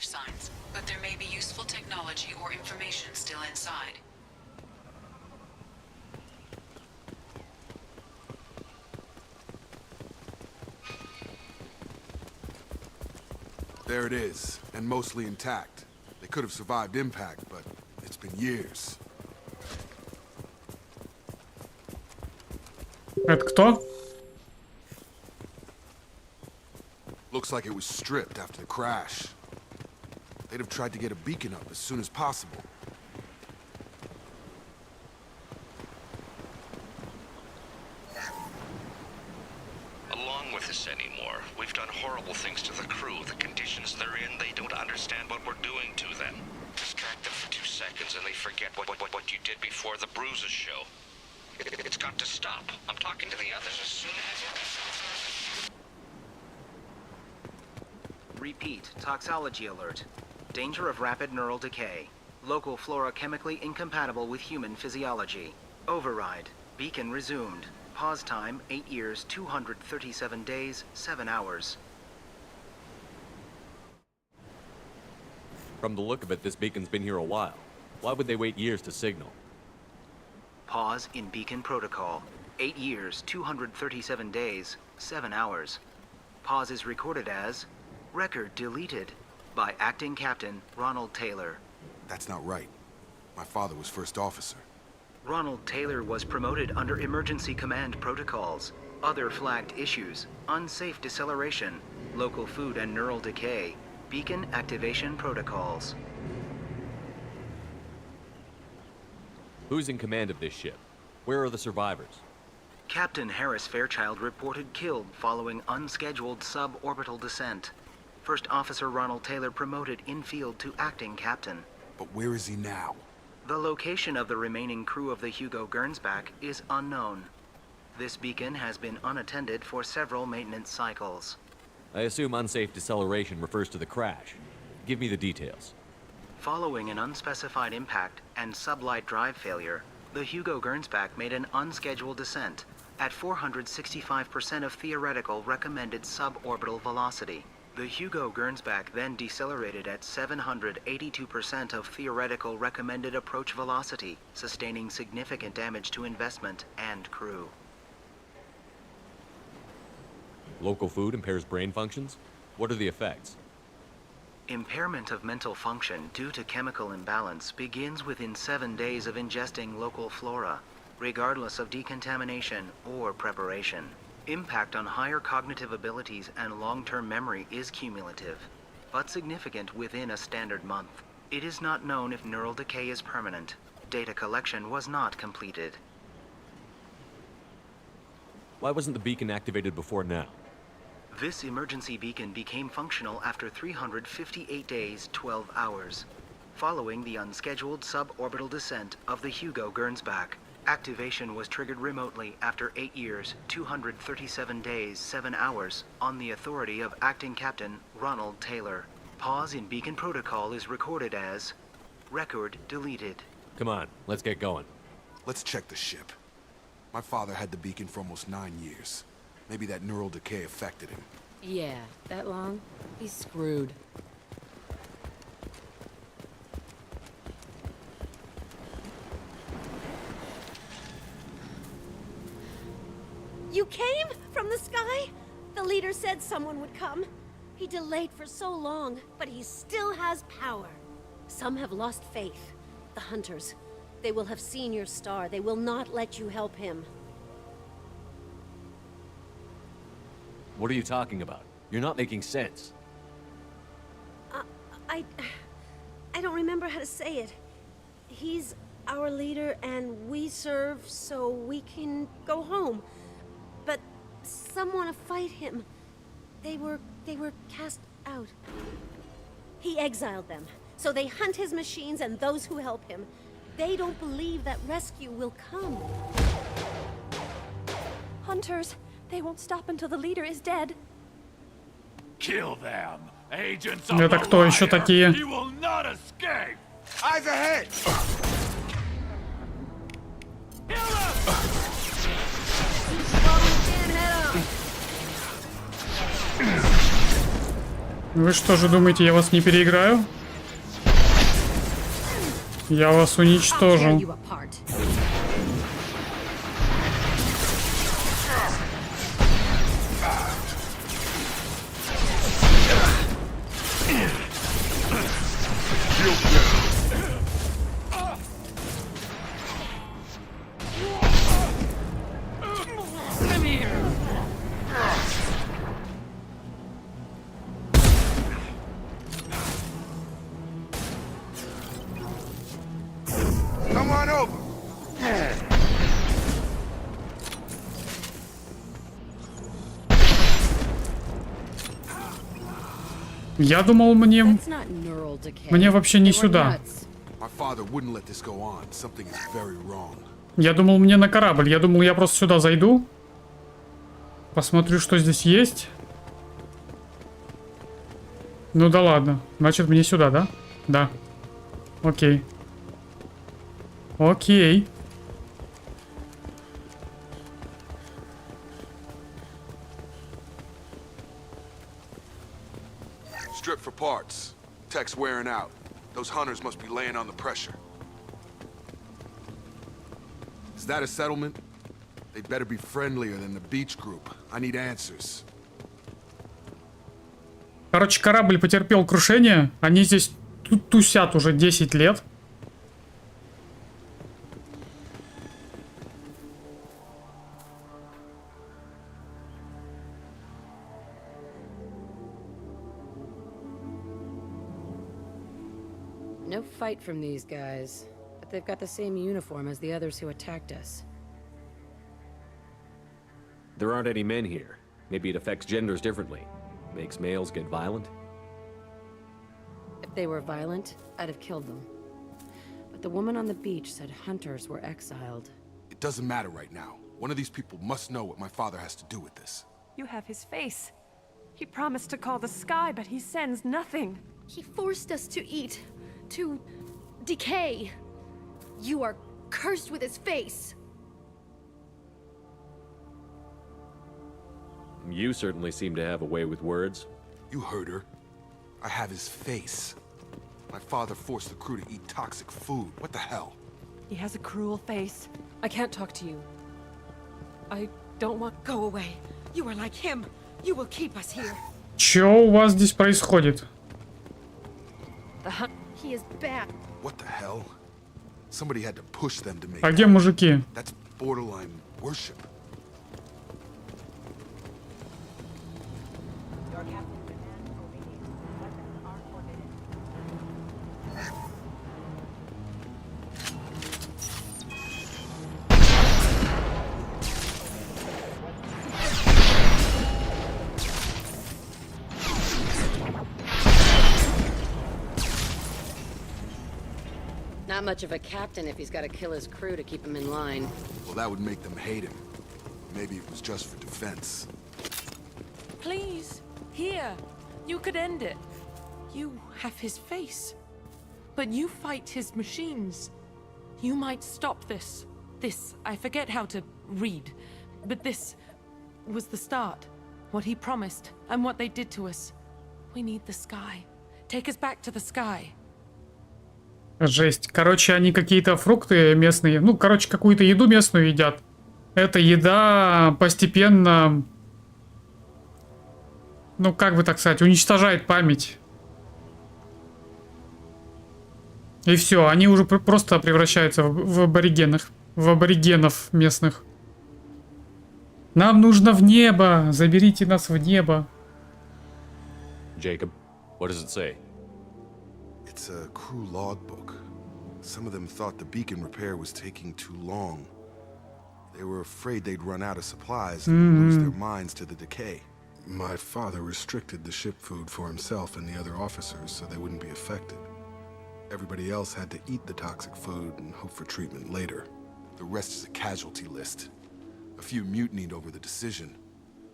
Signs, but there may be useful technology or information still inside. There it is, and mostly intact. They could have survived impact, but it's been years. Это кто? Looks like it was stripped after the crash. They'd have tried to get a beacon up as soon as possible. Along with this anymore. We've done horrible things to the crew. The conditions they're in, they don't understand what we're doing to them. Distract them for 2 seconds and they forget what you did before the bruises show. It's got to stop. I'm talking to the others as soon as... Repeat, toxology alert. Danger of rapid neural decay. Local flora chemically incompatible with human physiology. Override. Beacon resumed. Pause time 8 years, 237 days, 7 hours. From the look of it, this beacon's been here a while. Why would they wait years to signal? Pause in beacon protocol. 8 years, 237 days, 7 hours. Pause is recorded as record deleted. By Acting Captain Ronald Taylor. That's not right. My father was first officer. Ronald Taylor was promoted under emergency command protocols. Other flagged issues: unsafe deceleration, local food and neural decay, beacon activation protocols. Who's in command of this ship? Where are the survivors? Captain Harris Fairchild reported killed following unscheduled suborbital descent. First Officer Ronald Taylor promoted in-field to acting captain. But where is he now? The location of the remaining crew of the Hugo Gernsback is unknown. This beacon has been unattended for several maintenance cycles. I assume unsafe deceleration refers to the crash. Give me the details. Following an unspecified impact and sublight drive failure, the Hugo Gernsback made an unscheduled descent at 465% of theoretical recommended suborbital velocity. The Hugo Gernsback then decelerated at 782% of theoretical recommended approach velocity, sustaining significant damage to investment and crew. Local food impairs brain functions? What are the effects? Impairment of mental function due to chemical imbalance begins within 7 days of ingesting local flora, regardless of decontamination or preparation. Impact on higher cognitive abilities and long-term memory is cumulative, but significant within a standard month. It is not known if neural decay is permanent. Data collection was not completed. Why wasn't the beacon activated before now? This emergency beacon became functional after 358 days, 12 hours, following the unscheduled suborbital descent of the Hugo Gernsback. Activation was triggered remotely after 8 years, 237 days, 7 hours, on the authority of Acting Captain Ronald Taylor. Pause in beacon protocol is recorded as record deleted. Come on, let's get going. Let's check the ship. My father had the beacon for almost 9 years. Maybe that neural decay affected him. Yeah, that long? He's screwed. You came? From the sky? The leader said someone would come. He delayed for so long, but he still has power. Some have lost faith. The hunters. They will have seen your star. They will not let you help him. What are you talking about? You're not making sense. I don't remember how to say it. He's our leader and we serve so we can go home. But some want to fight him. They were cast out. He exiled them. So they hunt his machines and those who help him. They don't believe that rescue will come. Hunters, they won't stop until the leader is dead. Kill them. Agents of Это кто еще такие? He will not escape. Eyes ahead. Вы что же думаете, я вас не переиграю? Я вас уничтожу. Come on over. Я думал, мне вообще не сюда. Я думал, мне на корабль. Я думал, я просто сюда зайду. Посмотрю, что здесь есть. Ну да ладно. Значит, мне сюда, да? Да. Окей. Окей. Strip for parts. Tech's wearing out. Those hunters must be laying on the pressure. Is that a settlement? They'd better be friendlier than the beach group. I need answers. Короче, корабль потерпел крушение. Они здесь тусят уже 10 лет. No fight from these guys, but they've got the same uniform as the others who attacked us. There aren't any men here. Maybe it affects genders differently. Makes males get violent? If they were violent, I'd have killed them. But the woman on the beach said hunters were exiled. It doesn't matter right now. One of these people must know what my father has to do with this. You have his face. He promised to call the sky, but he sends nothing. He forced us to eat, to decay. You are cursed with his face. You certainly seem to have a way with words. You heard her. I have his face. My father forced the crew to eat toxic food. What the hell? He has a cruel face. I can't talk to you. I don't want... Go away. You are like him. You will keep us here. Чё у вас здесь происходит? He is bad. What the hell? Somebody had to push them to make А где мужики? That's borderline worship. Not much of a captain if he's got to kill his crew to keep him in line. Well, that would make them hate him. Maybe it was just for defense. Please, here. You could end it. You have his face. But you fight his machines. You might stop this. This, I forget how to read. But this was the start. What he promised, and what they did to us. We need the sky. Take us back to the sky. Жесть. Короче, они какие-то фрукты местные, ну, короче, какую-то еду местную едят. Эта еда постепенно, ну, как бы так сказать, уничтожает память. И все, они уже просто превращаются в аборигенов местных. Нам нужно в небо, заберите нас в небо. Jacob, what does it say? It's a crew logbook. Some of them thought the beacon repair was taking too long. They were afraid they'd run out of supplies and lose their minds to the decay. My father restricted the ship food for himself and the other officers so they wouldn't be affected. Everybody else had to eat the toxic food and hope for treatment later. The rest is a casualty list. A few mutinied over the decision.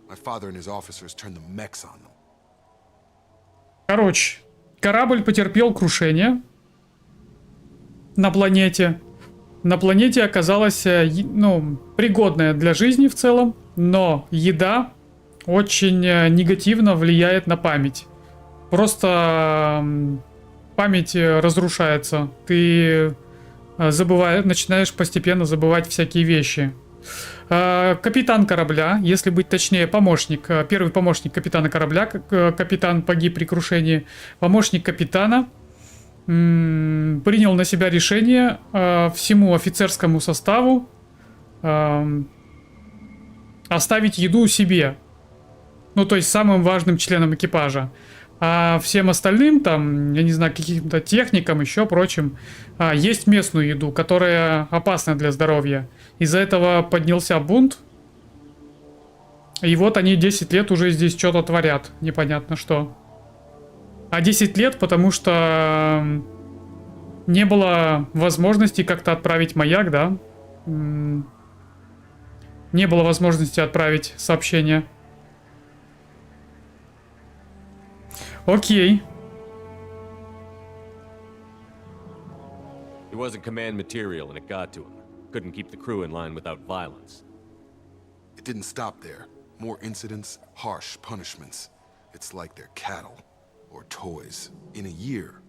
My father and his officers turned the mechs on them. Короче, корабль потерпел крушение на планете. На планете оказалась, ну, пригодная для жизни в целом, но еда очень негативно влияет на память. Просто память разрушается. Ты начинаешь постепенно забывать всякие вещи. Капитан корабля, если быть точнее, помощник, первый помощник капитана корабля, капитан погиб при крушении, помощник капитана принял на себя решение всему офицерскому составу оставить еду себе, ну то есть самым важным членам экипажа, а всем остальным, там, я не знаю, каким-то техникам, еще прочим, есть местную еду, которая опасна для здоровья. Из-за этого поднялся бунт. И вот они 10 лет уже здесь что-то творят. Непонятно что. А 10 лет, потому что не было возможности как-то отправить маяк, да? Не было возможности отправить сообщение. Окей. He wasn't command material and it got to him. Couldn't keep the crew in line without violence. It didn't stop there. More incidents, harsh punishments. It's like they're cattle or toys. In a year,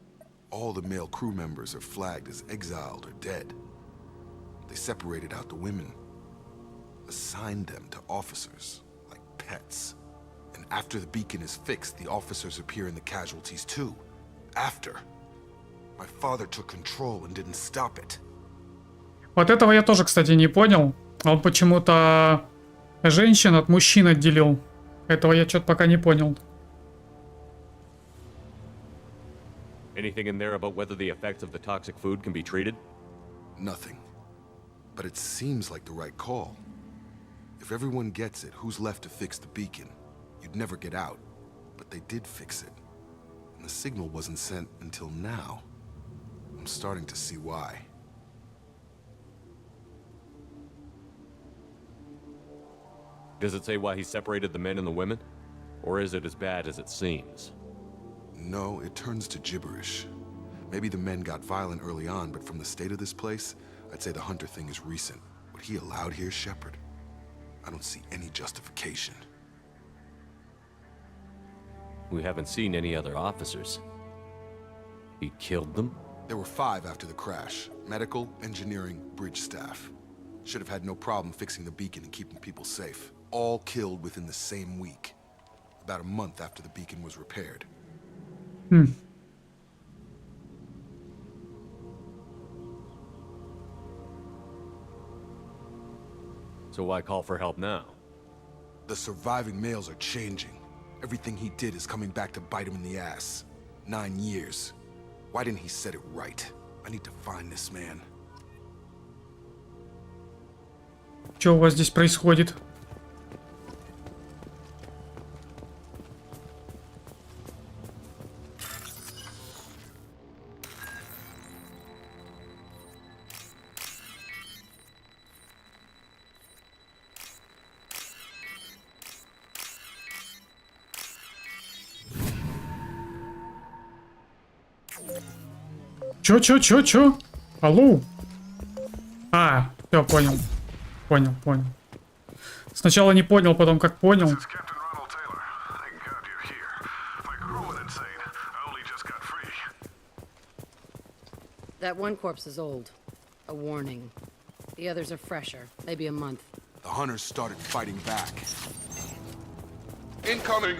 all the male crew members are flagged as exiled or dead. They separated out the women, assigned them to officers like pets. And after the beacon is fixed, the officers appear in the casualties too. After. My father took control and didn't stop it. Вот этого я тоже, кстати, не понял. Он почему-то женщин от мужчин отделил. Этого я что-то пока не понял. Anything in there about whether the effects of the toxic food can be treated? Nothing. But it seems like the right call. If everyone gets it, who's left to fix the beacon? You'd never get out. But they did fix it. And the signal wasn't sent until now. I'm starting to see why. Does it say why he separated the men and the women? Or is it as bad as it seems? No, it turns to gibberish. Maybe the men got violent early on, but from the state of this place, I'd say the Hunter thing is recent. What he allowed here, Shepard, I don't see any justification. We haven't seen any other officers. He killed them? There were 5 after the crash. Medical, engineering, bridge staff. Should have had no problem fixing the beacon and keeping people safe. All killed within the same week. About a month after the beacon was repaired. So why call for help now? The surviving males are changing. Everything he did is coming back to bite him in the ass. 9 years. Why didn't he set it right? I need to find this man. Что у вас здесь происходит? Чё? Алло? А, все, понял. Понял. Сначала не понял, потом как понял. That one corpse is old. A warning. The others are fresher, maybe a month. The hunters started fighting back. Incoming!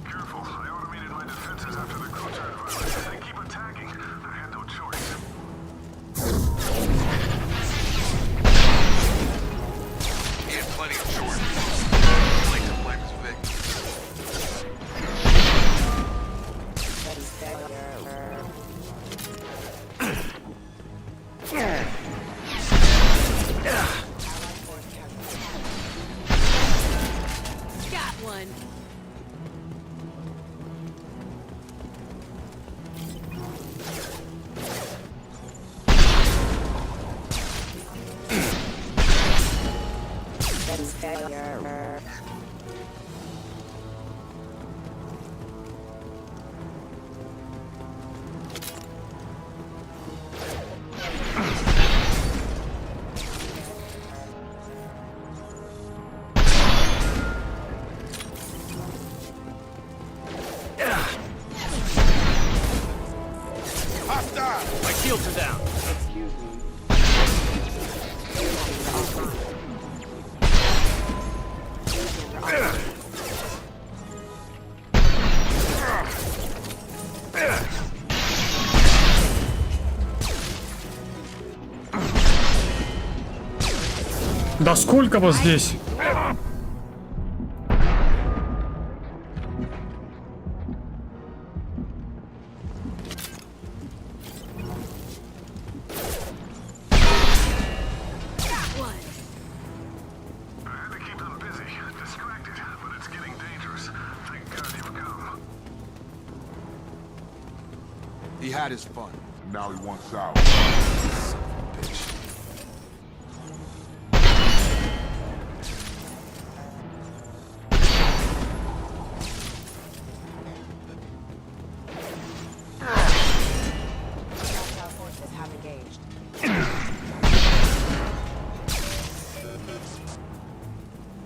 Careful, I automated my defenses after the Crosshair advice. They keep attacking. I had no choice. He had plenty of short. Like the black Vic. Got one. My shields are down. Да сколько вас здесь? He had his fun. Now he wants out. Son of a bitch.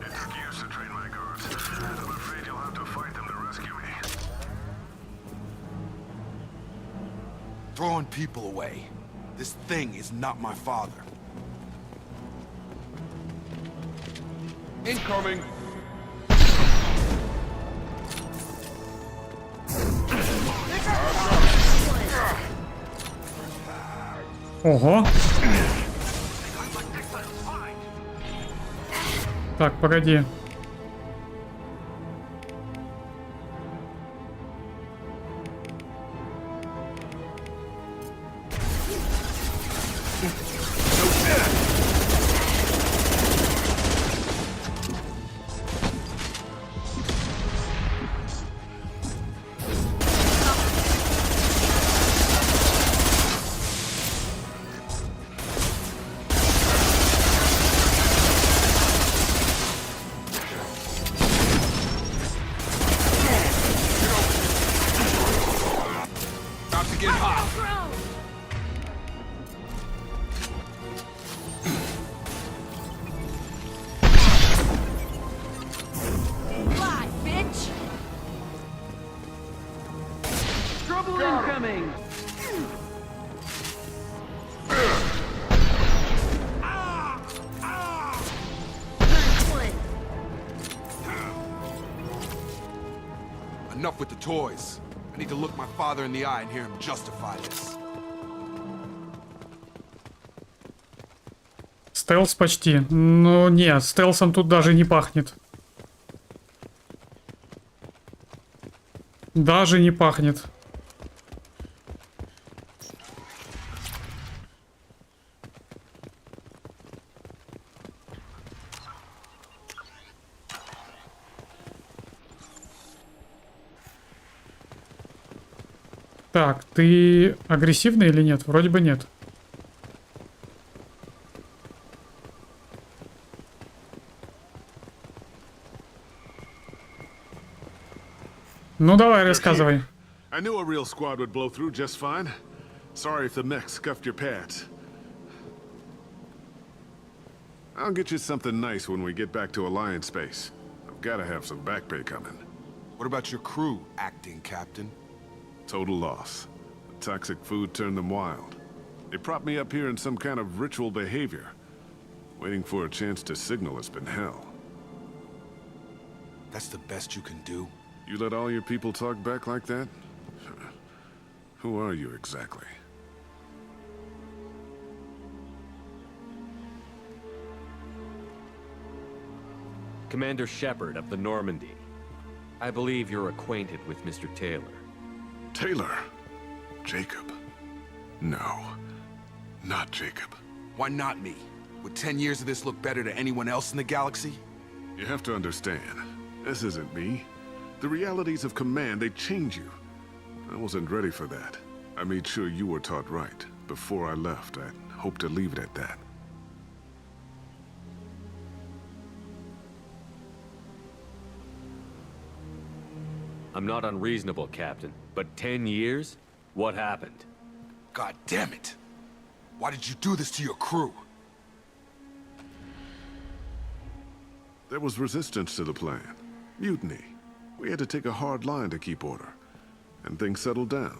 Excuse to train my guards. I'm afraid you'll have to fight them to rescue me. Throwing people away. This thing is not my father. Incoming! Ого. Так, погоди. Trouble incoming! Enough with the toys. I need to look my father in the eye and hear him justify this. Стелс почти. Но нет, стелсом тут даже не пахнет. Даже не пахнет. Так, ты агрессивный или нет? Вроде бы нет. Ну давай, рассказывай. I knew a real squad would blow through just fine. Sorry if the mech scuffed your pads. I'll get you something nice when we get back to Alliance space. I've got to have some back pay coming. What about your crew, acting captain? Total loss. The toxic food turned them wild. They propped me up here in some kind of ritual behavior. Waiting for a chance to signal has been hell. That's the best you can do? You let all your people talk back like that? Who are you exactly? Commander Shepard of the Normandy. I believe you're acquainted with Mr. Taylor. Taylor? Jacob? No. Not Jacob. Why not me? Would 10 years of this look better to anyone else in the galaxy? You have to understand, this isn't me. The realities of command, they change you. I wasn't ready for that. I made sure you were taught right. Before I left, I hoped to leave it at that. I'm not unreasonable, Captain, but 10 years? What happened? God damn it! Why did you do this to your crew? There was resistance to the plan. Mutiny. We had to take a hard line to keep order. And things settled down.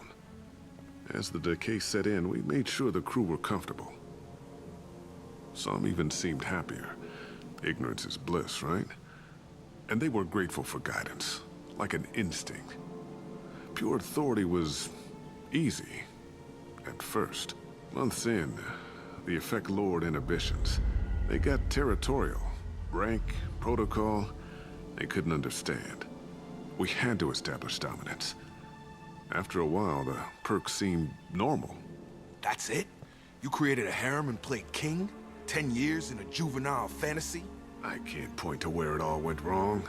As the decay set in, we made sure the crew were comfortable. Some even seemed happier. Ignorance is bliss, right? And they were grateful for guidance, like an instinct. Pure authority was easy, at first. Months in, the effect lowered inhibitions. They got territorial. Rank, protocol, they couldn't understand. We had to establish dominance. After a while, the perks seemed normal. That's it? You created a harem and played king? 10 years in a juvenile fantasy? I can't point to where it all went wrong.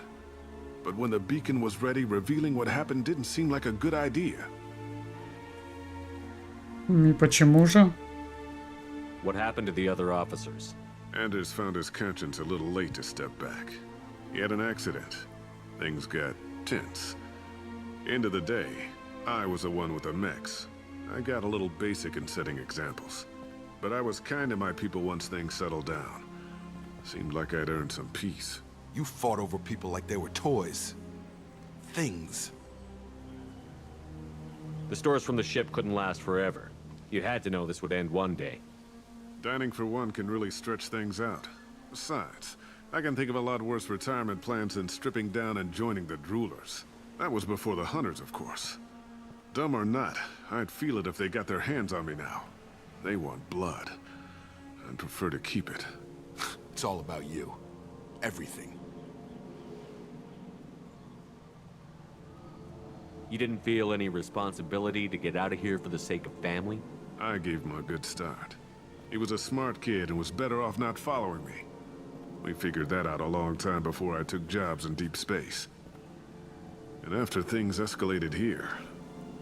But when the beacon was ready, revealing what happened didn't seem like a good idea. И почему же? What happened to the other officers? Anders found his conscience a little late to step back. He had an accident. Things got tense. End of the day, I was the one with the mechs. I got a little basic in setting examples. But I was kind to my people once things settled down. Seemed like I'd earned some peace. You fought over people like they were toys. Things. The stores from the ship couldn't last forever. You had to know this would end one day. Dining for one can really stretch things out. Besides, I can think of a lot worse retirement plans than stripping down and joining the droolers. That was before the hunters, of course. Dumb or not, I'd feel it if they got their hands on me now. They want blood. I'd prefer to keep it. It's all about you. Everything. You didn't feel any responsibility to get out of here for the sake of family? I gave him a good start. He was a smart kid and was better off not following me. We figured that out a long time before I took jobs in deep space. And after things escalated here,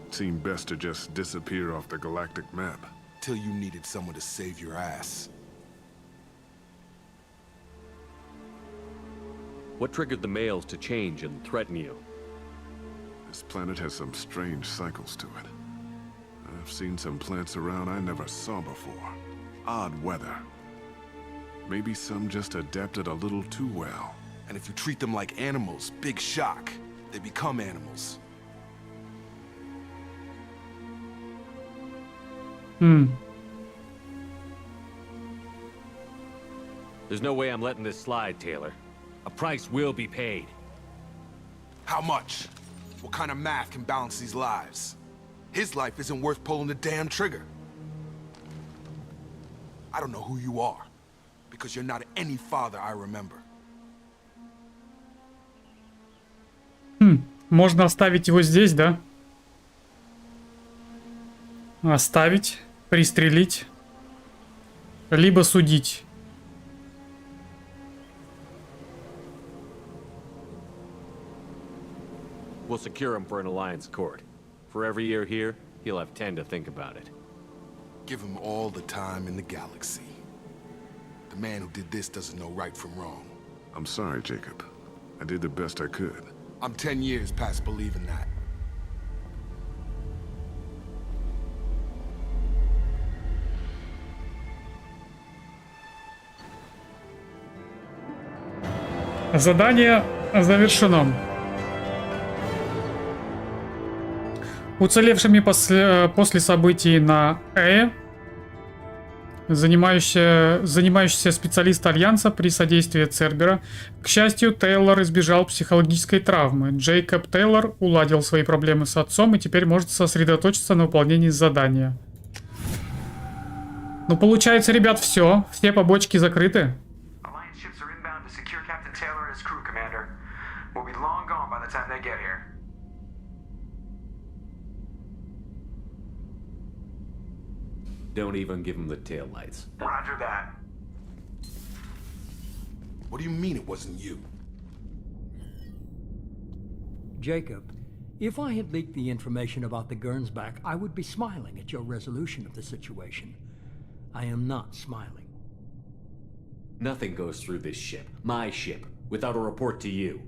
it seemed best to just disappear off the galactic map. Till you needed someone to save your ass. What triggered the males to change and threaten you? This planet has some strange cycles to it. I've seen some plants around I never saw before. Odd weather. Maybe some just adapted a little too well. And if you treat them like animals, big shock. They become animals. There's no way I'm letting this slide, Taylor. A price will be paid. How much? What kind of math can balance these lives? His life isn't worth pulling the damn trigger. I don't know who you are, because you're not any father I remember. Можно оставить его здесь, да? Оставить, пристрелить, либо судить. We'll secure him for an alliance court. For every year here, he'll have 10 to think about it. Give him all the time in the galaxy. The man who did this doesn't know right from wrong. I'm sorry, Jacob. I did the best I could. I'm 10 years past believing that. Задание завершено. Уцелевшими после событий на занимающийся специалист Альянса при содействии Цербера. К счастью, Тейлор избежал психологической травмы. Джейкоб Тейлор уладил свои проблемы с отцом и теперь может сосредоточиться на выполнении задания. Ну, получается, ребят, все побочки закрыты. Don't even give him the taillights. Roger that. What do you mean it wasn't you? Jacob, if I had leaked the information about the Gernsback, I would be smiling at your resolution of the situation. I am not smiling. Nothing goes through this ship, my ship, without a report to you.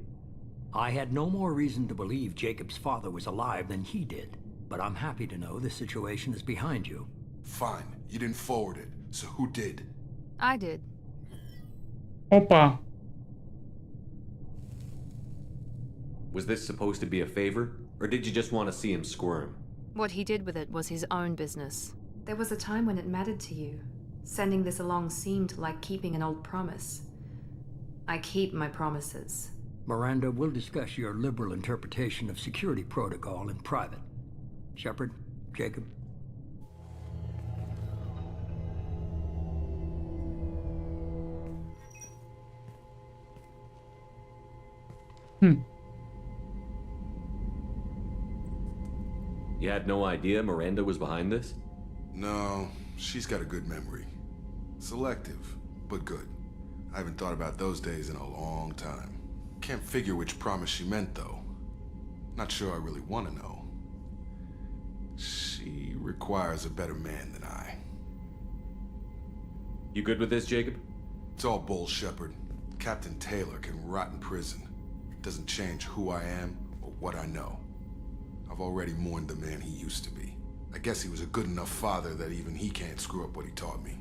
I had no more reason to believe Jacob's father was alive than he did, but I'm happy to know the situation is behind you. Fine, you didn't forward it, so who did? I did. Опа. Was this supposed to be a favor, or did you just want to see him squirm? What he did with it was his own business. There was a time when it mattered to you. Sending this along seemed like keeping an old promise. I keep my promises. Miranda, we'll discuss your liberal interpretation of security protocol in private. Shepard, Jacob. You had no idea Miranda was behind this? No, she's got a good memory. Selective, but good. I haven't thought about those days in a long time. Can't figure which promise she meant, though. Not sure I really want to know. She requires a better man than I. You good with this, Jacob? It's all bull, Shepard. Captain Taylor can rot in prison. Doesn't change who I am or what I know. I've already mourned the man he used to be. I guess he was a good enough father that even he can't screw up what he taught me.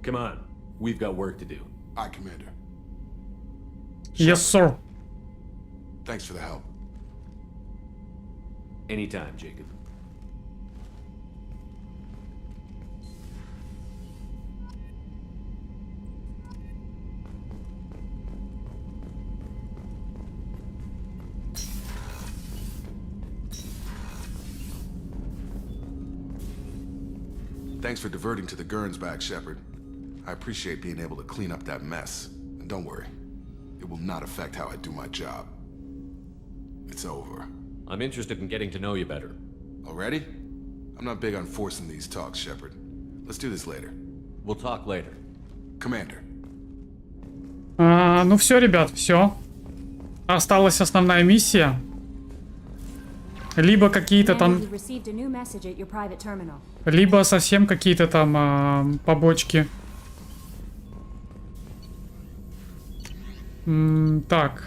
Come on, we've got work to do. Aye, Commander. Yes, sir. Thanks for the help. Anytime, Jacob. Thanks for diverting to the Gernsback, Shepard. I appreciate being able to clean up that mess. And don't worry, it will not affect how I do my job. It's over. I'm interested in getting to know you better. Already? I'm not big on forcing these talks, Shepard. Let's do this later. We'll talk later. Commander. Ну все, ребят, все. Осталась основная миссия. Либо какие-то там... Либо совсем какие-то там побочки. Так.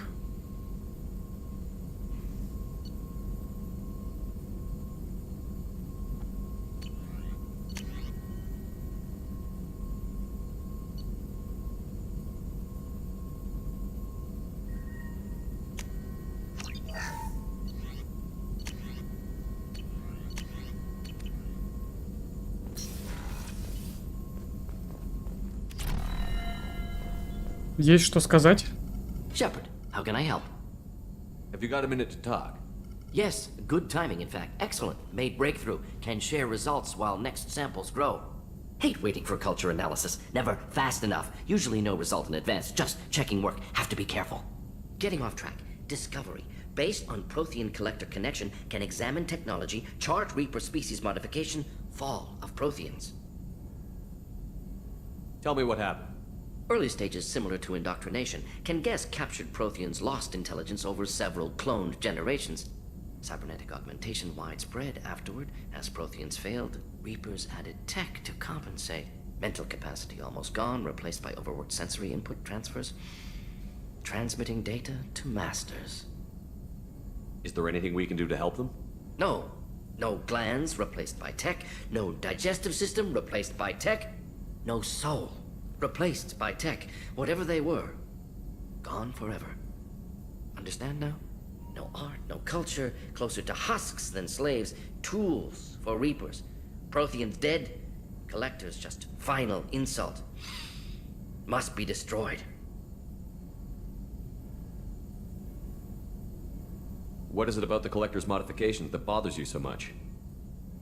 Есть что сказать? Shepard, how can I help? Have you got a minute to talk? Yes, good timing, in fact. Excellent. Made breakthrough. Can share results while next samples grow. Hate waiting for culture analysis. Never fast enough. Usually no result in advance. Just checking work. Have to be careful. Getting off track. Discovery. Based on Prothean collector connection, can examine technology, chart Reaper species modification, fall of Protheans. Tell me what happened. Early stages similar to indoctrination. Can guess captured Protheans lost intelligence over several cloned generations. Cybernetic augmentation widespread afterward. As Protheans failed, Reapers added tech to compensate. Mental capacity almost gone, replaced by overworked sensory input transfers. Transmitting data to masters. Is there anything we can do to help them? No. No glands replaced by tech. No digestive system replaced by tech. No soul replaced by tech. Whatever they were, gone forever. Understand now? No art, no culture, closer to husks than slaves. Tools for Reapers. Protheans dead. Collectors just final insult. Must be destroyed. What is it about the Collector's modifications that bothers you so much?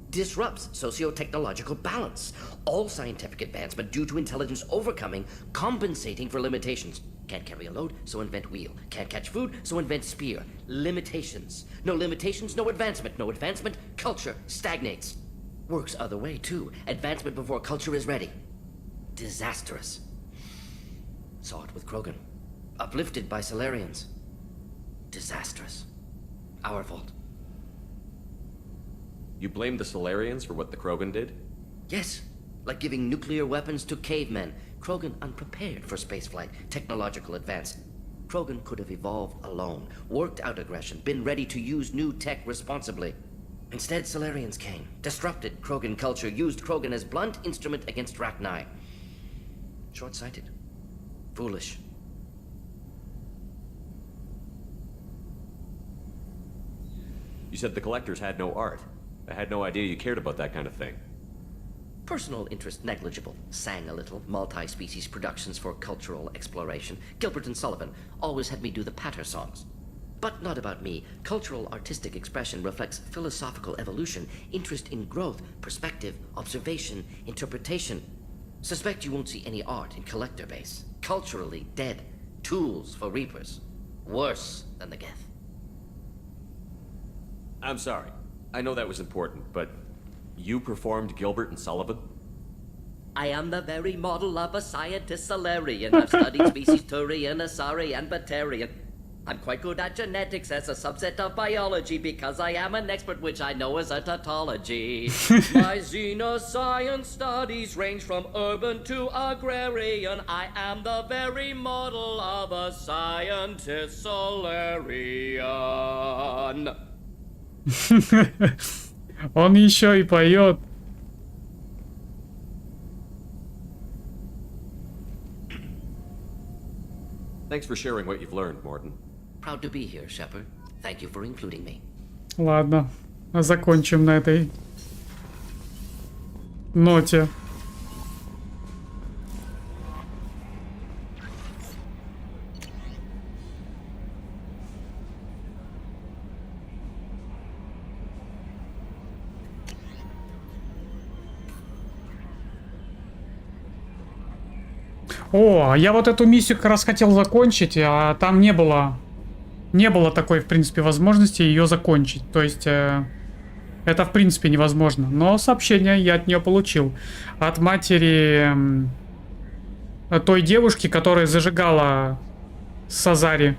Disrupts socio-technological balance. All scientific advancement due to intelligence overcoming, compensating for limitations. Can't carry a load, so invent wheel. Can't catch food, so invent spear. Limitations. No limitations, no advancement. No advancement, culture stagnates. Works other way, too. Advancement before culture is ready. Disastrous. Saw it with Krogan. Uplifted by Solarians. Disastrous. Our fault. You blame the Solarians for what the Krogan did? Yes, like giving nuclear weapons to cavemen. Krogan unprepared for spaceflight, technological advance. Krogan could have evolved alone, worked out aggression, been ready to use new tech responsibly. Instead, Solarians came, disrupted Krogan culture, used Krogan as blunt instrument against Rachni. Short-sighted. Foolish. You said the Collectors had no art. I had no idea you cared about that kind of thing. Personal interest negligible. Sang a little. Multi-species productions for cultural exploration. Gilbert and Sullivan always had me do the patter songs. But not about me. Cultural artistic expression reflects philosophical evolution, interest in growth, perspective, observation, interpretation. Suspect you won't see any art in collector base. Culturally dead. Tools for Reapers. Worse than the Geth. I'm sorry. I know that was important, but you performed Gilbert and Sullivan? I am the very model of a scientist Solarian. I've studied species Turian, Asari, and Batarian. I'm quite good at genetics as a subset of biology because I am an expert, which I know is a tautology. My xenoscience studies range from urban to agrarian. I am the very model of a scientist Solarian. Он еще и поет. Thanks for sharing what you've learned, Morton. Proud to be here, Shepard. Thank you for including me. Ладно, закончим на этой ноте. О, я вот эту миссию как раз хотел закончить, а там не было такой, в принципе, возможности ее закончить. То есть, это, в принципе, невозможно. Но сообщение я от нее получил. От матери той девушки, которая зажигала Сазари,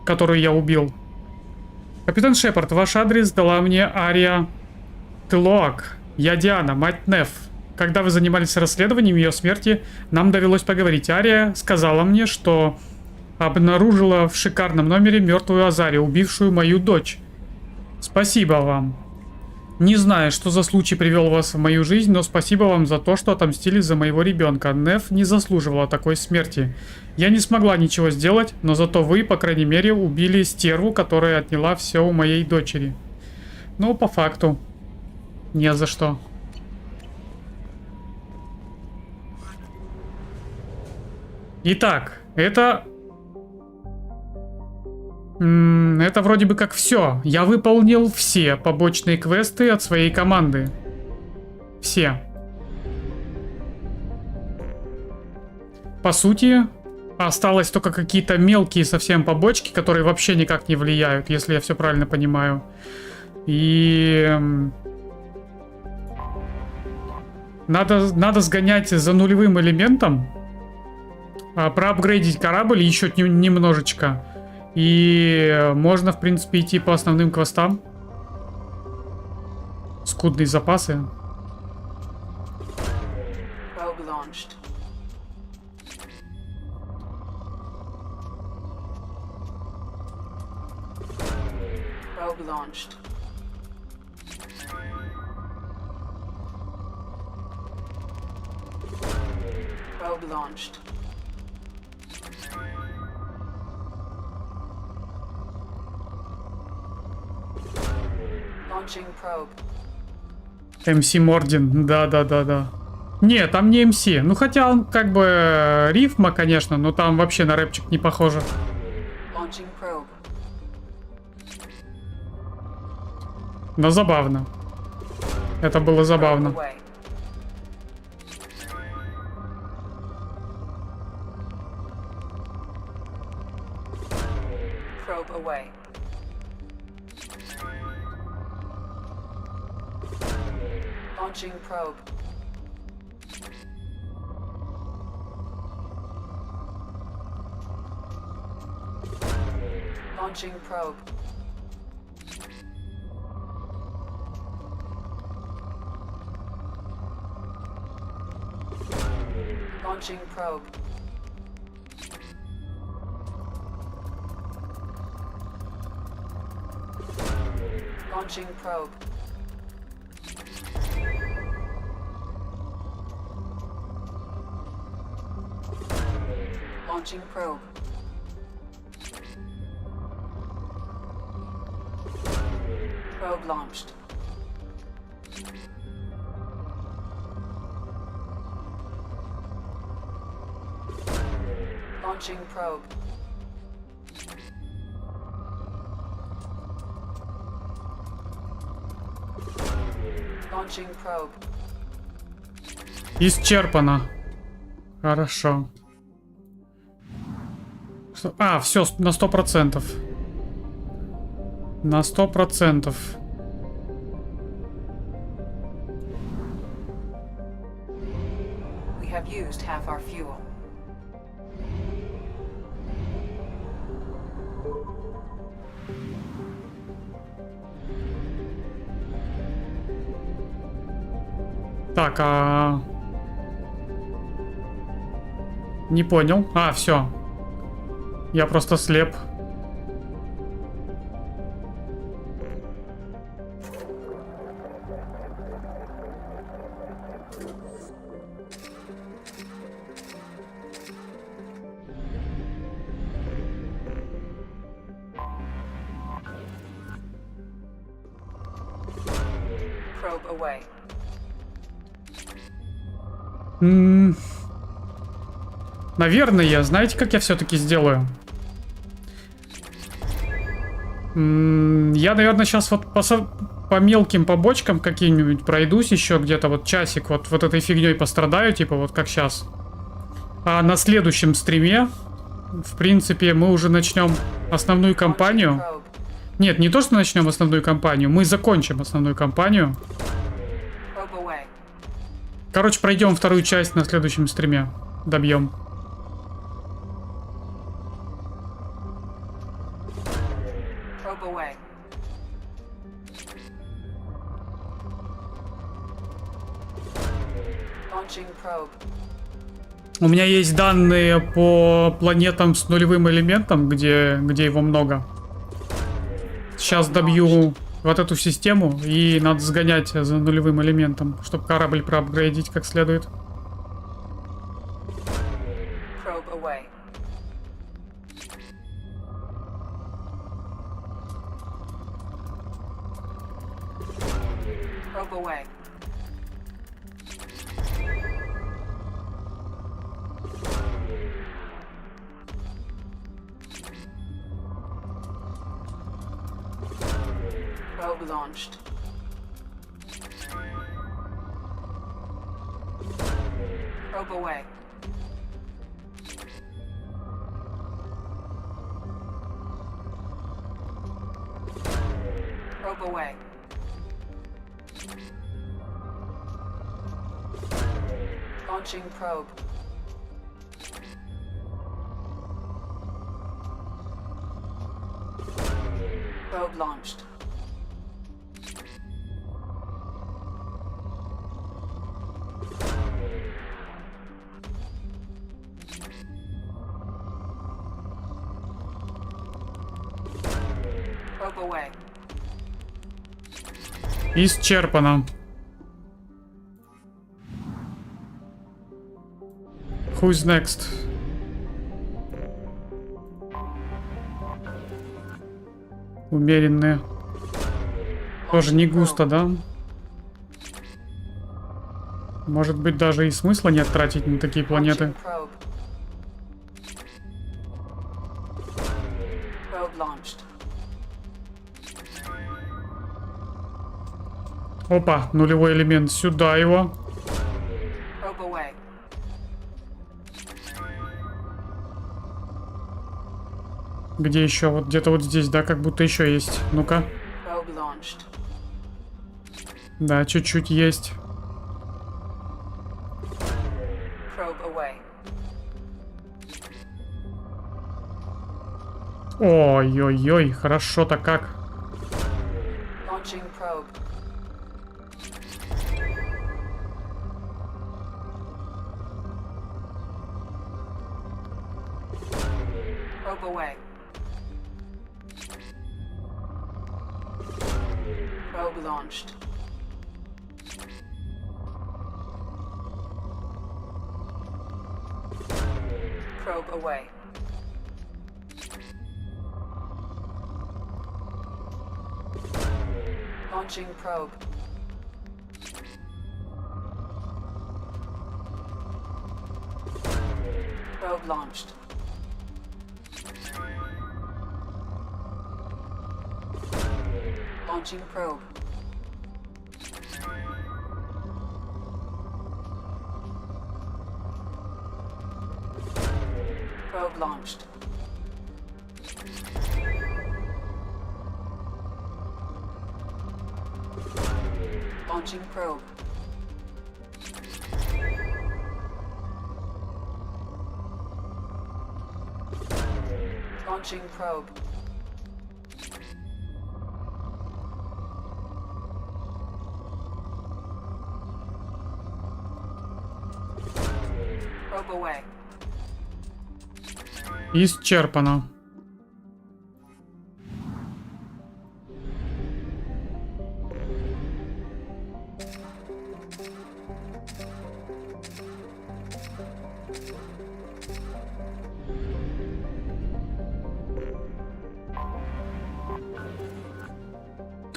которую я убил. Капитан Шепард, ваш адрес дала мне Ария Телоак. Я Диана, мать Неф. Когда вы занимались расследованием ее смерти, нам довелось поговорить. Ария сказала мне, что обнаружила в шикарном номере мертвую Азари, убившую мою дочь. Спасибо вам. Не знаю, что за случай привел вас в мою жизнь, но спасибо вам за то, что отомстили за моего ребенка. Неф не заслуживала такой смерти. Я не смогла ничего сделать, но зато вы, по крайней мере, убили стерву, которая отняла все у моей дочери. Ну, по факту. Не за что. Итак, Это вроде бы как все. Я выполнил все побочные квесты от своей команды. Все. По сути, осталось только какие-то мелкие совсем побочки, которые вообще никак не влияют, если я все правильно понимаю. И надо сгонять за нулевым элементом, проапгрейдить корабль еще немножечко. И можно, в принципе, идти по основным квестам. Скудные запасы. МС Мордин, да. Не, там не МС. Ну, хотя он как бы рифма, конечно, но там вообще на рэпчик не похоже. Но забавно. Это было забавно. Launching probe. Launching probe. Launching probe. Launching probe. Launching probe. Probe launched. Launching probe. Launching probe. Исчерпано. Хорошо. А, все, на 100%. На 100%. We have used half our fuel. Так, не понял. А, все. Я просто слеп. Probe away. Наверное, знаете, как я все-таки сделаю? Я, наверное, сейчас вот по мелким побочкам каким-нибудь пройдусь еще где-то вот часик, вот этой фигней пострадаю, типа вот как сейчас. А на следующем стриме, в принципе, мы уже начнем основную кампанию. Нет, не то, что начнем основную кампанию, мы закончим основную кампанию. Короче, пройдем вторую часть на следующем стриме. Добьем. У меня есть данные по планетам с нулевым элементом, где его много. Сейчас добью вот эту систему, и надо сгонять за нулевым элементом, чтобы корабль проапгрейдить как следует. Probe launched. Probe away. Probe away. Launching probe. Probe launched. Probe away. Исчерпано. Who's next? Умеренные. Тоже не густо, да? Может быть, даже и смысла нет тратить на такие планеты. Опа, нулевой элемент. Сюда его. Где еще? Вот где-то вот здесь, да, как будто еще есть. Ну-ка. Да, чуть-чуть есть. Ой-ой-ой, хорошо-то как. Probe launched. Probe away. Launching probe. Probe launched. Launching probe. Probe launched. Launching probe. Launching probe. Probe away. Исчерпано.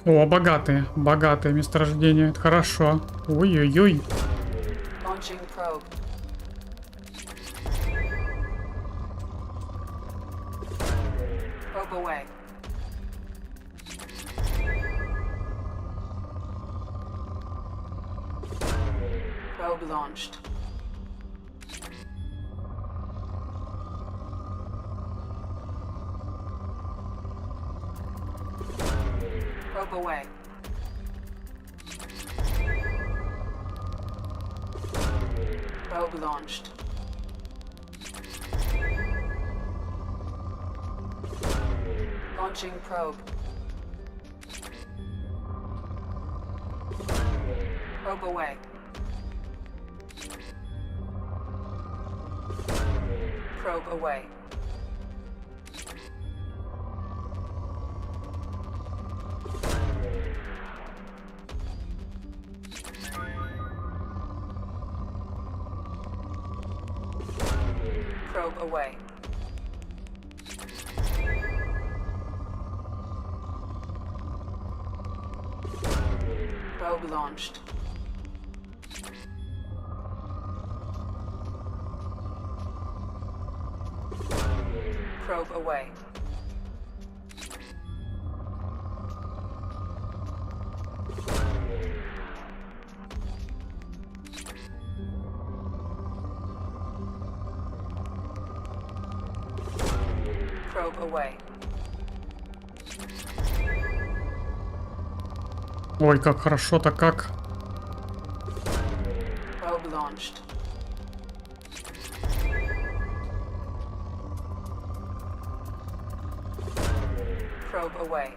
О, богатые, богатые месторождения. Это хорошо. Ой-ой-ой. Launching probe. Probe away. Probe launched. Probe away. Probe launched. Launching probe. Probe away. Probe away. Probe away. Probe launched. Probe away. Probe away. Ой, как хорошо-то, как. Probe launched. Probe away.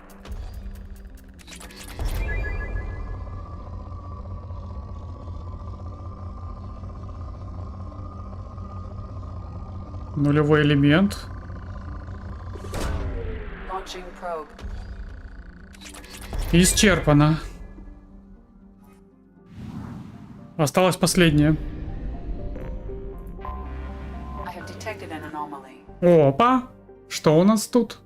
Нулевой элемент. Launching probe. Исчерпано. Осталось последнее. I have detected an anomaly. Опа! Что у нас тут?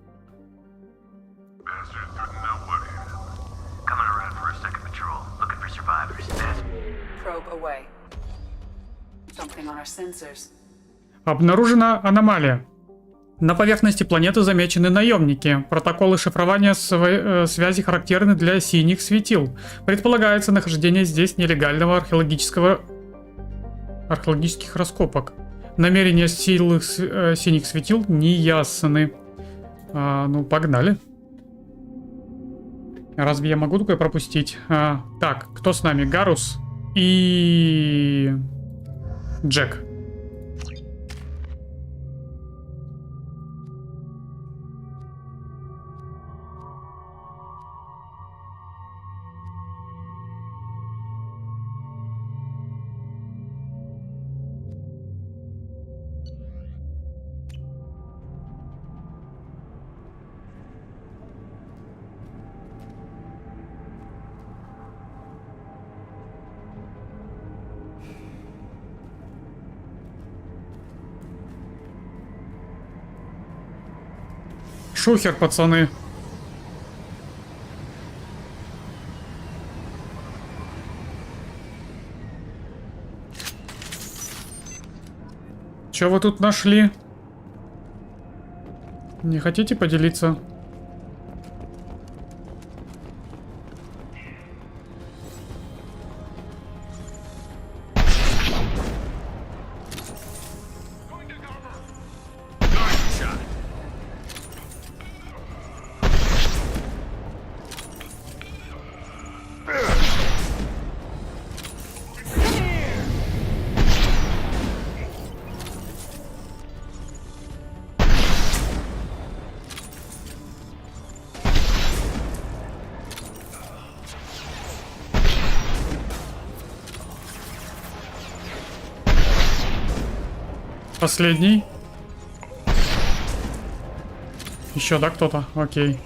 Coming around for a second patrol, looking for survivors. Probe away. Something on our sensors. Обнаружена аномалия. На поверхности планеты замечены наемники. Протоколы шифрования связи характерны для синих светил. Предполагается нахождение здесь нелегального археологических раскопок. Намерения синих светил неясны. Ну, погнали. Разве я могу такое пропустить? Так, кто с нами? Гарус и Джек. Шухер, пацаны. Чё вы тут нашли? Не хотите поделиться? Последний. Еще, да, кто-то? Окей.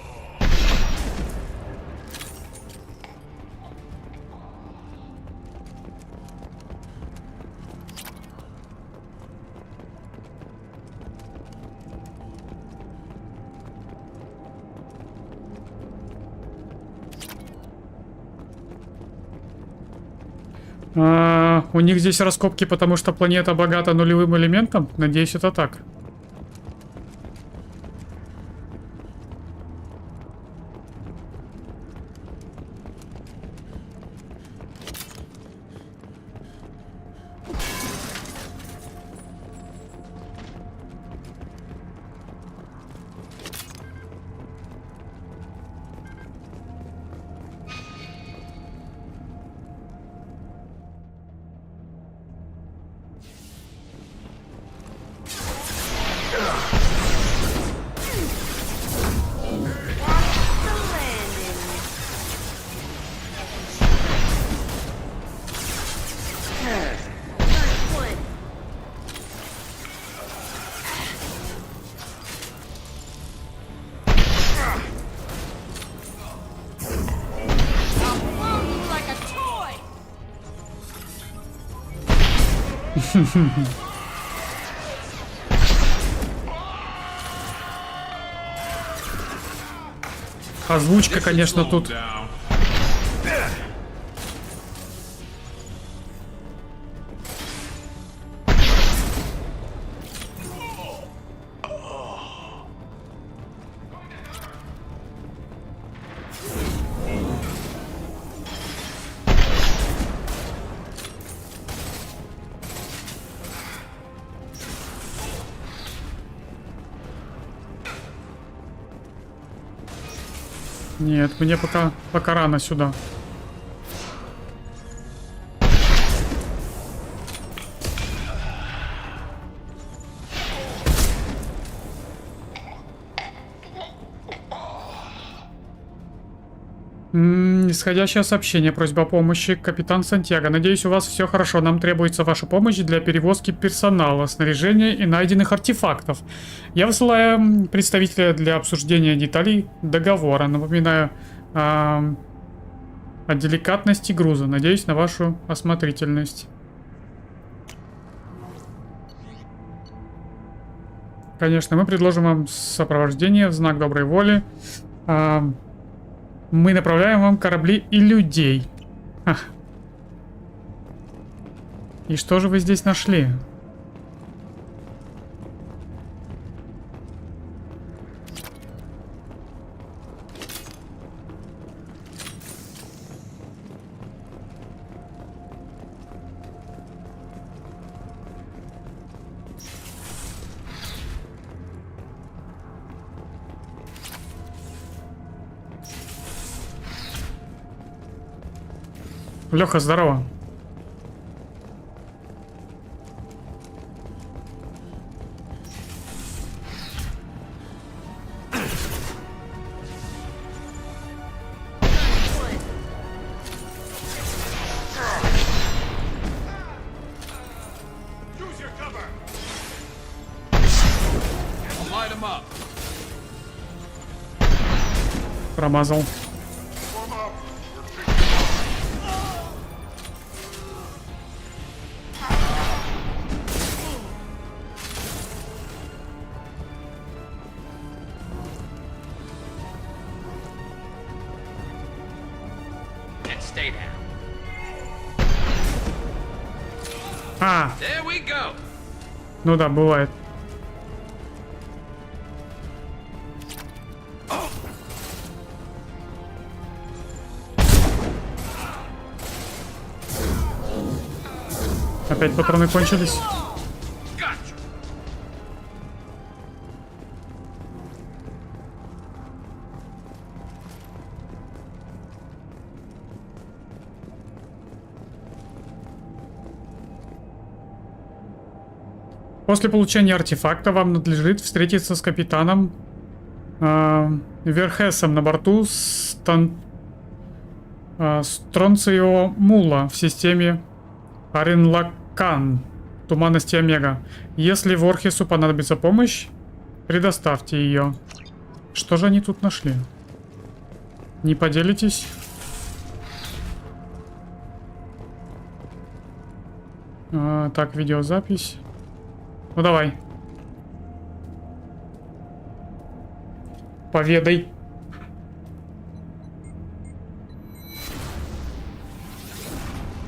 У них здесь раскопки, потому что планета богата нулевым элементом. Надеюсь, это так. Озвучка, конечно, тут. Нет, мне пока рано сюда. Исходящее сообщение. Просьба о помощи. Капитан Сантьяго. Надеюсь, у вас все хорошо. Нам требуется ваша помощь для перевозки персонала, снаряжения и найденных артефактов. Я высылаю представителя для обсуждения деталей договора. Напоминаю о деликатности груза. Надеюсь на вашу осмотрительность. Конечно, мы предложим вам сопровождение в знак доброй воли. Мы направляем вам корабли и людей. Ах. И что же вы здесь нашли? Леха, здорово. Промазал. Ну да, бывает. Опять патроны кончились. После получения артефакта вам надлежит встретиться с капитаном Верхесом на борту Стронцио Мула в системе Аренлакан, туманности Омега. Если Ворхесу понадобится помощь, предоставьте ее. Что же они тут нашли? Не поделитесь? Так, видеозапись. Ну давай. Поведай.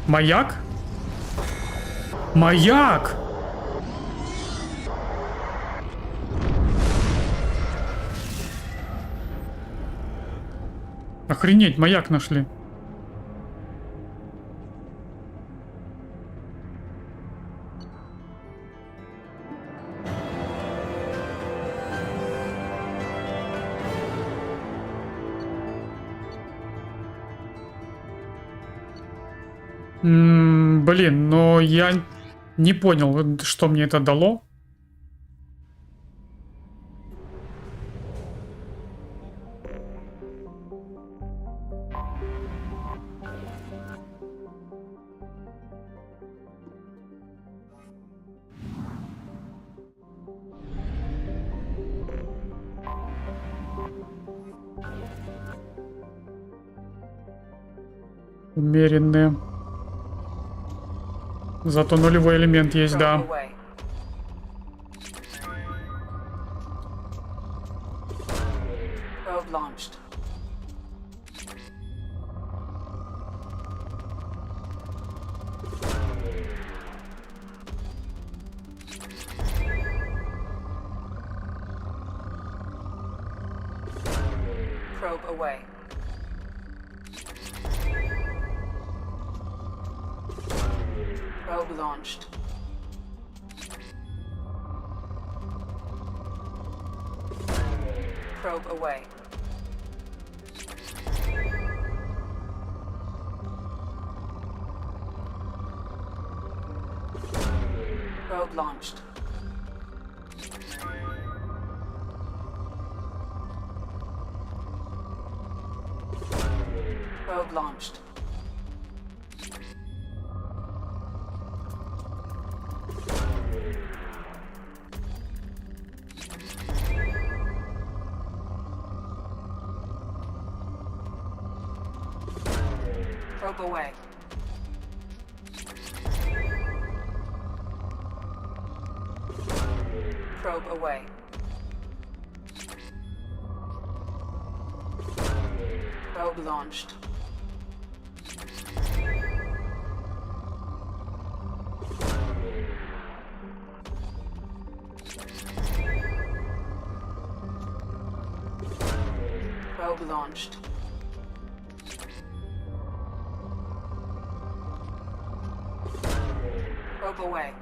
Маяк? Маяк! Охренеть, маяк нашли. Блин, но я не понял, что мне это дало. Умеренные. Зато нулевой элемент есть, да. Probe launched. Probe away. Probe launched. Probe launched. Probe away. Probe away. Probe launched. Probe launched. Probe away.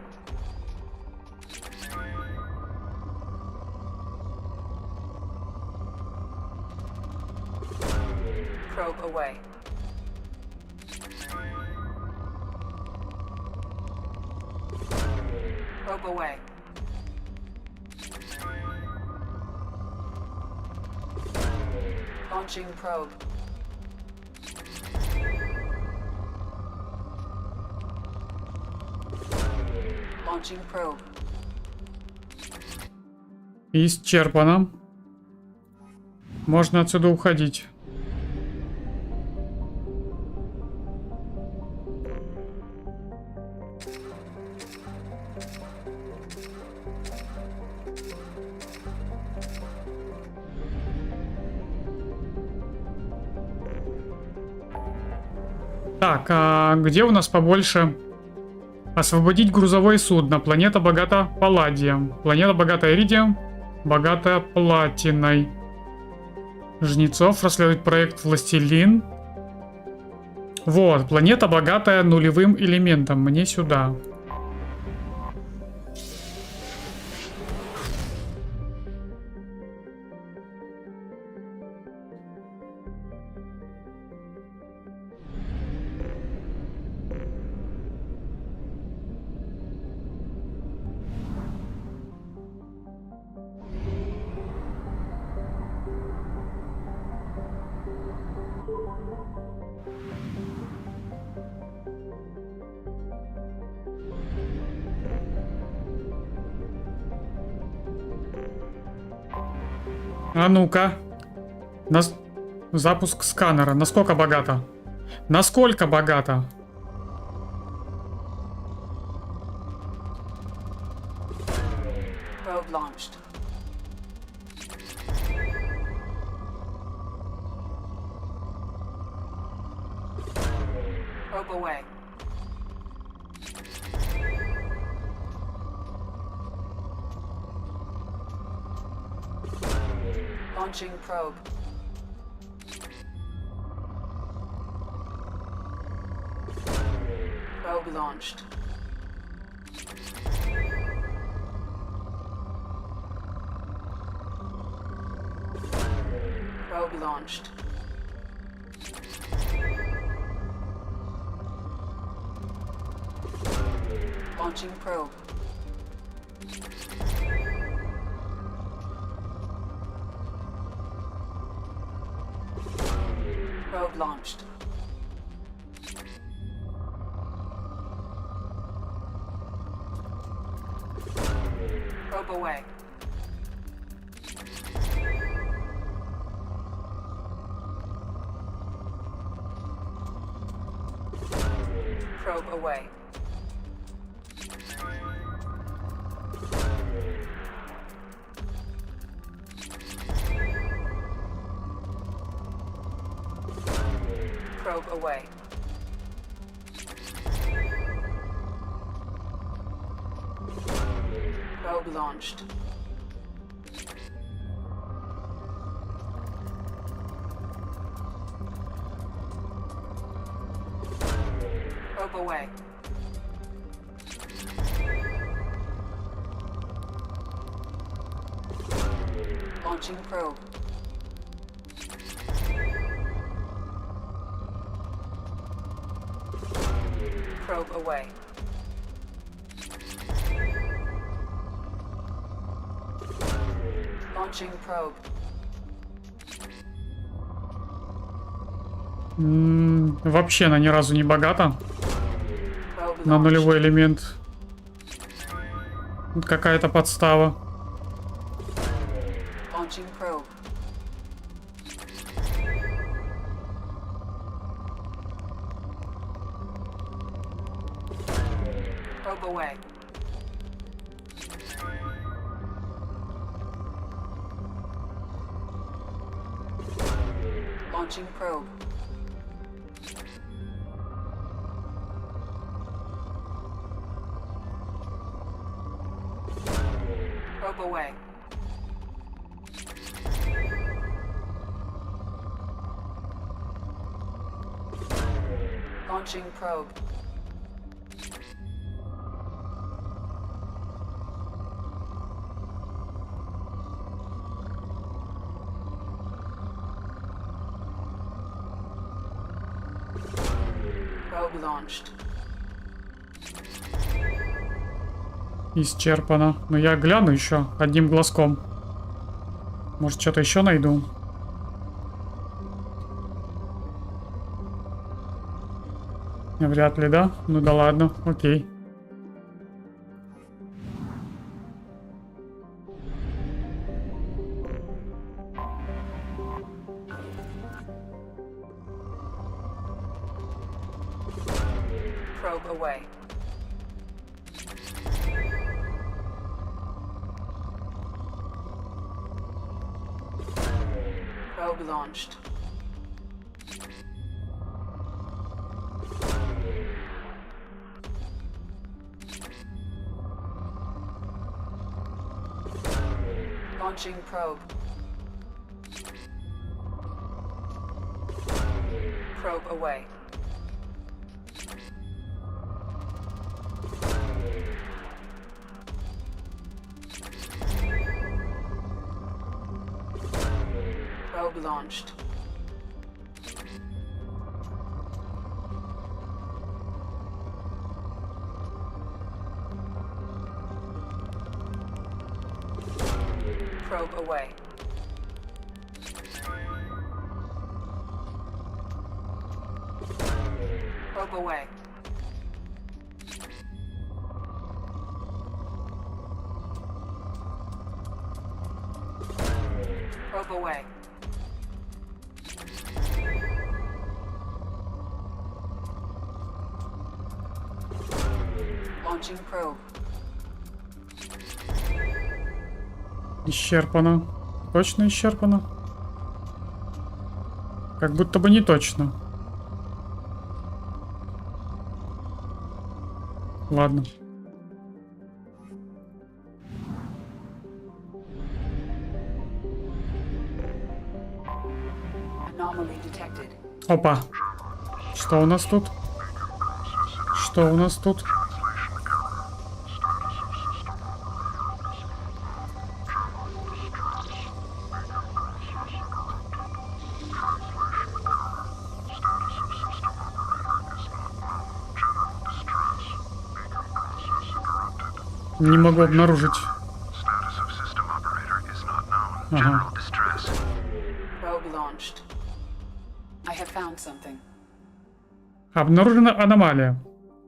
Probe away. Probe away. Launching probe. Launching probe. Исчерпано. Можно отсюда уходить. Так, а где у нас побольше? Освободить грузовое судно. Планета богата палладием. Планета богата иридием. Богата платиной. Жнецов. Расследовать проект Властелин. Вот, планета богатая нулевым элементом. Мне сюда. А ну-ка. Запуск сканера. Насколько богато? Насколько богато? Probe launched. Probe away. Launching probe. Probe launched. Probe launched. Launching probe. Probe launched. Probe away. Probe away. Probe away. Probe launched. Probe away. Launching probe. Probe away. Launching probe. Вообще она ни разу не богата на нулевой элемент. Какая-то подстава. Launching probe. Probe away. Launching probe. Probe away. Launching probe. Probe launched. Исчерпано. Но я гляну еще одним глазком. Может, что-то еще найду. Вряд ли, да? Ну да ладно, окей. Probe away. Probe launched. Launching probe. Probe away. Probe launched. Probe away. Probe away. Probe away. Launching probe. Исчерпано. Точно исчерпано? Как будто бы не точно. Ладно. Anomaly detected. Опа. Что у нас тут? Что у нас тут? Не могу обнаружить. Ага. Probe launched. I have found something. Обнаружена аномалия.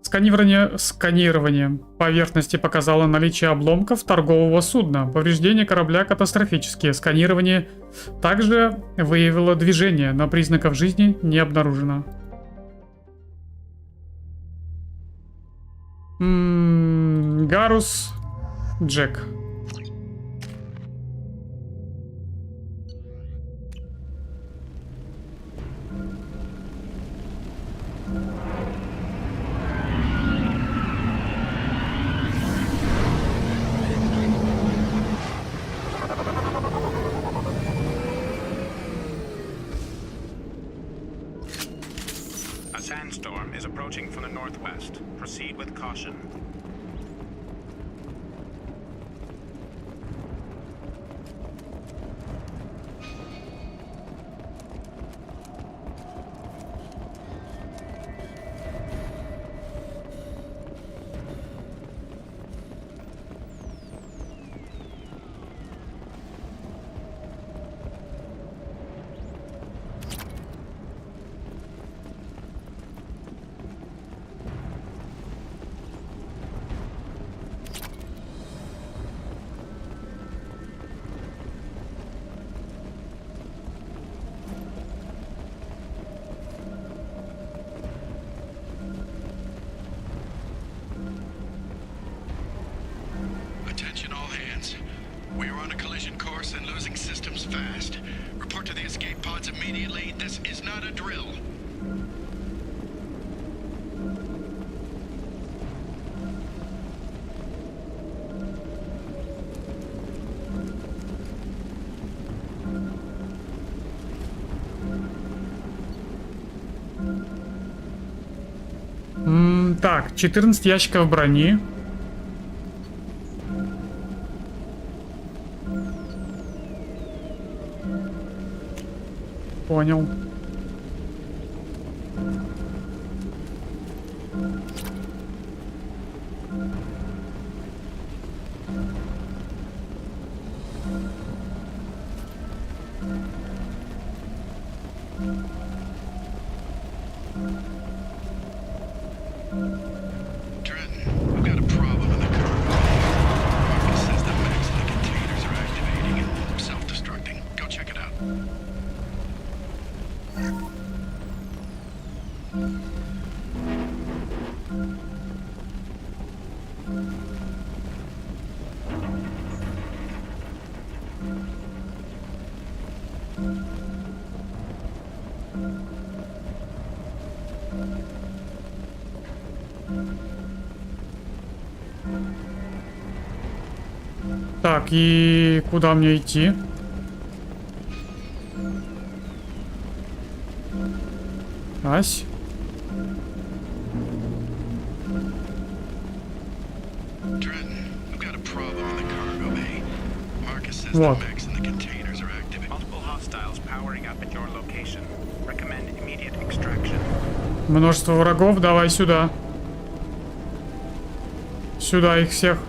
Сканирование поверхности показало наличие обломков торгового судна. Повреждения корабля катастрофические. Сканирование также выявило движение, но признаков жизни не обнаружено. Гарус Джек. A sandstorm is approaching from the northwest. Proceed with caution. fast. Report to the escape pods immediately. This is not a drill. Так, 14 ящиков брони. Понял. Так, и куда мне идти? Ась? Вот. Множество врагов, давай сюда. Сюда их всех.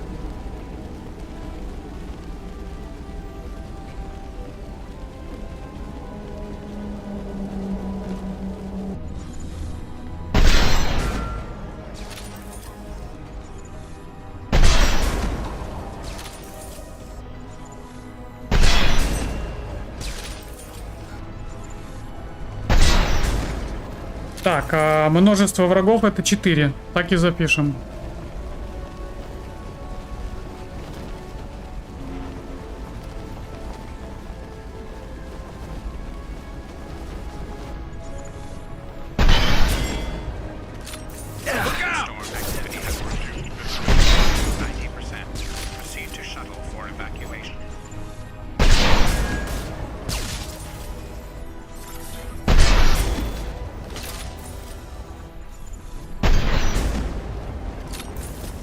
Так, а множество врагов это 4. Так и запишем.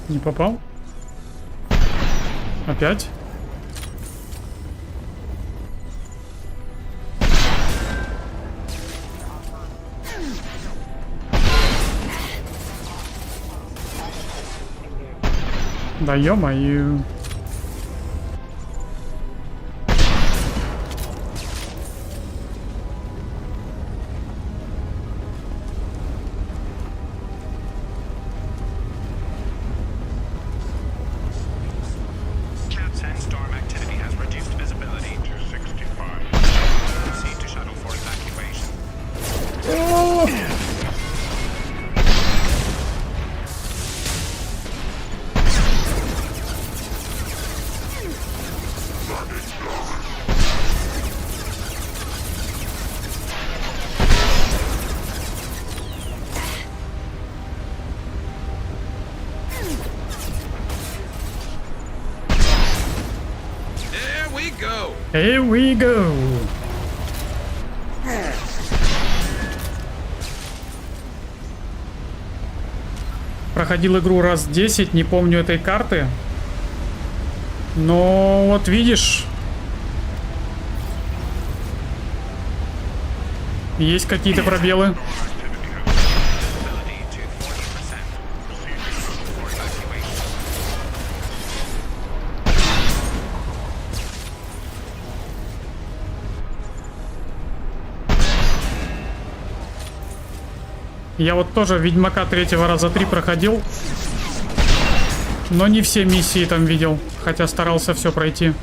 Не попал? Опять? Да ё-моё. Here we go. Проходил игру раз 10, не помню этой карты. Но вот видишь, есть какие-то пробелы. Я вот тоже Ведьмака 3-го раза 3 проходил, но не все миссии там видел, хотя старался все пройти.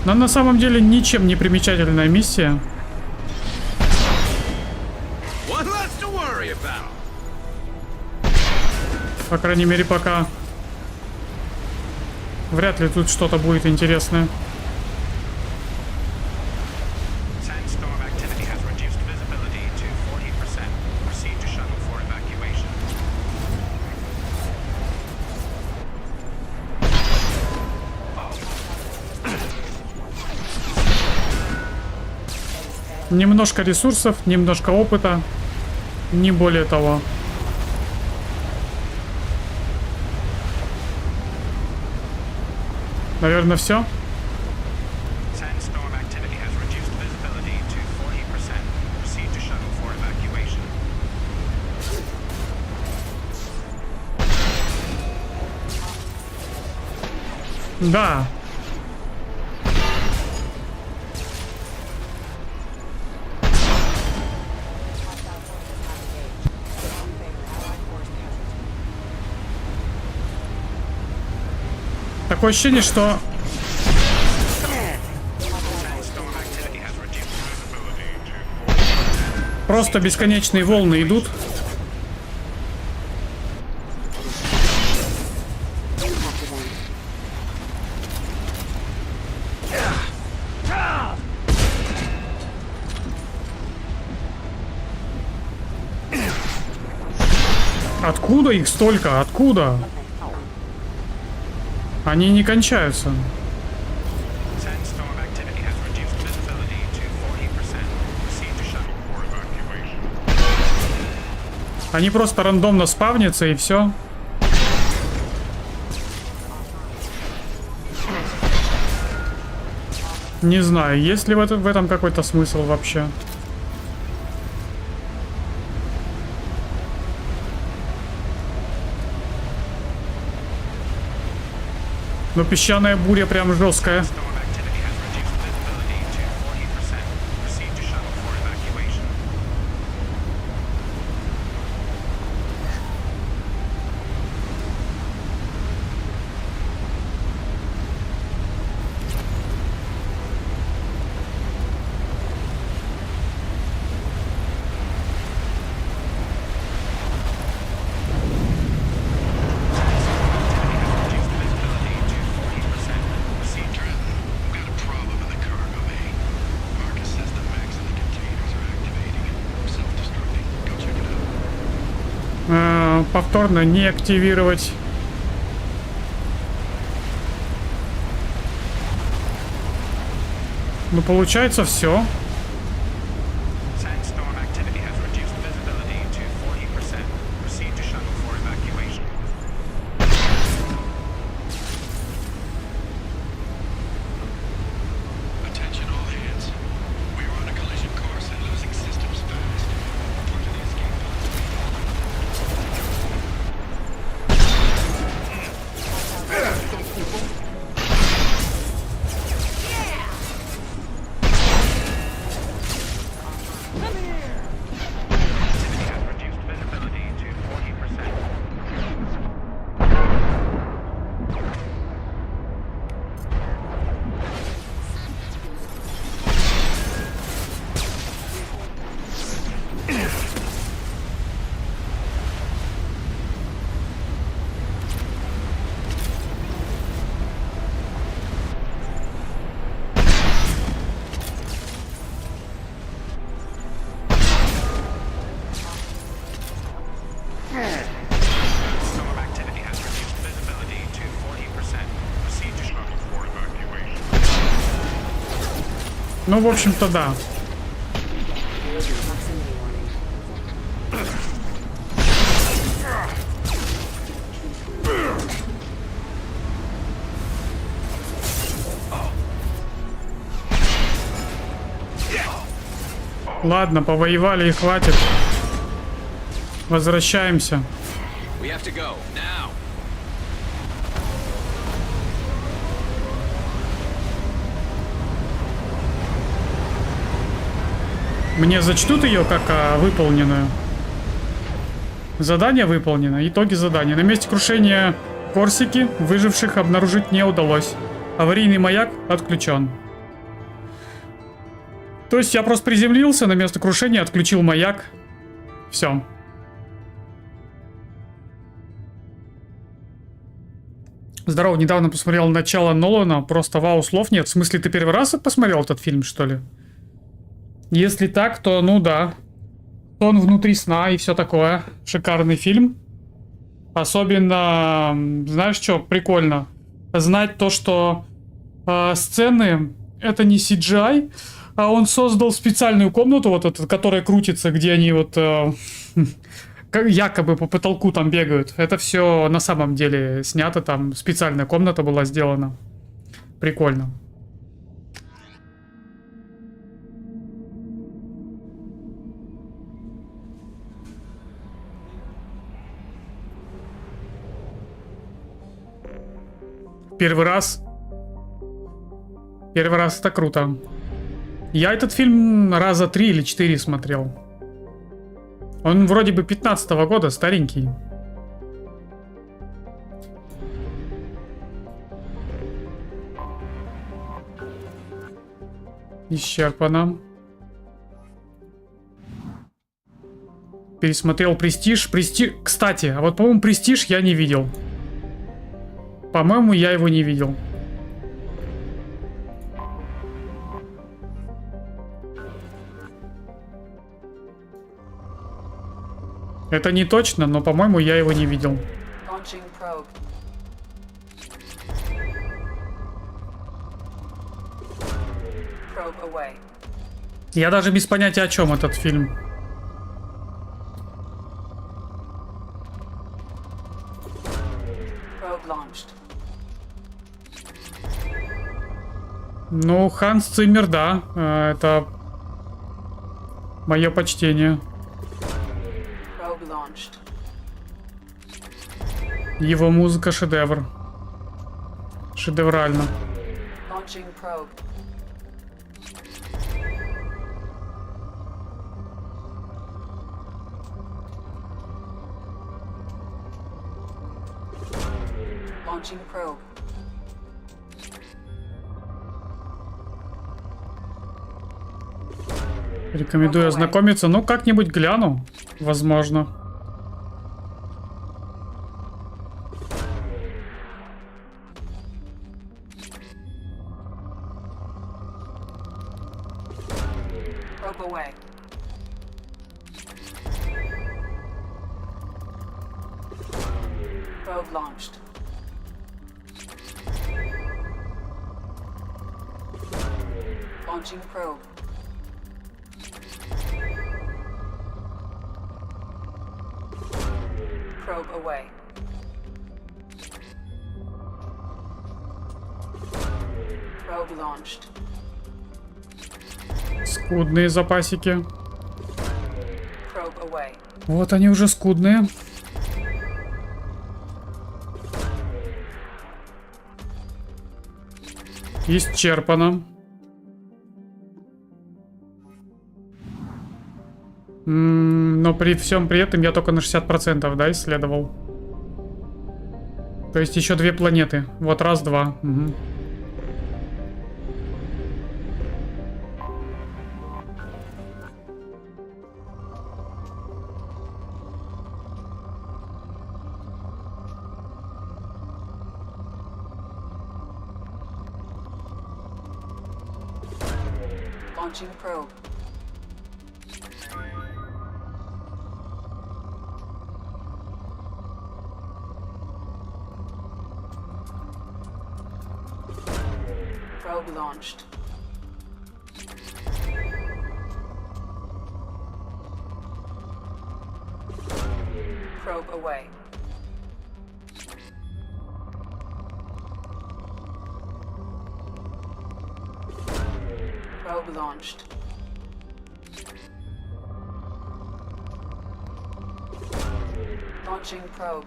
Но на самом деле ничем не примечательная миссия. По крайней мере, пока. Вряд ли тут что-то будет интересное. Немножко ресурсов, немножко опыта, не более того. Наверное, все. Да. Такое ощущение, что просто бесконечные волны идут. Откуда их столько? Откуда? Они не кончаются. Они просто рандомно спавнятся и все. Не знаю, есть ли в этом какой-то смысл вообще. Но песчаная буря прям жесткая. Повторно не активировать. Ну, получается, все. Ну, в общем-то, да. Ладно, повоевали и хватит. Возвращаемся. Мне зачтут ее как выполненную. Задание выполнено. Итоги задания. На месте крушения Корсики выживших обнаружить не удалось. Аварийный маяк отключен. То есть я просто приземлился на место крушения, отключил маяк. Все. Здорово, недавно посмотрел начало Нолана, просто вау, слов нет. В смысле, ты первый раз посмотрел этот фильм, что ли? Если так, то ну да. Он внутри сна и все такое. Шикарный фильм. Особенно, знаешь что, прикольно. Знать то, что сцены это не CGI, а он создал специальную комнату, вот эту, которая крутится, где они вот якобы по потолку там бегают. Это все на самом деле снято, там специальная комната была сделана. Прикольно. Первый раз это круто. Я этот фильм раза 3 или 4 смотрел. Он вроде бы 15-го года, старенький. Исчерпано. Пересмотрел Престиж. Кстати, а вот, по-моему, Престиж я не видел. По-моему, я его не видел. Это не точно, но, по-моему, я его не видел. Я даже без понятия, о чем этот фильм. Ну, Ханс Циммер, да. Это мое почтение. Его музыка шедевр. Шедеврально. Рекомендую ознакомиться. Ну, как-нибудь гляну. Возможно. Скудные запасики. Вот они уже скудные. Исчерпано. Но при всем при этом я только на 60%, да, исследовал. То есть еще 2 планеты. Вот раз, два. Угу. Launching probe. Probe launched. Probe away. Probe launched. Launching probe.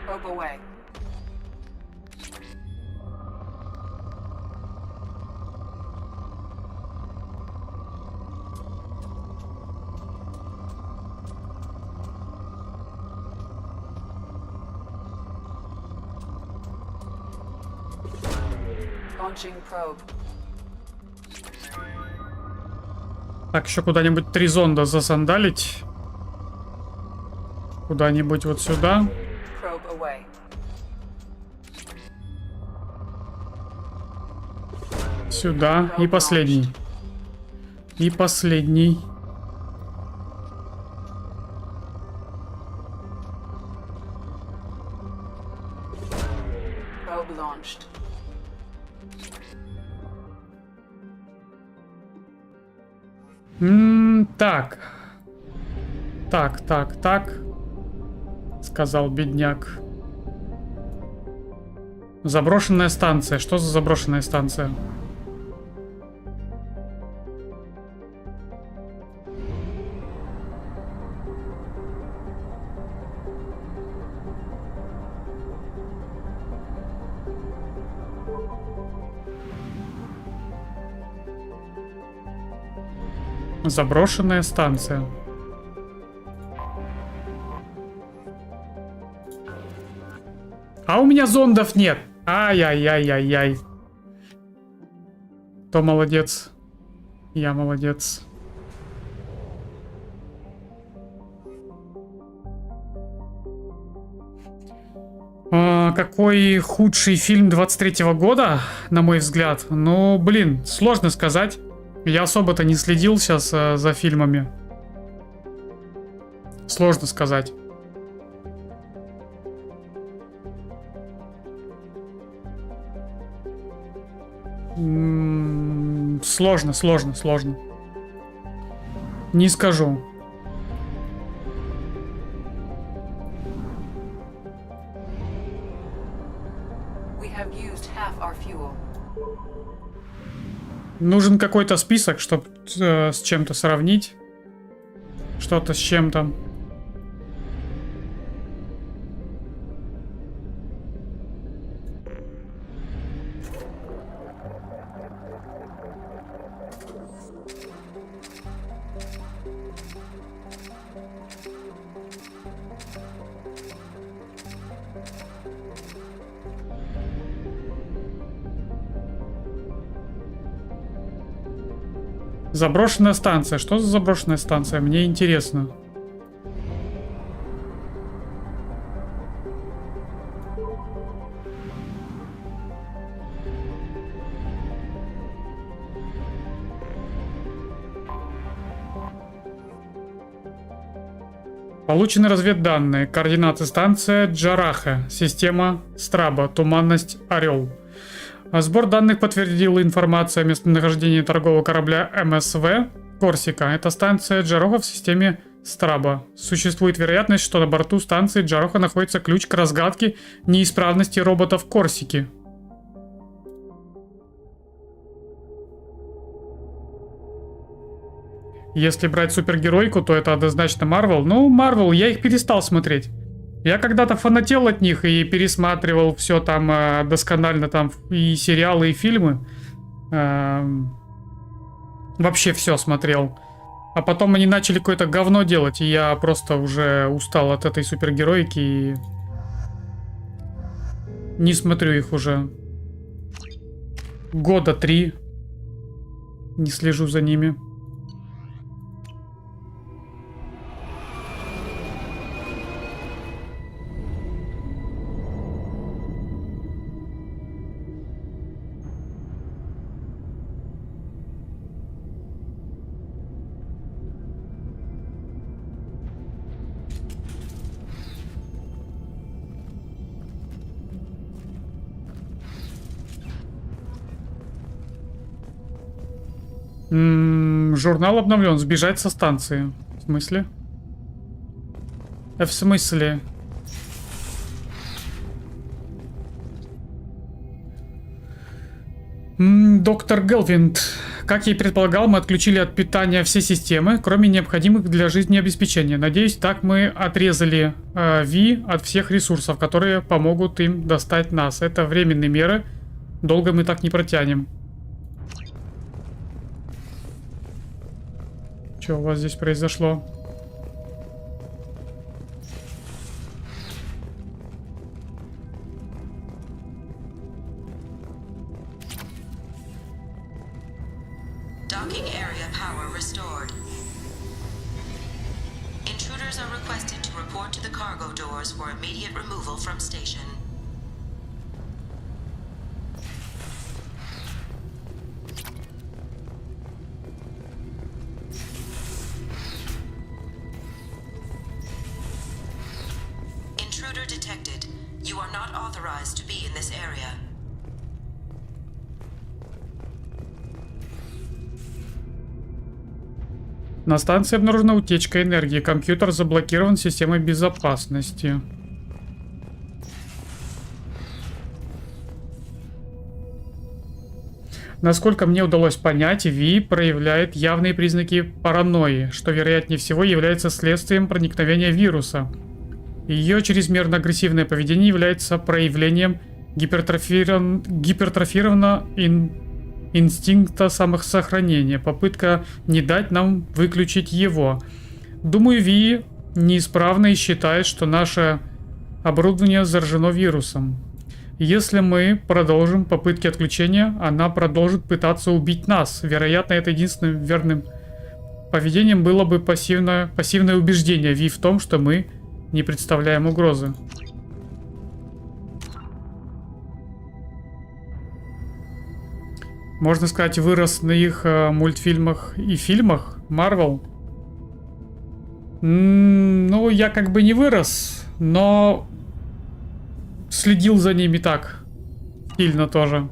Probe away. Launching probe. Так, еще куда-нибудь 3 зонда засандалить. Куда-нибудь вот сюда. Probe away. Сюда. И последний. И последний. Probe launched. Так. Так. Сказал бедняк. Заброшенная станция. Что за заброшенная станция? Заброшенная станция. А у меня зондов нет. Ай-яй-яй-яй-яй. Кто молодец? Я молодец. Какой худший фильм 23-го года, на мой взгляд? Ну, блин, сложно сказать. Я особо-то не следил сейчас за фильмами. Сложно сказать. Сложно. Не скажу. Нужен какой-то список, чтобы с чем-то сравнить. Что-то с чем-то. Заброшенная станция. Что за заброшенная станция? Мне интересно. Получены разведданные. Координаты станция Джараха. Система Страба. Туманность Орел. Сбор данных подтвердил информацию о местонахождении торгового корабля МСВ Корсика. Это станция Джароха в системе Страба. Существует вероятность, что на борту станции Джароха находится ключ к разгадке неисправности роботов Корсики. Если брать супергеройку, то это однозначно Марвел. Ну, Марвел, я их перестал смотреть. Я когда-то фанател от них и пересматривал все там досконально, там и сериалы, и фильмы. Вообще все смотрел. А потом они начали какое-то говно делать, и я просто уже устал от этой супергероики и не смотрю их уже. Года 3 не слежу за ними. Журнал обновлен. Сбежать со станции. В смысле? В смысле? Доктор Гелвинд. Как я и предполагал, мы отключили от питания все системы, кроме необходимых для жизнеобеспечения. Надеюсь, так мы отрезали Ви от всех ресурсов, которые помогут им достать нас. Это временные меры. Долго мы так не протянем. Что у вас здесь произошло? Intruders are requested to report to the cargo doors for immediate removal from station. Intruder detected. You are not authorized to be in this area. На станции обнаружена утечка энергии. Компьютер заблокирован системой безопасности. Насколько мне удалось понять, Ви проявляет явные признаки паранойи, что вероятнее всего является следствием проникновения вируса. Ее чрезмерно агрессивное поведение является проявлением гипертрофированного инстинкта самосохранения. Попытка не дать нам выключить его. Думаю, Ви неисправна и считает, что наше оборудование заражено вирусом. Если мы продолжим попытки отключения, она продолжит пытаться убить нас. Вероятно, это единственным верным поведением было бы пассивное убеждение Ви в том, что мы не представляем угрозы. Можно сказать, вырос на их мультфильмах и фильмах Marvel. Ну, я как бы не вырос, но следил за ними так сильно тоже.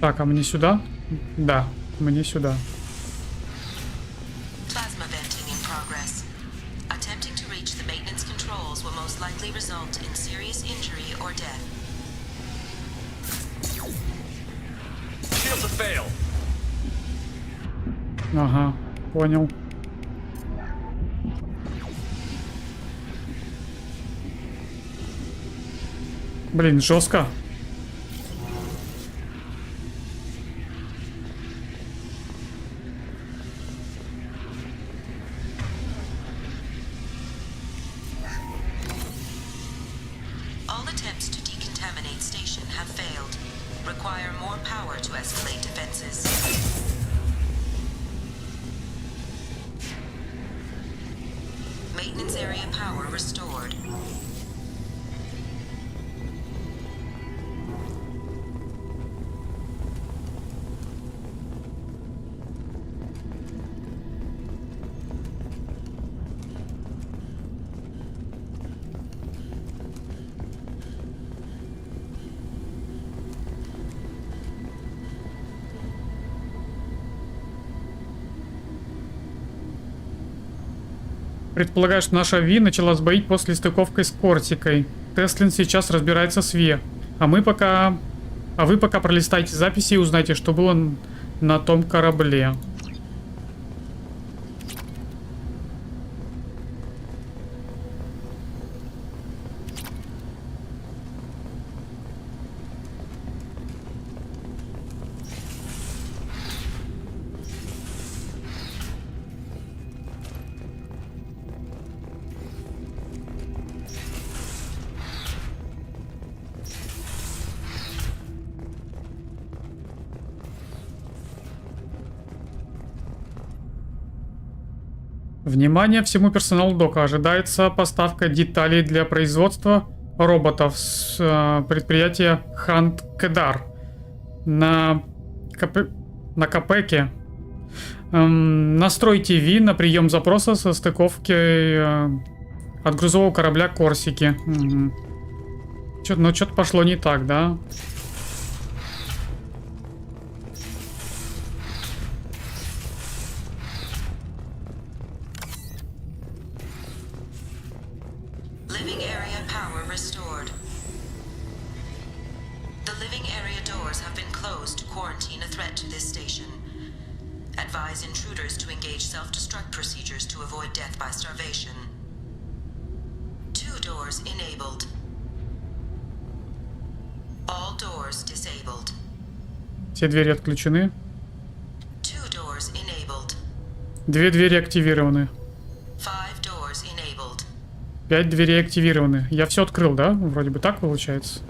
Так, а мне сюда? Да, мне сюда. Plasma venting in progress. Attempting to reach the maintenance controls will most likely result in serious injury or death. Shields have failed. Ага, понял. Блин, жестко. Maintenance area power restored. Предполагаю, что наша Ви начала сбоить после стыковки с Кортикой. Теслин сейчас разбирается с Ви. А вы пока пролистайте записи и узнайте, что было на том корабле. Внимание всему персоналу дока. Ожидается поставка деталей для производства роботов с предприятия Хант-Кедар на КПКе. Настройте Ви на прием запроса со стыковки от грузового корабля Корсики. Угу. Ну, что-то пошло не так, да? Advise intruders to engage self-destruct procedures to avoid death by starvation. 2 doors enabled. All doors disabled. Все двери отключены. 2 doors enabled. 2 двери активированы. 5 doors 5 дверей активированы. Я все открыл, да? Вроде бы так получается.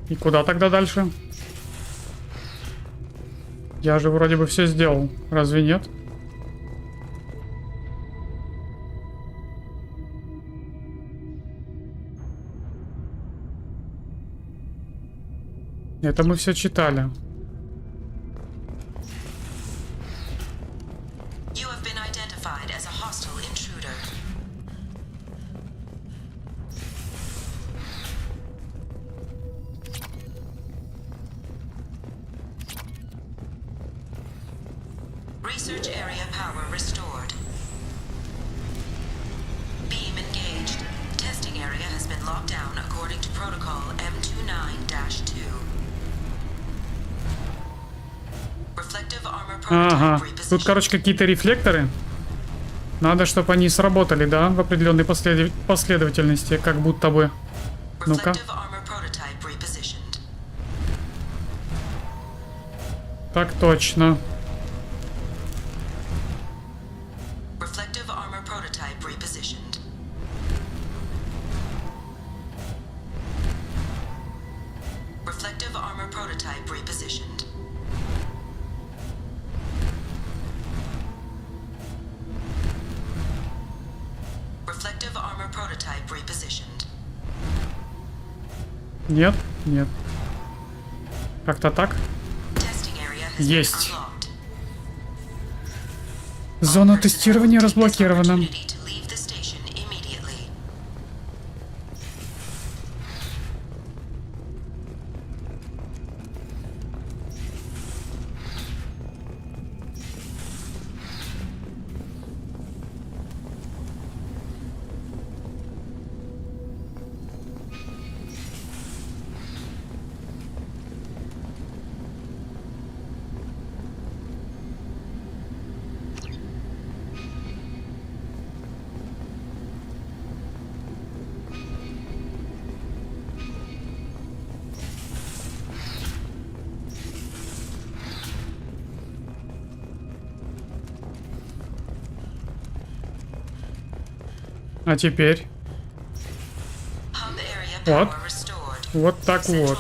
И куда тогда дальше? Я же вроде бы все сделал. Разве нет? Это мы все читали. Research area power restored. Beam engaged. Testing area has been locked down according to protocol M29-2. Reflective armor Ага, prototype тут, короче, какие-то рефлекторы. Надо, чтобы они сработали, да, в определенной последовательности, как будто бы. Ну-ка. Так точно. Нет, нет. Как-то так. Есть. Зона тестирования разблокирована. А теперь? Вот. Вот так вот.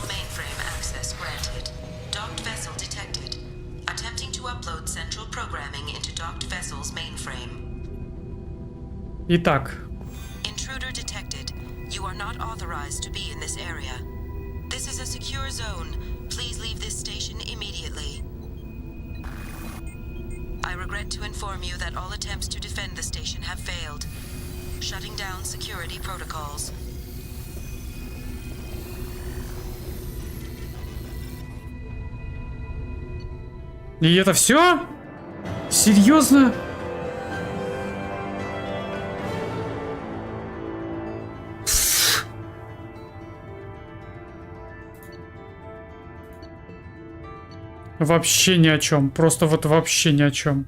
Итак. I regret to inform you that all attempts to defend the station have failed. Shutting down security protocols. И это все? Серьезно? Вообще ни о чем. Просто вот вообще ни о чем.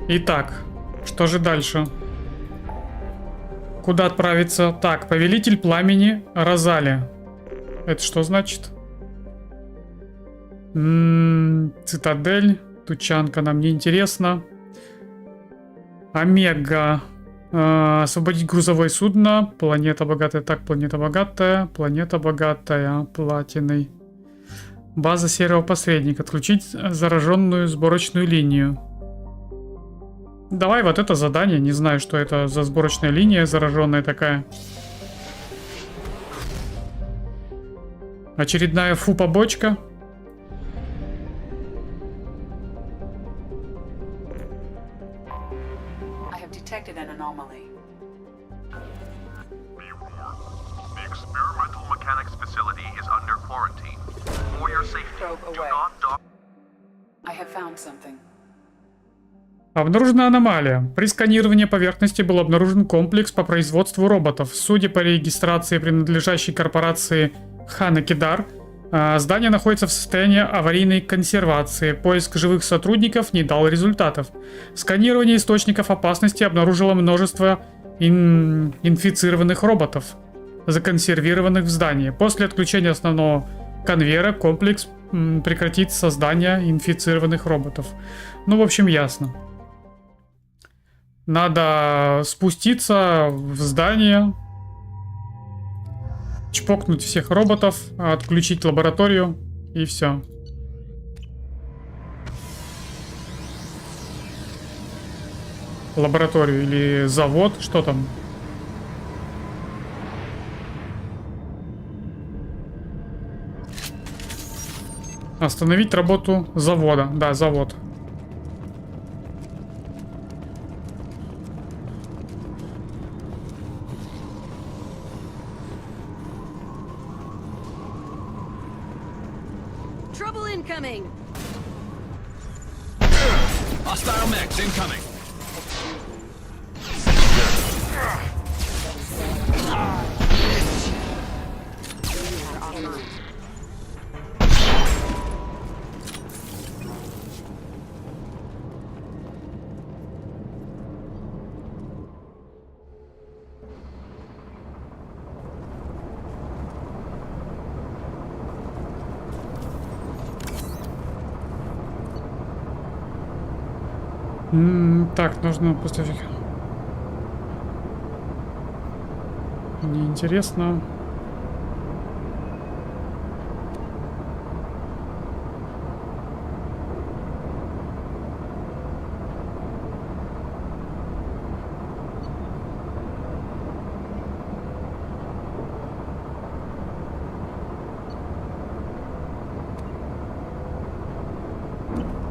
Итак, что же дальше? Куда отправиться? Так, повелитель пламени Розали. Это что значит? Цитадель. Тучанка нам не интересно. Омега. Освободить грузовое судно. Планета богатая. Так, планета богатая. Планета богатая. Платиной. База серого посредника. Отключить зараженную сборочную линию. Давай вот это задание. Не знаю, что это за сборочная линия зараженная такая. Очередная фу-побочка. Detected an anomaly. The experimental mechanics facility is under quarantine. For your safety, Probe do away. not dock. I have found something. Обнаружена аномалия. При сканировании поверхности был обнаружен комплекс по производству роботов. Судя по регистрации принадлежащей корпорации Ханекидар, здание находится в состоянии аварийной консервации. Поиск живых сотрудников не дал результатов. Сканирование источников опасности обнаружило множество инфицированных роботов, законсервированных в здании. После отключения основного конвейера комплекс прекратит создание инфицированных роботов. Ну, в общем, ясно. Надо спуститься в здание, чпокнуть всех роботов, отключить лабораторию и все. Лабораторию или завод, что там? Остановить работу завода. Да, завод. Trouble incoming. Hostile mechs incoming. Так, нужно поставить. Мне интересно.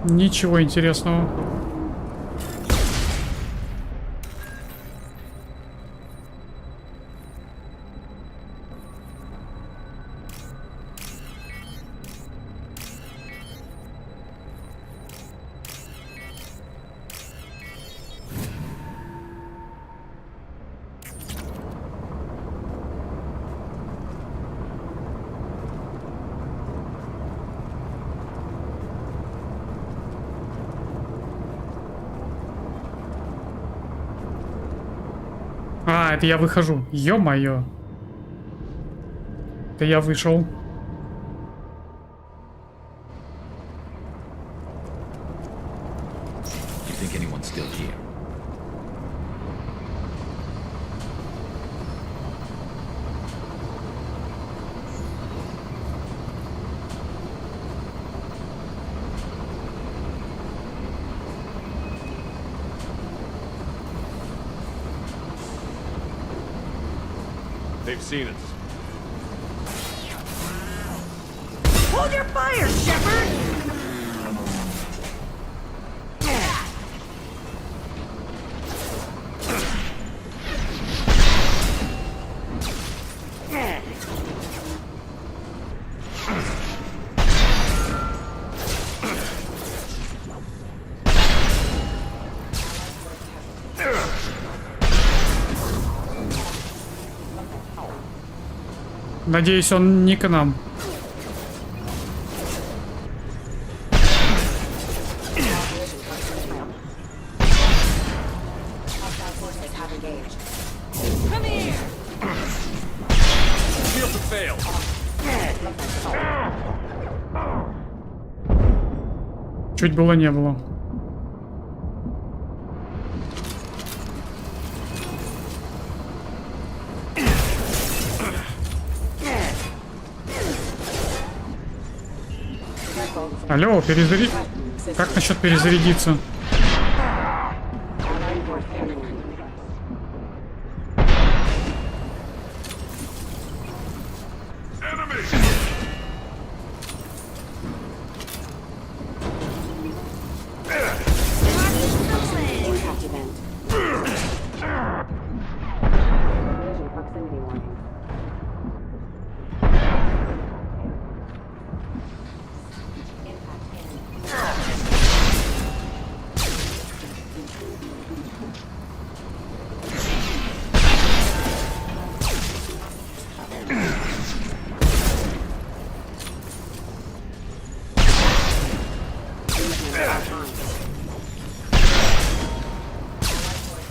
Ничего интересного. А, это я выхожу. Ё-моё. Это я вышел. You think anyone's still here? They've seen us. Hold your fire, Shepard! Надеюсь, он не к нам. Shields have failed. Чуть было не было. Алло, перезаряд... Как насчет перезарядиться?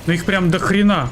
Ну их прям до хрена.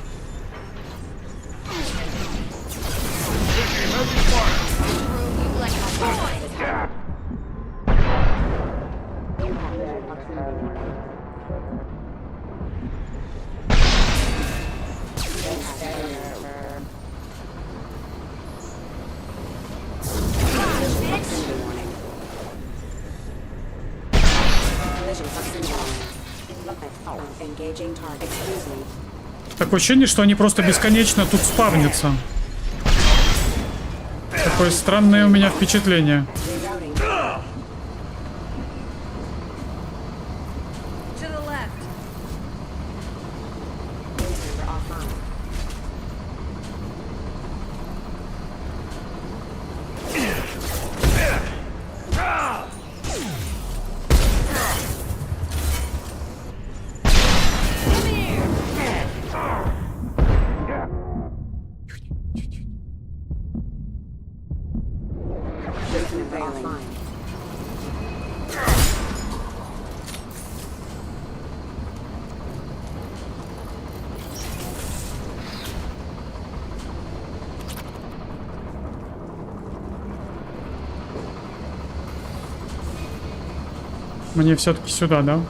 Такое ощущение, что они просто бесконечно тут спавнятся. Такое странное у меня впечатление. Мне все-таки сюда, да?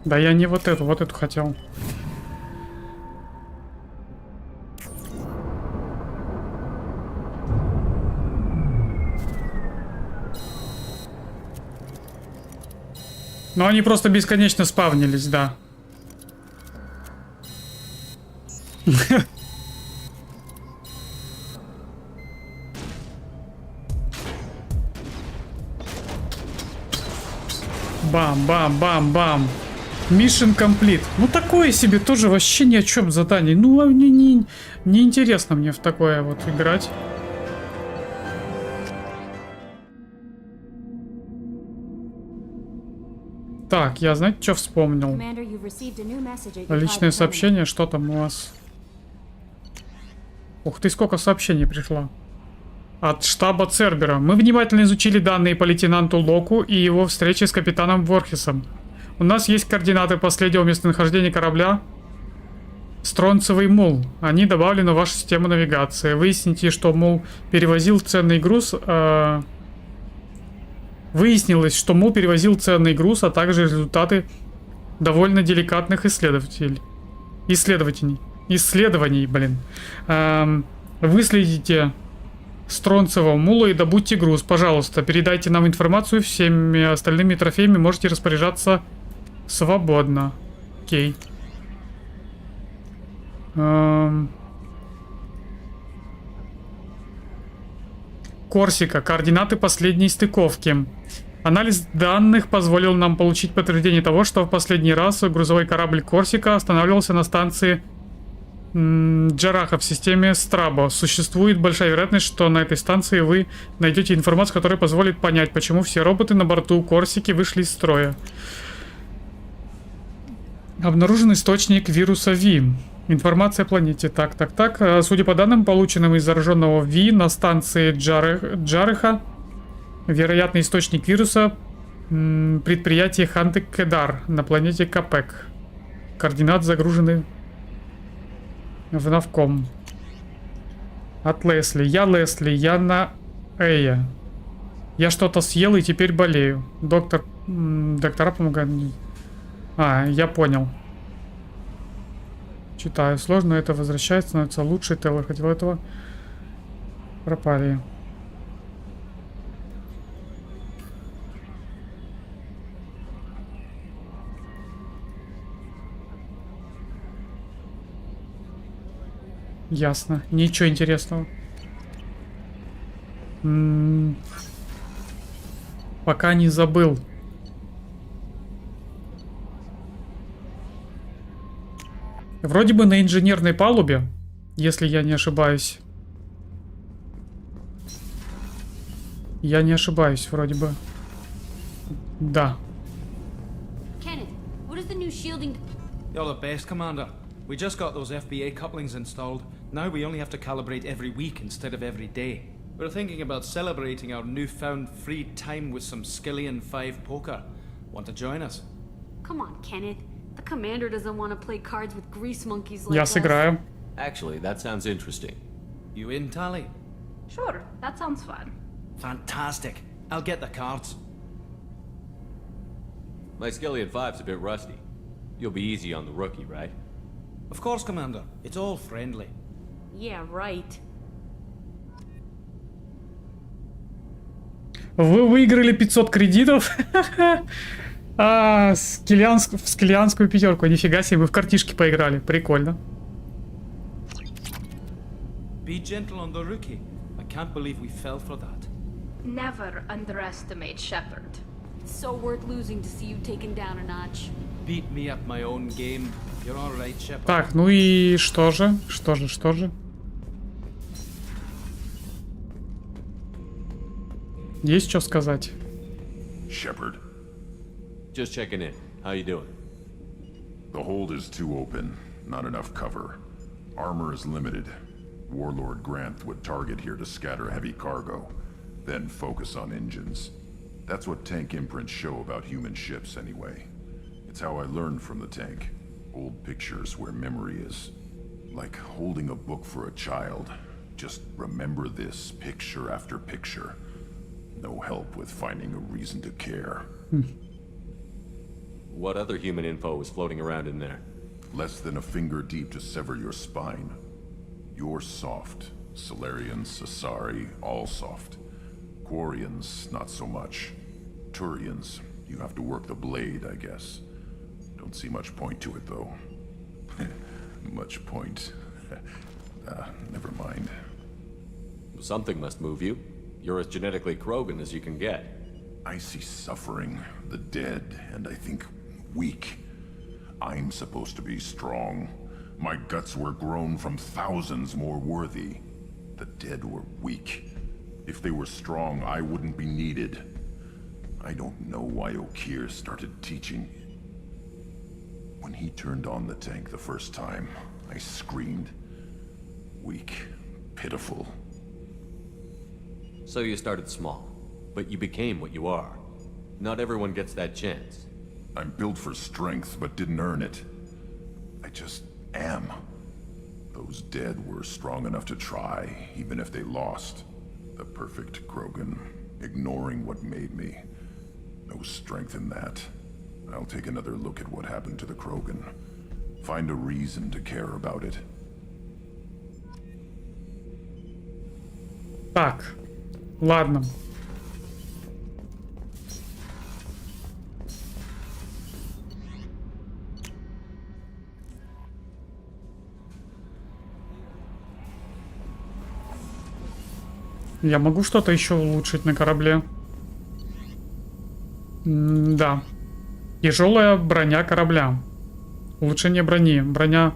Да я не вот эту хотел. Но они просто бесконечно спавнились, да. Бам-бам-бам-бам. Mission complete. Ну такое себе тоже вообще ни о чем задание. Ну не интересно мне в такое вот играть. Так, я, знаете, что вспомнил? Личное сообщение, что там у вас? Ух ты, сколько сообщений пришло. От штаба Цербера. Мы внимательно изучили данные по лейтенанту Локу и его встрече с капитаном Ворхисом. У нас есть координаты последнего местонахождения корабля Стронцевый мул. Они добавлены в вашу систему навигации. Выясните, что мул перевозил ценный груз. Выяснилось, что мул перевозил ценный груз, а также результаты довольно деликатных исследований. Выследите Стронцевого мула и добудьте груз. Пожалуйста, передайте нам информацию. Всеми остальными трофеями можете распоряжаться свободно. Окей. Корсика. Координаты последней стыковки. Анализ данных позволил нам получить подтверждение того, что в последний раз грузовой корабль Корсика останавливался на станции Джараха в системе Страбо. Существует большая вероятность, что на этой станции вы найдете информацию, которая позволит понять, почему все роботы на борту Корсики вышли из строя. Обнаружен источник вируса ВИ. Информация о планете. Так. Судя по данным, полученным из зараженного ВИ на станции Джараха, вероятный источник вируса предприятие Ханты-Кедар на планете Капек. Координаты загружены в навком. От Лесли. Я на Эя. Я что-то съел и теперь болею. Доктора помогают мне. Я понял. Читаю. Сложно это возвращается, становится лучше. Тейлор хотел этого. Пропали. Ясно. Ничего интересного. Пока не забыл. Вроде бы на инженерной палубе, если я не ошибаюсь. Я не ошибаюсь, вроде бы. Да. You're the best, Commander. We just got those FBA couplings installed. Now we only have to calibrate every week instead of every day. We're thinking about celebrating our newfound free time with some Skillian 5 poker. Want to join us? Come on, Kenneth. The commander doesn't want to play cards with grease monkeys like Я us. сыграю. Actually, that sounds interesting. You in, Tally? Sure, that sounds fun. Fantastic. I'll get the cards. My Skillian 5's a bit rusty. You'll be easy on the rookie, right? Of course, Commander. It's all friendly. Yeah, right. Вы выиграли 500 кредитов в скиллианскую пятерку. Нифига себе, вы в картишки поиграли. Прикольно. Be gentle on the rookie. I can't believe we fell for that. Never underestimate Shepard. It's so worth losing to see you taken down a notch. Beat me at my own game. You're all right, Shepard. Так, ну и что же? Что же? Есть что сказать? Shepard. Just checking in. How you doing? The hold is too open. Not enough cover. Armor is limited. Warlord Granth would target here to scatter heavy cargo, then focus on engines. That's what tank imprints show about human ships anyway. It's how I learned from the tank. Old pictures where memory is. Like holding a book for a child. Just remember this picture after picture. No help with finding a reason to care. What other human info was floating around in there? Less than a finger deep to sever your spine. You're soft. Solarians, Asari, all soft. Quarians, not so much. Turians, you have to work the blade, I guess. Don't see much point to it, though. Much point. Never mind. Something must move you. You're as genetically Krogan as you can get. I see suffering, the dead, and I think weak. I'm supposed to be strong. My guts were grown from thousands more worthy. The dead were weak. If they were strong, I wouldn't be needed. I don't know why Okeer started teaching. When he turned on the tank the first time, I screamed. Weak, pitiful. So you started small, but you became what you are. Not everyone gets that chance. I'm built for strength, but didn't earn it. I just am. Those dead were strong enough to try, even if they lost. The perfect Krogan, ignoring what made me. No strength in that. I'll take another look at what happened to the Krogan. Find a reason to care about it. Так, ладно. Я могу что-то еще улучшить на корабле? Да. Тяжелая броня корабля. Улучшение брони. Броня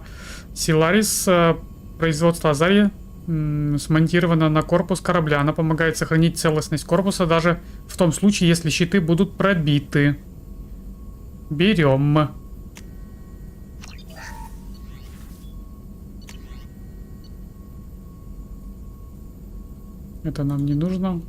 SteelSeries производства Азари смонтирована на корпус корабля. Она помогает сохранить целостность корпуса даже в том случае, если щиты будут пробиты. Берем. Это нам не нужно.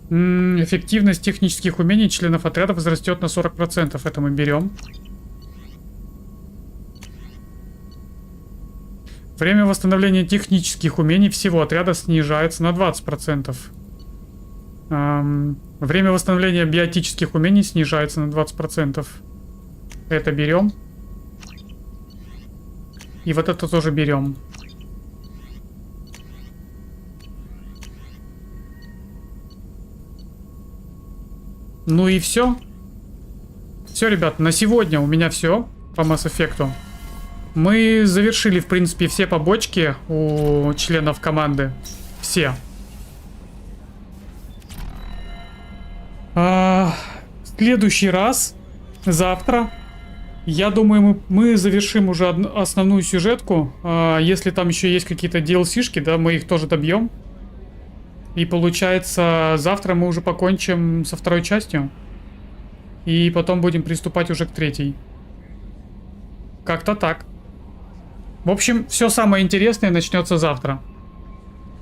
Эффективность технических умений членов отряда возрастет на 40%. Это мы берем. Время восстановления технических умений всего отряда снижается на 20%. Время восстановления биотических умений снижается на 20%. Это берем. И вот это тоже берем. Ну и все. Все, ребят, на сегодня у меня все по Mass Effect. Мы завершили, в принципе, все побочки у членов команды. Все. В следующий раз, завтра, я думаю, мы завершим уже основную сюжетку. Если там еще есть какие-то DLC-шки, да, мы их тоже добьем. И получается, завтра мы уже покончим со второй частью. И потом будем приступать уже к третьей. Как-то так. В общем, все самое интересное начнется завтра.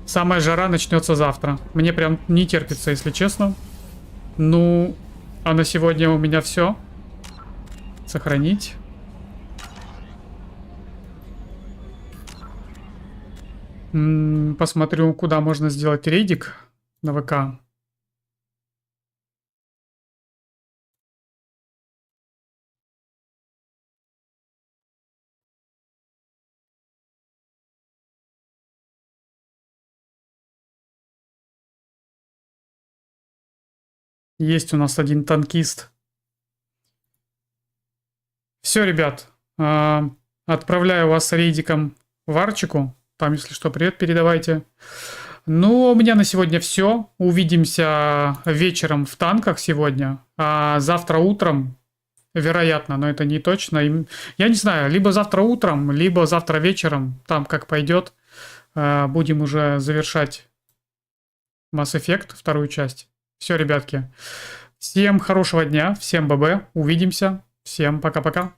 Самая жара начнется завтра. Мне прям не терпится, если честно. Ну, а на сегодня у меня все. Сохранить. Посмотрю, куда можно сделать рейдик на ВК. Есть у нас один танкист. Все, ребят. Отправляю вас с рейдиком в Арчику. Там, если что, привет передавайте. Ну, у меня на сегодня все. Увидимся вечером в танках сегодня. А завтра утром, вероятно, но это не точно. Я не знаю, либо завтра утром, либо завтра вечером. Там как пойдет. Будем уже завершать Mass Effect, вторую часть. Все, ребятки. Всем хорошего дня. Всем ББ. Увидимся. Всем пока-пока.